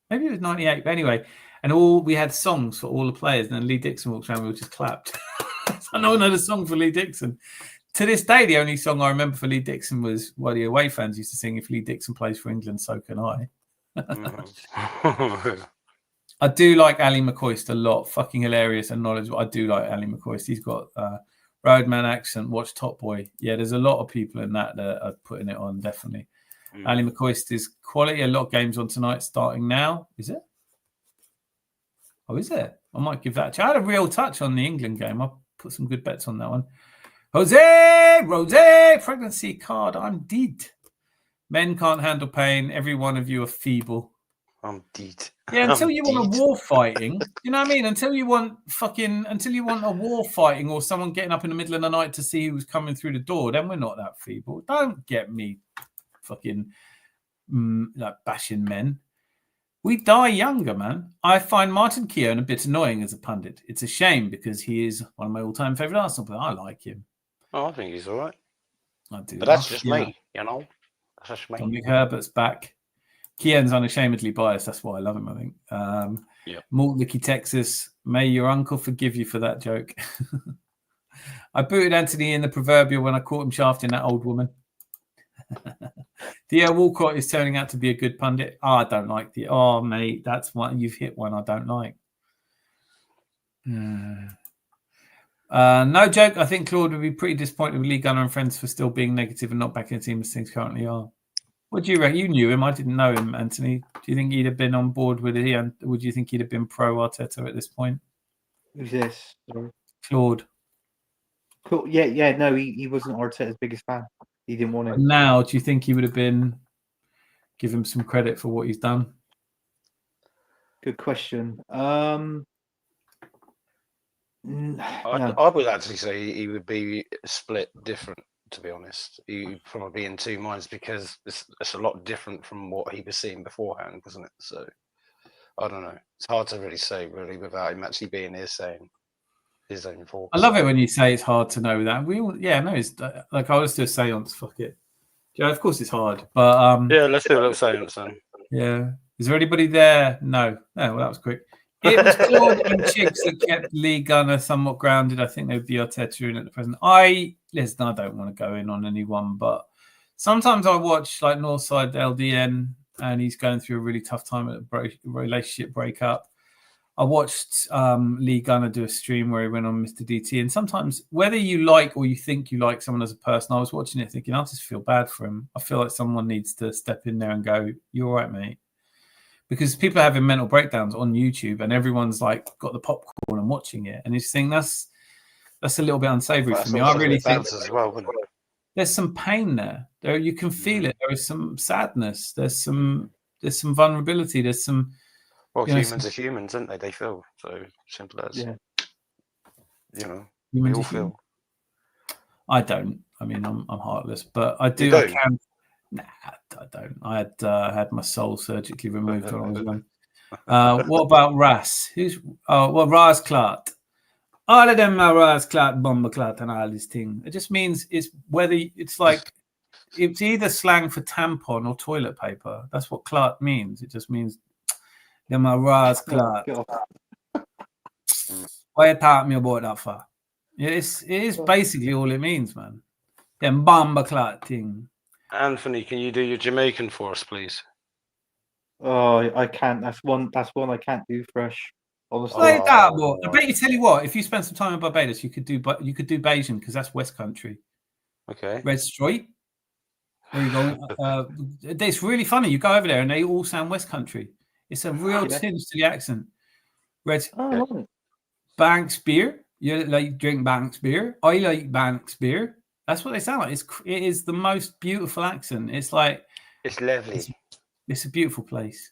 Maybe it was 98. But anyway, and we had songs for all the players, and then Lee Dixon walked around, we all just clapped. So no one had a song for Lee Dixon. To this day, the only song I remember for Lee Dixon was what the away fans used to sing, "If Lee Dixon plays for England, so can I." I do like Ali McCoist a lot. Fucking hilarious and knowledgeable. I do like Ali McCoist. He's got roadman accent. Watch Top Boy. Yeah, there's a lot of people in that are putting it on, definitely. Ali McCoist is quality. A lot of games on tonight starting now. Is it? Oh, is it? I might give that a try. I had a real touch on the England game. I put some good bets on that one. Rose, pregnancy card. I'm dead. Men can't handle pain. Every one of you are feeble. I'm dead. Yeah, until you want a war fighting, you know what I mean? Until you want a war fighting or someone getting up in the middle of the night to see who's coming through the door, then we're not that feeble. Don't get me fucking like bashing men. We die younger, man. I find Martin Keown a bit annoying as a pundit. It's a shame because he is one of my all-time favourite Arsenal players. I like him. Oh, I think he's all right. I do. But that's just me, you know. That's just me. Dominic Herbert's back. Keown's unashamedly biased. That's why I love him, I think. Malt Licky, Texas. May your uncle forgive you for that joke. I booted Anthony in the proverbial when I caught him shafting that old woman. Theo Walcott is turning out to be a good pundit. I don't like the. Oh, mate, that's one. You've hit one I don't like. No joke. I think Claude would be pretty disappointed with Lee Gunner and friends for still being negative and not backing the team as things currently are. What do you reckon? You knew him. I didn't know him, Anthony. Do you think he'd have been on board with it? And would you think he'd have been pro Arteta at this point? Who's this? Sorry. Claude. Yeah. No, he wasn't Arteta's biggest fan. He didn't want him. But now, do you think he would have been? Give him some credit for what he's done. Good question. No. I would actually say he would be split different. To be honest, he'd probably be in two minds because it's a lot different from what he was seeing beforehand, wasn't it? So I don't know. It's hard to really say, really, without him actually being here saying his own thoughts. I love it when you say it's hard to know that. It's like I always do a seance. Fuck it. Yeah, of course it's hard, but Yeah, let's do a little science then. yeah. Is there anybody there? No. Oh, well, that was quick. It was Claude and Chiggs that kept Lee Gunner somewhat grounded. I think they'd be Arteta in at the present. Listen, I don't want to go in on anyone, but sometimes I watch like Northside LDN, and he's going through a really tough time at a relationship breakup. I watched Lee Gunner do a stream where he went on Mr. DT, and sometimes whether you like or you think you like someone as a person, I was watching it thinking, I just feel bad for him. I feel like someone needs to step in there and go, "You're all right, mate." Because people are having mental breakdowns on YouTube, and everyone's like got the popcorn and watching it, and you just think that's a little bit unsavory for me. I really think as well, there's some pain there. There, you can feel it. There is some sadness. There's some vulnerability. There's some. Well, humans are humans, aren't they? They feel so simple as. Yeah. You know, Humans we all feel. I don't. I mean, I'm heartless, but I do. You I don't? can. Nah, I don't. I had my soul surgically removed when I was young. What about Ras? Ras Clot. All of them are Ras Clot, Bomber Clot, and all this thing. It just means it's whether it's like it's either slang for tampon or toilet paper. That's what Clot means. It just means them are Ras Clot. Why you taught me about that for? It is basically all it means, man. Them Bomber Clot thing. Anthony, can you do your Jamaican for us, please? Oh, I can't. That's one I can't do fresh. Honestly. I bet you tell you what, if you spend some time in Barbados, you could do Bajan because that's West Country. Okay. Red Stripe. There you go. It's really funny. You go over there and they all sound West Country. It's a real tinge to the accent. Red Banks beer. You like drink Banks beer. I like Banks beer. That's what they sound like. It is the most beautiful accent. It's like it's lovely. It's a beautiful place.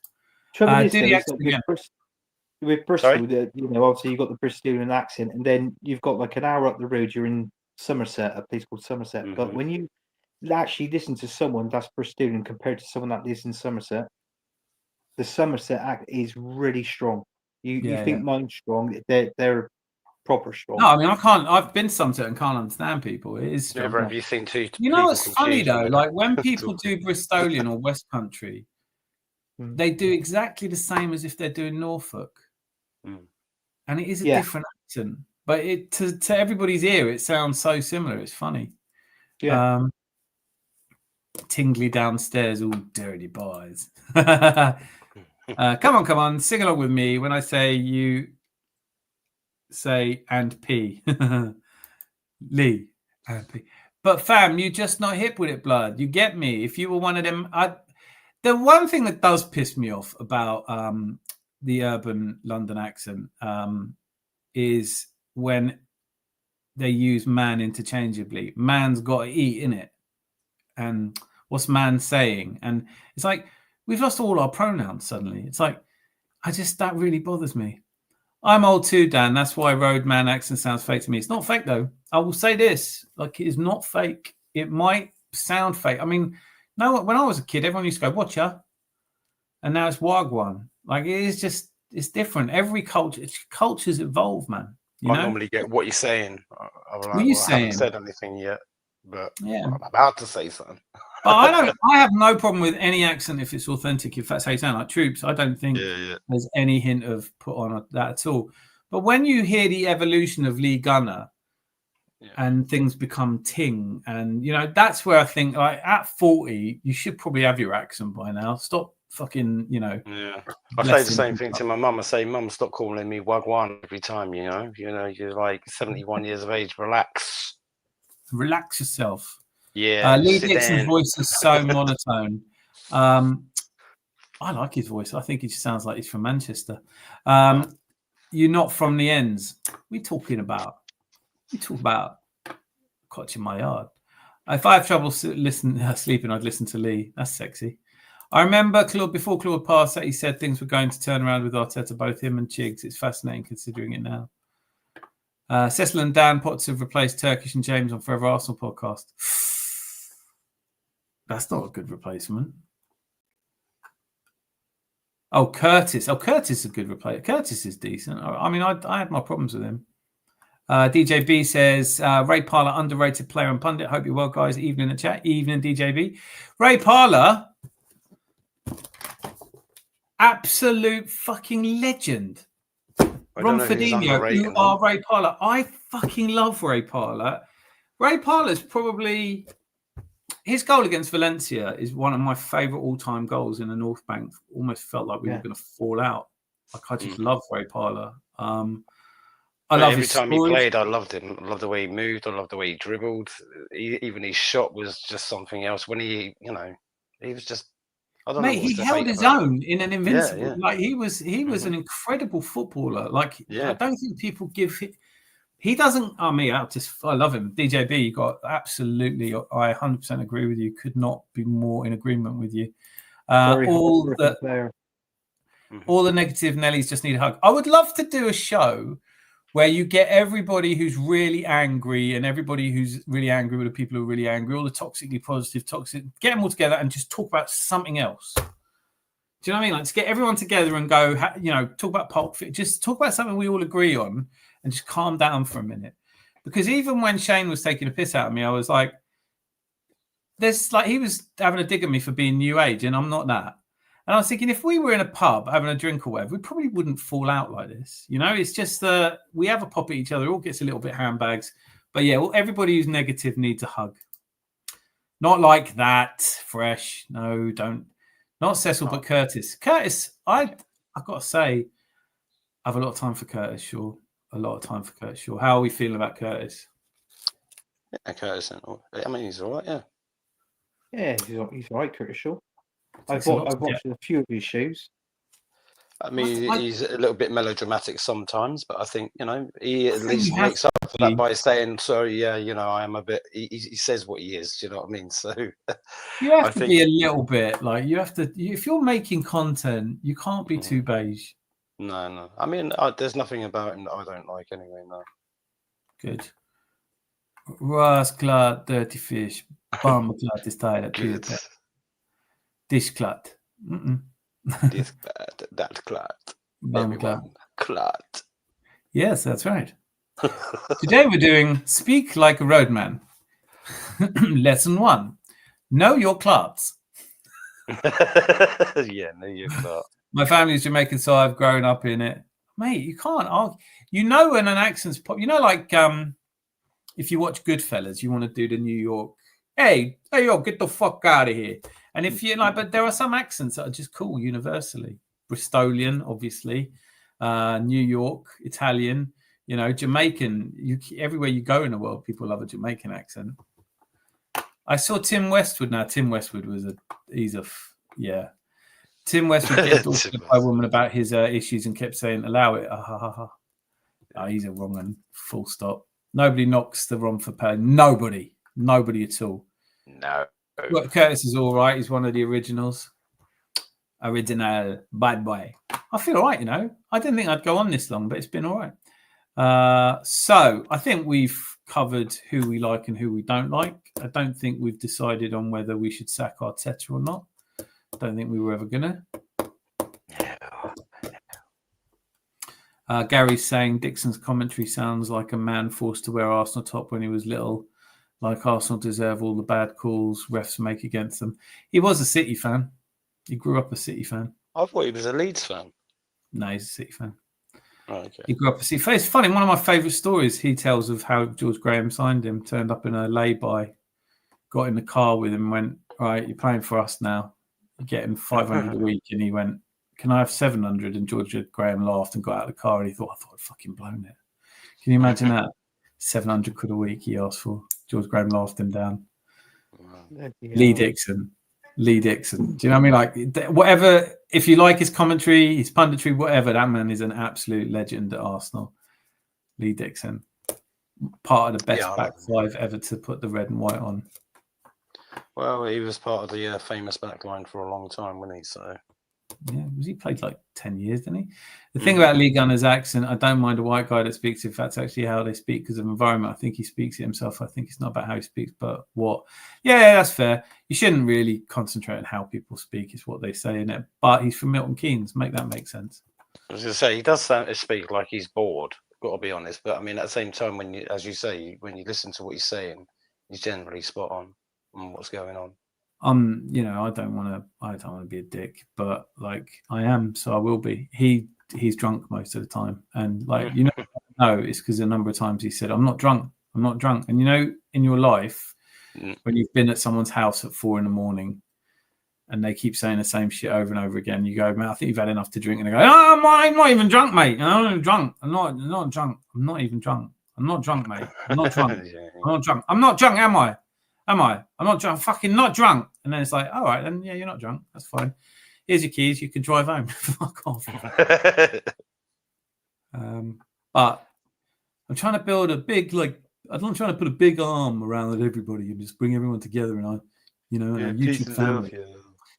Do the accent with Bristol, obviously you've got the Bristolian accent, and then you've got like an hour up the road, you're in Somerset, a place called Somerset. Mm-hmm. But when you actually listen to someone that's Bristolian compared to someone that lives in Somerset, the Somerset act is really strong. You think mine's strong, they're proper strong. No, I mean I've been to Somerset and can't understand people. It is strong. Never have you seen two. You know what's funny though? Like when people do Bristolian or West Country, they do exactly the same as if they're doing Norfolk. And it is a different accent, but to everybody's ear, it sounds so similar. It's funny. Yeah. Tingly downstairs, all dirty boys. Come on, sing along with me when I say you say and P. Lee and P. But fam, you're just not hip with it, blood. You get me? If you were one of them, the one thing that does piss me off about the urban London accent is when they use man interchangeably. Man's got to eat, innit? And what's man saying? And it's like we've lost all our pronouns suddenly. It's like that really bothers me. I'm old too, Dan. That's why roadman accent sounds fake to me. It's not fake though. I will say this: like it is not fake. It might sound fake. I mean, no. When I was a kid, everyone used to go "Watcha," and now it's Wagwan. Like it is just, it's different. Every culture's evolved, man. I normally get what you're saying. What are you saying? I haven't said anything yet, but I'm about to say something. But I have no problem with any accent if it's authentic. If that's how you sound, like Troops, I don't think there's any hint of put on that at all. But when you hear the evolution of Lee Gunner and things become ting, and that's where I think like at 40, you should probably have your accent by now. Stop fucking, Yeah, I say the same thing to my mum. I say, "Mum, stop calling me Wagwan every time." You're like 71 years of age. Relax yourself. Yeah, Lee Dixon's voice is so monotone. I like his voice. I think he just sounds like he's from Manchester. You're not from the ends. We talk about Cotch in my yard. If I have trouble sleeping, I'd listen to Lee. That's sexy. I remember before Claude passed that he said things were going to turn around with Arteta, both him and Chiggs. It's fascinating considering it now. Cecil and Dan Potts have replaced Turkish and James on Forever Arsenal podcast. That's not a good replacement. Curtis. Curtis is a good replacement. Curtis is decent. I mean, I had my problems with him. DJB says, Ray Parler, underrated player and pundit. Hope you're well, guys. Evening in the chat. Evening, DJB. Ray Parler, absolute fucking legend. Ron Ferdinand, you are Ray Parler. I fucking love Ray Parler. Ray Parler's probably... His goal against Valencia is one of my favourite all-time goals in the North Bank. Almost felt like we were going to fall out. Like, I just love Ray Parler. I love every his time stories. he played, I loved him. I loved the way he moved. I loved the way he dribbled. Even his shot was just something else. When he was just... I don't know. Mate, he held his own in an invincible. Yeah. Like he was an incredible footballer. Like I don't think people give. He doesn't. I love him. DJB, you got absolutely. I 100% agree with you. Could not be more in agreement with you. All the negative Nellies just need a hug. I would love to do a show where you get everybody who's really angry and everybody who's really angry with the people who are really angry, all the toxically positive, toxic, get them all together and just talk about something else. Do you know what I mean? Like, to get everyone together and go, talk about Pulp Fiction, just talk about something we all agree on and just calm down for a minute. Because even when Shane was taking a piss out of me, I was like, he was having a dig at me for being new age, and I'm not that. And I was thinking, if we were in a pub having a drink or whatever, we probably wouldn't fall out like this. It's just we have a pop at each other. It all gets a little bit handbags. But yeah, well, everybody who's negative needs a hug. Not like that, Fresh. No, don't. Not Cecil, but Curtis. Curtis, I've got to say, I have a lot of time for Curtis Shaw. A lot of time for Curtis Shaw. How are we feeling about Curtis? Yeah, Curtis. I mean, he's all right, yeah. Yeah, he's all right, Curtis Shaw. I've watched a few of his shows. I mean, he's a little bit melodramatic sometimes, but I think, he at least makes up for that by saying, sorry, yeah, I am a bit... He says what he is, do you know what I mean? So you have to be a little bit, like, you have to... If you're making content, you can't be too beige. No. I mean, there's nothing about him that I don't like anyway, no. Good. Rasklad, dirty fish. Bombklad is tired. Dishklad. This clad, that clad. Everyone clad. Yes, that's right. Today we're doing Speak Like a Roadman. Lesson 1. Know your clads. Yeah, know your clad. My family's Jamaican, so I've grown up in it. Mate, you can't argue. When an accent's pop, like if you watch Goodfellas, you want to do the New York, hey, yo, get the fuck out of here. And if you like, but there are some accents that are just cool universally. Bristolian, obviously, New York, Italian, Jamaican. Everywhere you go in the world, people love a Jamaican accent. I saw Tim Westwood. Now, Tim Westwood Tim Westwood gets talking to a woman about his issues and kept saying, allow it. He's a wrong one. Full stop. Nobody knocks the wrong for pay. Nobody at all. No. Well, Curtis is all right. He's one of the originals. Original bad boy. I feel all right, I didn't think I'd go on this long, but it's been all right. So I think we've covered who we like and who we don't like. I don't think we've decided on whether we should sack Arteta or not. I don't think we were ever gonna. Gary's saying Dixon's commentary sounds like a man forced to wear Arsenal top when he was little. Like Arsenal deserve all the bad calls refs make against them. He was a City fan. He grew up a City fan. I thought he was a Leeds fan. No, he's a City fan. Oh, okay. He grew up a City fan. It's funny. One of my favourite stories he tells of how George Graham signed him. Turned up in a lay-by, got in the car with him, went, all right, you're playing for us now. You're getting 500 a week. And he went, can I have 700? And George Graham laughed and got out of the car and he thought, I thought I'd fucking blown it. Can you imagine that? 700 quid a week he asked for. George Graham laughed him down. Lee Dixon. Do you know what I mean? Like, whatever, if you like his commentary, his punditry, whatever, that man is an absolute legend at Arsenal. Lee Dixon. Part of the best back five ever to put the red and white on. Well, he was part of the famous back line for a long time, wasn't he? So yeah, he played like 10 years, didn't he? The thing about Lee Gunner's accent, I don't mind a white guy that speaks if that's actually how they speak because of environment. I think he speaks it himself. I think it's not about how he speaks, but what. Yeah, that's fair. You shouldn't really concentrate on how people speak. It's what they say in it. But he's from Milton Keynes. Make that make sense. I was going to say, he does speak like he's bored. got to be honest. But I mean, at the same time, when you, as you say, when you listen to what he's saying, he's generally spot on what's going on. You know, I don't want to be a dick, but like I am, so I will be. He's drunk most of the time, and like you know, it's because a number of times he said, "I'm not drunk, I'm not drunk." And you know, in your life, when you've been at someone's house at 4 a.m. and they keep saying the same shit over and over again, you go, "Man, I think you've had enough to drink." And they go, "Oh, I'm not even drunk, mate. I'm not even drunk. I'm not drunk. I'm not even drunk. I'm not drunk, mate. I'm not drunk. I'm not drunk. I'm not drunk, am I? Am I? I'm not drunk. I'm fucking not drunk." And then it's like, all right, then yeah, you're not drunk. That's fine. Here's your keys. You can drive home. Fuck off. But I'm trying to build a big, I'm trying to put a big arm around everybody and just bring everyone together in our YouTube family.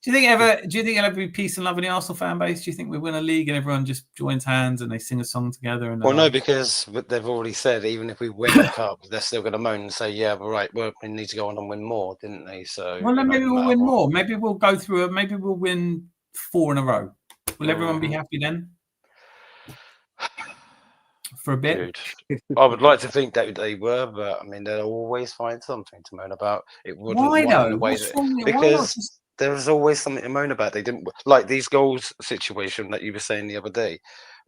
Do you think it'll ever be peace and love in the Arsenal fan base? Do you think we win a league and everyone just joins hands and they sing a song together? And well, no, because they've already said even if we win the cup, they're still going to moan and say, "Yeah, but right, well, we need to go on and win more," didn't they? So, well, then maybe we'll win more. Maybe we'll go through it. Maybe we'll win 4 in a row. Will everyone be happy then? For a bit, I would like to think that they were, but I mean, they'll always find something to moan about. It wouldn't. Why though? Because there's always something to moan about. They didn't like these goals situation that you were saying the other day.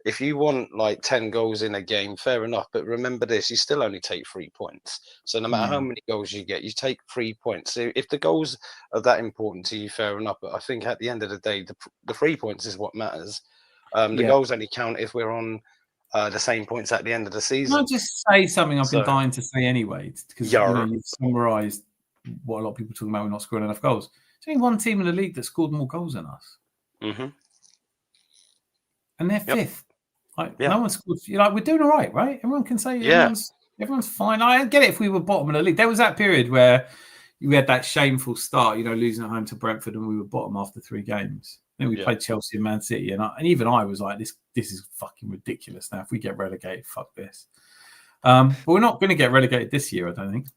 If you want like 10 goals in a game, fair enough. But remember this: you still only take 3 points. So no matter how many goals you get, you take 3 points. So if the goals are that important to you, fair enough. But I think at the end of the day, the 3 points is what matters. The goals only count if we're on the same points at the end of the season. Can I just say something I've been dying to say anyway? Because you've summarised what a lot of people are talking about. We're not scoring enough goals. There's only one team in the league that scored more goals than us, and they're fifth. Like no one scored. You're like, we're doing all right, right? Everyone can say everyone's fine. I get it if we were bottom of the league. There was that period where we had that shameful start, losing at home to Brentford, and we were bottom after 3 games. Then we played Chelsea and Man City, and even I was like, this is fucking ridiculous. Now, if we get relegated, fuck this. But we're not going to get relegated this year, I don't think.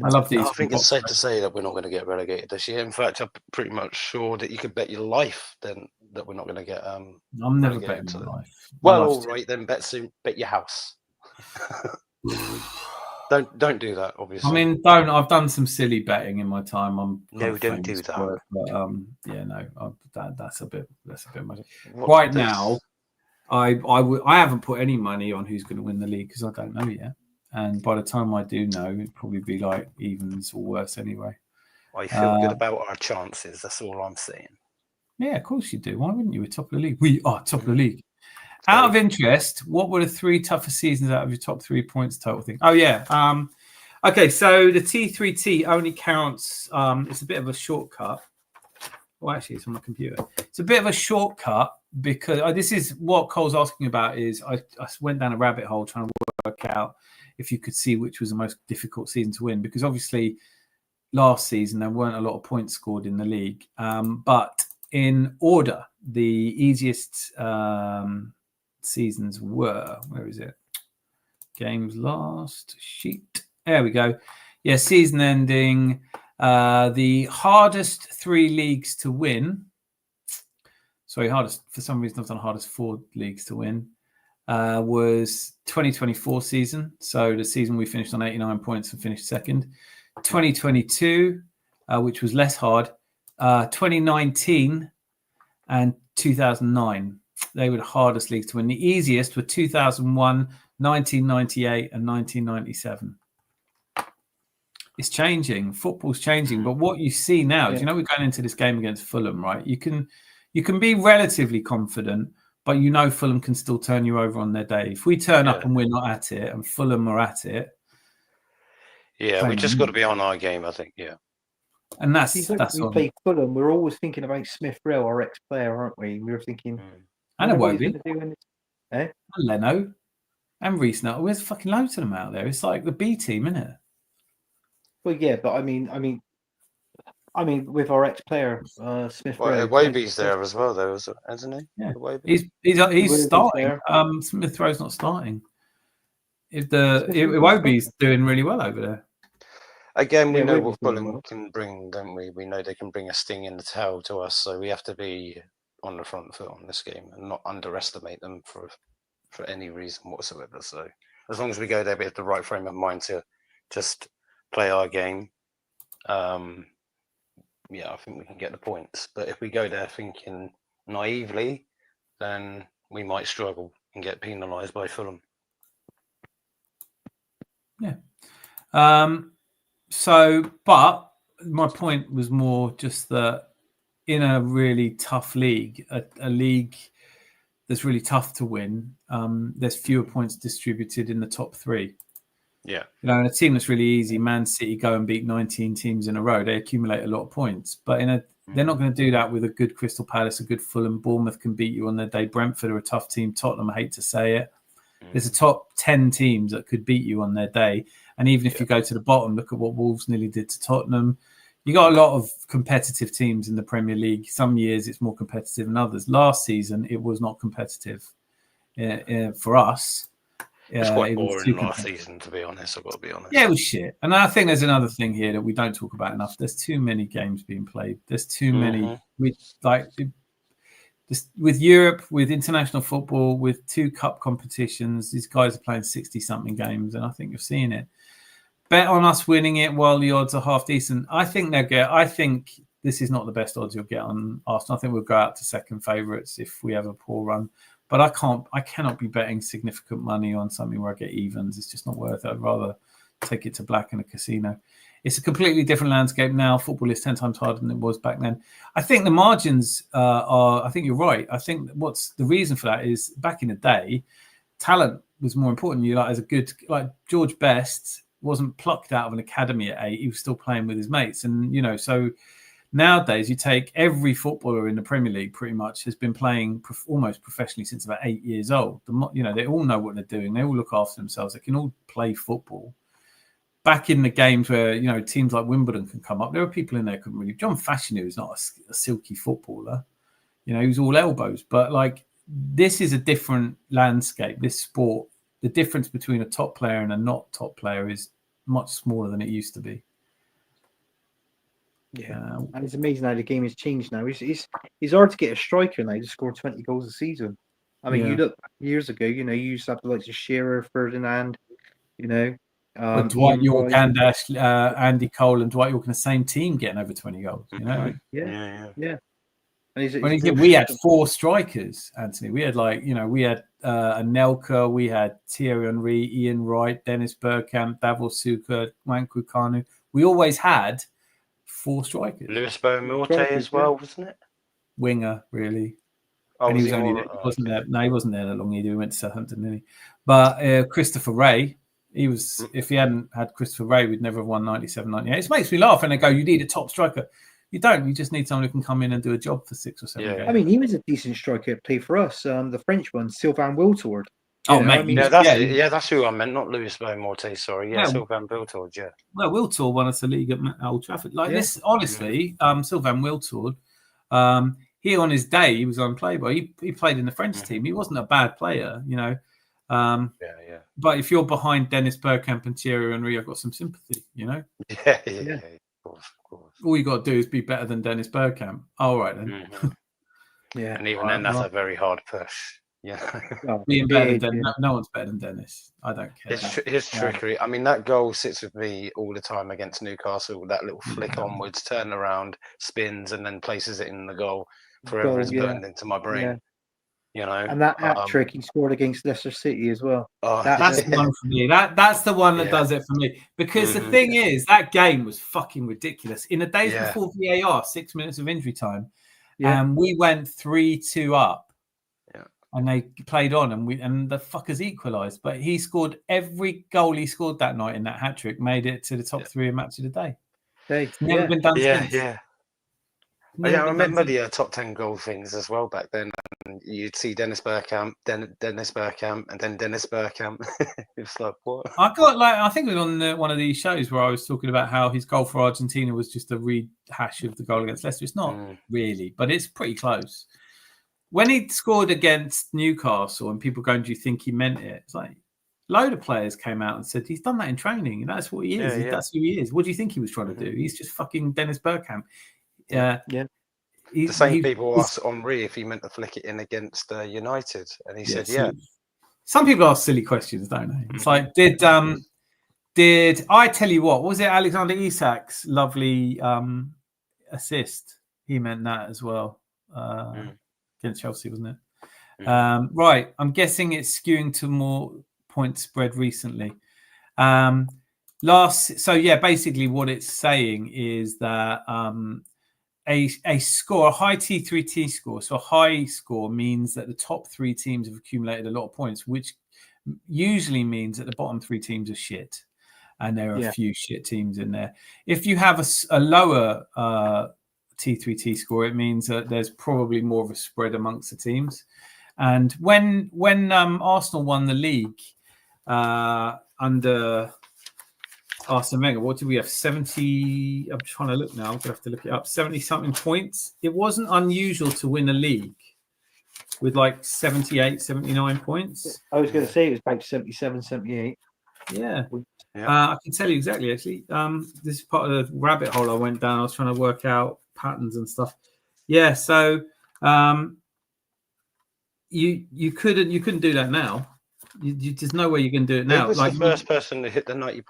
I love these. I think it's safe to say that we're not going to get relegated this year. In fact, I'm pretty much sure that you could bet your life then that we're not going to get. I'm never betting my life. Well, all right then. Bet your house. Don't do that. Obviously. I mean, don't. I've done some silly betting in my time. Don't do that. But that's a bit much. Right now, I haven't put any money on who's going to win the league because I don't know yet. And by the time I do know, it'd probably be like evens or worse anyway. I feel good about our chances. That's all I'm saying. Yeah, of course you do. Why wouldn't you? We're top of the league. We are top of the league. Out of interest, what were the 3 toughest seasons out of your top 3 points total thing? Oh, yeah. Okay, so the T3T only counts. It's a bit of a shortcut. Well, actually, it's on my computer. It's a bit of a shortcut because this is what Cole's asking about. Is I went down a rabbit hole trying to work out if you could see which was the most difficult season to win, because obviously last season there weren't a lot of points scored in the league. But in order, the easiest seasons were, where is it? Games lost, sheet. There we go. Yeah, season ending. The hardest 3 leagues to win. Sorry, hardest, for some reason I've done hardest 4 leagues to win. Was 2024 season. So the season we finished on 89 points and finished second. 2022, which was less hard. 2019 and 2009. They were the hardest leagues to win. The easiest were 2001, 1998, and 1997. It's changing. Football's changing. But what you see now is, we're going into this game against Fulham, right? You can be relatively confident, but Fulham can still turn you over on their day. If we turn up and we're not at it, and Fulham are at it, we just got to be on our game, I think. Yeah. And that's we play Fulham. We're always thinking about Smith Rowe, our ex-player, aren't we? We were thinking, and Iwobi, and Leno, and Reece Nelson. There's fucking loads of them out there. It's like the B team, isn't it? Well, yeah, but I mean, with our ex-player Smith Rowe, Iwobi's there as well, though, isn't he? Yeah, he's starting. Smith Rowe's not starting. Iwobi's doing really well over there. Again, we know what Fulham can bring, don't we? We know they can bring a sting in the tail to us, so we have to be on the front foot on this game and not underestimate them for for any reason whatsoever. So as long as we go there with the right frame of mind to just play our game, yeah, I think we can get the points. But if we go there thinking naively, then we might struggle and get penalised by Fulham. Yeah. So, but my point was more just that in a really tough league, a league that's really tough to win, there's fewer points distributed in the top three. Yeah. You know, in a team that's really easy, Man City go and beat 19 teams in a row. They accumulate a lot of points. But they're not going to do that with a good Crystal Palace, a good Fulham. Bournemouth can beat you on their day. Brentford are a tough team. Tottenham, I hate to say it. There's a top 10 teams that could beat you on their day. And even if you go to the bottom, look at what Wolves nearly did to Tottenham. You got a lot of competitive teams in the Premier League. Some years it's more competitive than others. Last season, it was not competitive for us. It was quite boring last season, to be honest. I've got to be honest. Yeah, it was shit. And I think there's another thing here that we don't talk about enough. There's too many games being played. There's too many. With Europe, with international football, with 2 cup competitions, these guys are playing 60-something games, and I think you're seeing it. Bet on us winning it while the odds are half decent. I think this is not the best odds you'll get on Arsenal. I think we'll go out to second favourites if we have a poor run. But I cannot be betting significant money on something where I get evens. It's just not worth it. I'd rather take it to black in a casino. It's a completely different landscape now. Football is 10 times harder than it was back then. I think the margins I think you're right. I think what's the reason for that is back in the day, talent was more important. You as a good, like George Best wasn't plucked out of an academy at 8. He was still playing with his mates. And, so nowadays you take every footballer in the Premier League pretty much has been playing almost professionally since about 8 years old. They all know what they're doing. They all look after themselves. They can all play football. Back in the games where, teams like Wimbledon can come up, there were people in there who couldn't really. John Fashanu is not a silky footballer. He was all elbows. But, this is a different landscape, this sport. The difference between a top player and a not top player is much smaller than it used to be. Yeah, and it's amazing how the game has changed now. It's hard to get a striker now to score 20 goals a season. I mean, you look years ago, you used to have the likes of Shearer, Ferdinand, Dwight York and Andy Cole and Dwight York in the same team getting over 20 goals. Yeah. We had 4 strikers, Anthony. We had we had Anelka, we had Thierry Henry, Ian Wright, Dennis Bergkamp, Davor Suker, Nwankwo Kanu. We always had 4 strikers. Lewis Bowen-Morte as well, wasn't it? Winger, really. Oh, and he wasn't there. No, he wasn't there that long either. He went to Southampton, didn't he? But Christopher Ray, if he hadn't had Christopher Ray, we'd never have won 97, 98. It makes me laugh when they go, you need a top striker. You don't. You just need someone who can come in and do a job for 6 or 7 games. I mean, he was a decent striker to play for us. The French one, Sylvain Wiltord. That's who I meant, not Lewis Bowen-Morte, sorry. Sylvain Wiltord, yeah. Well, Wiltord won us a league at Old Trafford. This, honestly, Sylvain Wiltord, he on his day, he was unplayable. He played in the French team. He wasn't a bad player, But if you're behind Dennis Bergkamp and Thierry Henry, I've got some sympathy, Yeah. Of course. All you got to do is be better than Dennis Bergkamp. All right, then. Yeah. And even then, that's a very hard push. Yeah. Being better than Dennis. No one's better than Dennis. I don't care. His trickery. I mean, that goal sits with me all the time against Newcastle. That little flick onwards, turn around, spins, and then places it in the goal. Forever is burned into my brain. And that hat trick he scored against Leicester City as well. That's the one for me. That's the one that does it for me. Because the thing is, that game was fucking ridiculous. In the days before VAR, 6 minutes of injury time, and we went 3-2 up. And they played on, and the fuckers equalised. But he scored every goal he scored that night in that hat trick, made it to the top 3 of match of the day. It's never been done since. I remember the top 10 goal things as well back then. And you'd see Dennis Bergkamp, Dennis Bergkamp, and then Dennis Bergkamp. It's like, what? I think it was on one of these shows where I was talking about how his goal for Argentina was just a rehash of the goal against Leicester. It's not really, but it's pretty close. When he scored against Newcastle and people going, do you think he meant it? It's like, a load of players came out and said, he's done that in training. And that's what he is. That's who he is. What do you think he was trying to do? He's just fucking Dennis Bergkamp. The same people asked Henry if he meant to flick it in against United. And he said, Some people ask silly questions, don't they? It's like, did I tell you what? Was it Alexander Isak's lovely assist? He meant that as well against Chelsea, wasn't it? Right. I'm guessing it's skewing to more point spread recently. Basically what it's saying is that a score, a high T3T score, so a high score means that the top 3 teams have accumulated a lot of points, which usually means that the bottom 3 teams are shit, and there are a few shit teams in there. If you have a lower T3T score, it means that there's probably more of a spread amongst the teams. And when Arsenal won the league under Arsene Wenger, what did we have? 70. I'm trying to look now. I'm going to have to look it up. 70 something points. It wasn't unusual to win a league with like 78, 79 points. I was going to say it was about 77, 78. Yeah. I can tell you exactly, actually. This is part of the rabbit hole I went down. I was trying to work out patterns and stuff. Yeah, so you couldn't do that now. There's no way you can do it now. Who was the first person to hit the 90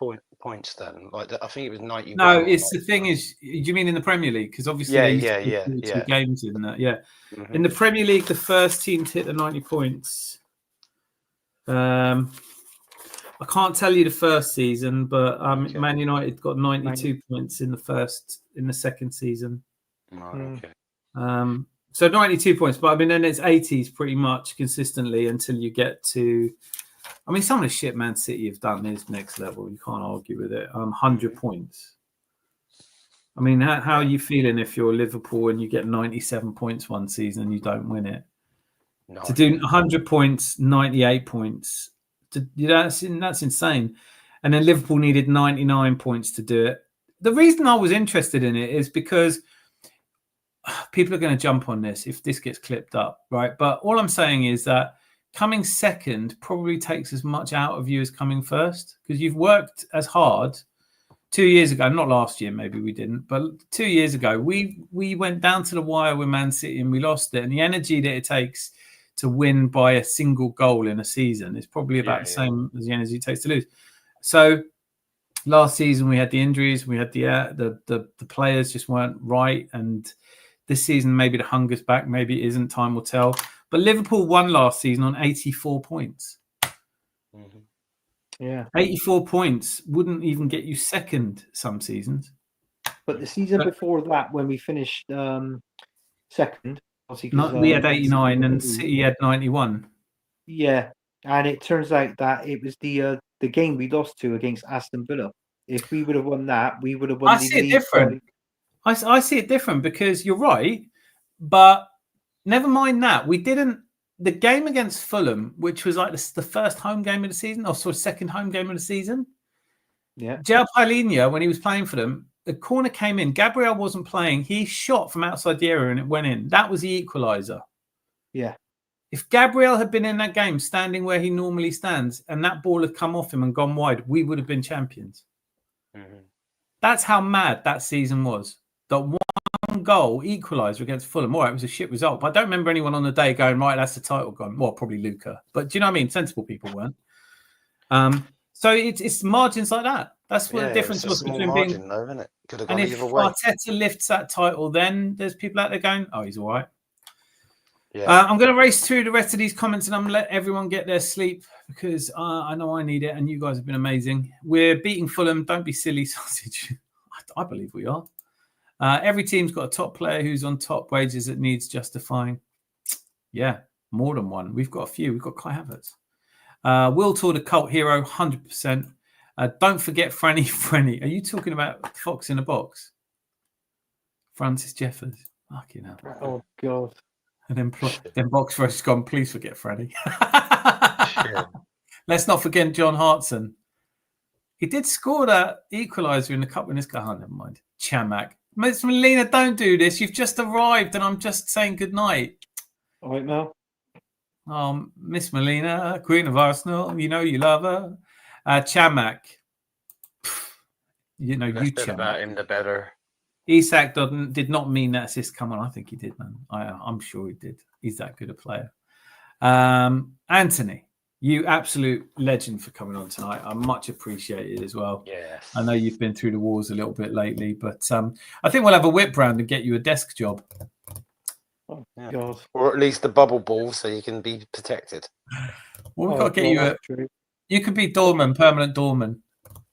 points then? Like I think it was 90. No, it's the thing is, do you mean in the Premier League? Because obviously, two games in that. Yeah, in the Premier League, the first team to hit the 90 points. I can't tell you the first season, but Man United got 92 points in the second season. Okay. So 92 points, but I mean, then it's 80s pretty much consistently until you get to. I mean, some of the shit Man City have done is next level. You can't argue with it. 100 points. I mean, how are you feeling if you're Liverpool and you get 97 points one season and you don't win it? No, to do 100 points, 98 points, that's insane. And then Liverpool needed 99 points to do it. The reason I was interested in it is because people are going to jump on this if this gets clipped up, right? But all I'm saying is that coming second probably takes as much out of you as coming first, because you've worked as hard 2 years ago, not last year, maybe we didn't, but 2 years ago, we went down to the wire with Man City and we lost it. And the energy that it takes to win by a single goal in a season is probably about the same as the energy it takes to lose. So last season we had the injuries, we had the players just weren't right, and this season maybe the hunger's back, maybe it isn't. Time will tell. But Liverpool won last season on 84 points. Mm-hmm. Yeah, 84 points wouldn't even get you second some seasons. But the season before that, when we finished second, we had 89 and City had 91. Yeah, and it turns out that it was the game we lost to against Aston Villa. If we would have won that, we would have won. I see it different. I see it different because you're right, but never mind that. We didn't. The game against Fulham, which was like the first home game of the season, or sort of second home game of the season. Yeah. João Palhinha, when he was playing for them, the corner came in. Gabriel wasn't playing. He shot from outside the area and it went in. That was the equaliser. Yeah. If Gabriel had been in that game standing where he normally stands and that ball had come off him and gone wide, we would have been champions. Mm-hmm. That's how mad that season was. That one goal equaliser against Fulham. All right, it was a shit result, but I don't remember anyone on the day going, right, that's the title gone. Well, probably Luca. But do you know what I mean? Sensible people weren't. So it's margins like that. That's what the difference was between margin, though, isn't it? Could have gone and if either way. Arteta lifts that title, then there's people out there going, oh, he's all right. Yeah. I'm going to race through the rest of these comments and I'm going to let everyone get their sleep because I know I need it and you guys have been amazing. We're beating Fulham. Don't be silly, sausage. I believe we are. Every team's got a top player who's on top wages that needs justifying. Yeah, more than one. We've got a few. We've got Kai Havertz. Will Tour, the cult hero, 100%. Don't forget Franny. Are you talking about Fox in the Box? Francis Jeffers. Fucking hell. Oh, God. And then Box Fresh gone, please forget Franny. Let's not forget John Hartson. He did score that equaliser in the cup winners' cup. Oh, never mind. Chamak. Miss Melina, don't do this. You've just arrived and I'm just saying goodnight. All right, Mel. Miss Melina, Queen of Arsenal. You know you love her. Chamak. You know, you Chamak. About him, the better. Isak did not mean that assist. Come on, I think he did, man. I'm sure he did. He's that good a player. Anthony. You absolute legend for coming on tonight. I much appreciate it as well. Yes. I know you've been through the wars a little bit lately, but I think we'll have a whip round and get you a desk job. Oh, Yeah. God. Or at least the bubble ball so you can be protected. Well, we've got to get you that's true. You could be doorman, permanent doorman.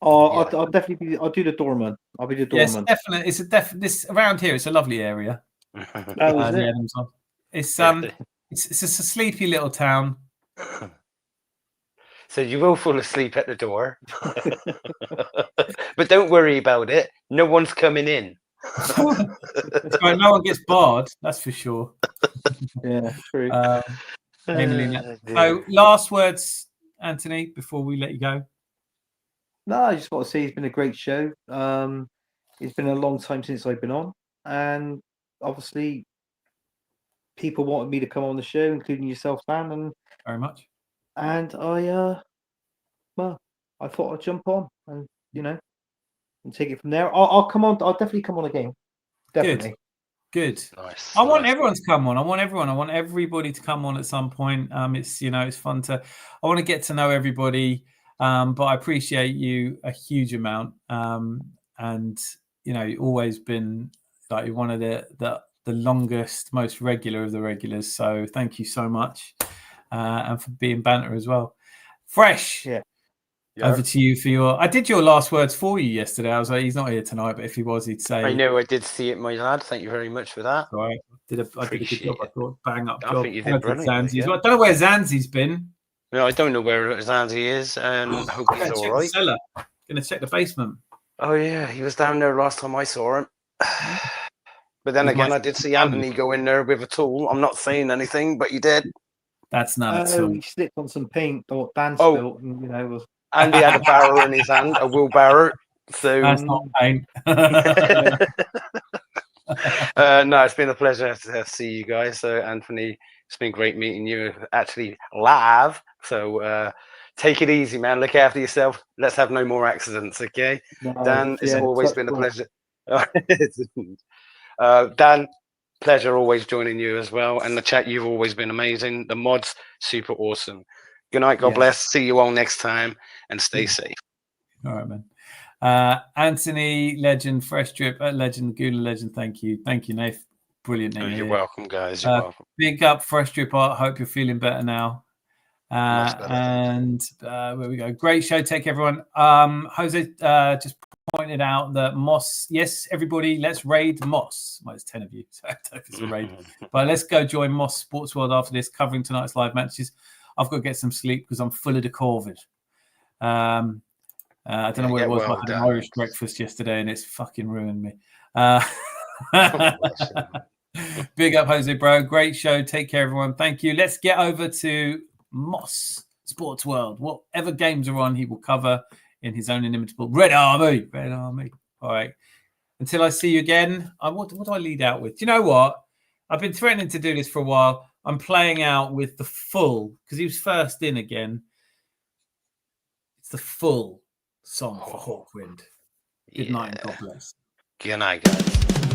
Oh, Yeah. I'll definitely be. I'll do the doorman. I'll be the Yes, doorman. definitely. It's a this around here. It's a lovely area. Oh, is The it? Adams on. It's just a sleepy little town. So you will fall asleep at the door. But don't worry about it. No one's coming in. That's right. No one gets barred. That's for sure. Yeah, true. So, last words, Anthony, before we let you go. No, I just want to say it's been a great show. It's been a long time since I've been on, and obviously, people wanted me to come on the show, including yourself, Dan, and Very much. I well, I thought I'd jump on and and take it from there. I'll come on. I'll definitely come on again. Definitely. Good. Nice. I want everyone to come on. I want everybody to come on at some point. It's it's fun to. I want to get to know everybody, but I appreciate you a huge amount. And you've always been like one of the longest, most regular of the regulars. So thank you so much, and for being banter as well. Fresh. Yeah. Over to you for your. I did your last words for you yesterday. I was like, he's not here tonight, but if he was, he'd say. I know. I did see it, my lad. Thank you very much for that. All right. I did a good job. I thought bang up I job. think you did brilliantly. I don't know where Zanzi's been. No, I don't know where Zanzi is, and hope he's all right. Cellar. Gonna check the basement. Oh yeah, he was down there last time I saw him. But then again, I did see Anthony go in there with a tool. I'm not saying anything, but he did. That's not a tool. He slipped on some paint or Dan spilled, and it was. And he had a barrow in his hand, a wheelbarrow. So that's not paint. No, it's been a pleasure to see you guys. So Anthony, it's been great meeting you actually live. So take it easy, man. Look after yourself. Let's have no more accidents, okay? No, Dan, it's always been a pleasure. Dan, pleasure always joining you as well. And the chat, you've always been amazing. The mods, super awesome. Good night. God bless. See you all next time, and stay safe. All right, man. Anthony, legend, Fresh Drip, legend, Gula, legend. Thank you, Nath. Brilliant name. You're welcome, guys. You're welcome. Big up, Fresh Drip Art. Hope you're feeling better now. And where we go. Great show. Take everyone. Jose just pointed out that Moss. Yes, everybody, let's raid Moss. Well, it's 10 of you, so I don't know if it's a raid, but let's go join Moss Sports World after this, covering tonight's live matches. I've got to get some sleep because I'm full of the COVID. I don't know what it was. I had an Irish breakfast yesterday and it's fucking ruined me. Big up, Jose, bro. Great show. Take care, everyone. Thank you. Let's get over to Moss Sports World. Whatever games are on, he will cover in his own inimitable Red Army. Red Army. All right. Until I see you again, what do I lead out with? Do you know what? I've been threatening to do this for a while. I'm playing out with the full, because he was first in again. It's the full song for Hawkwind. Good night and God bless. Good night, guys.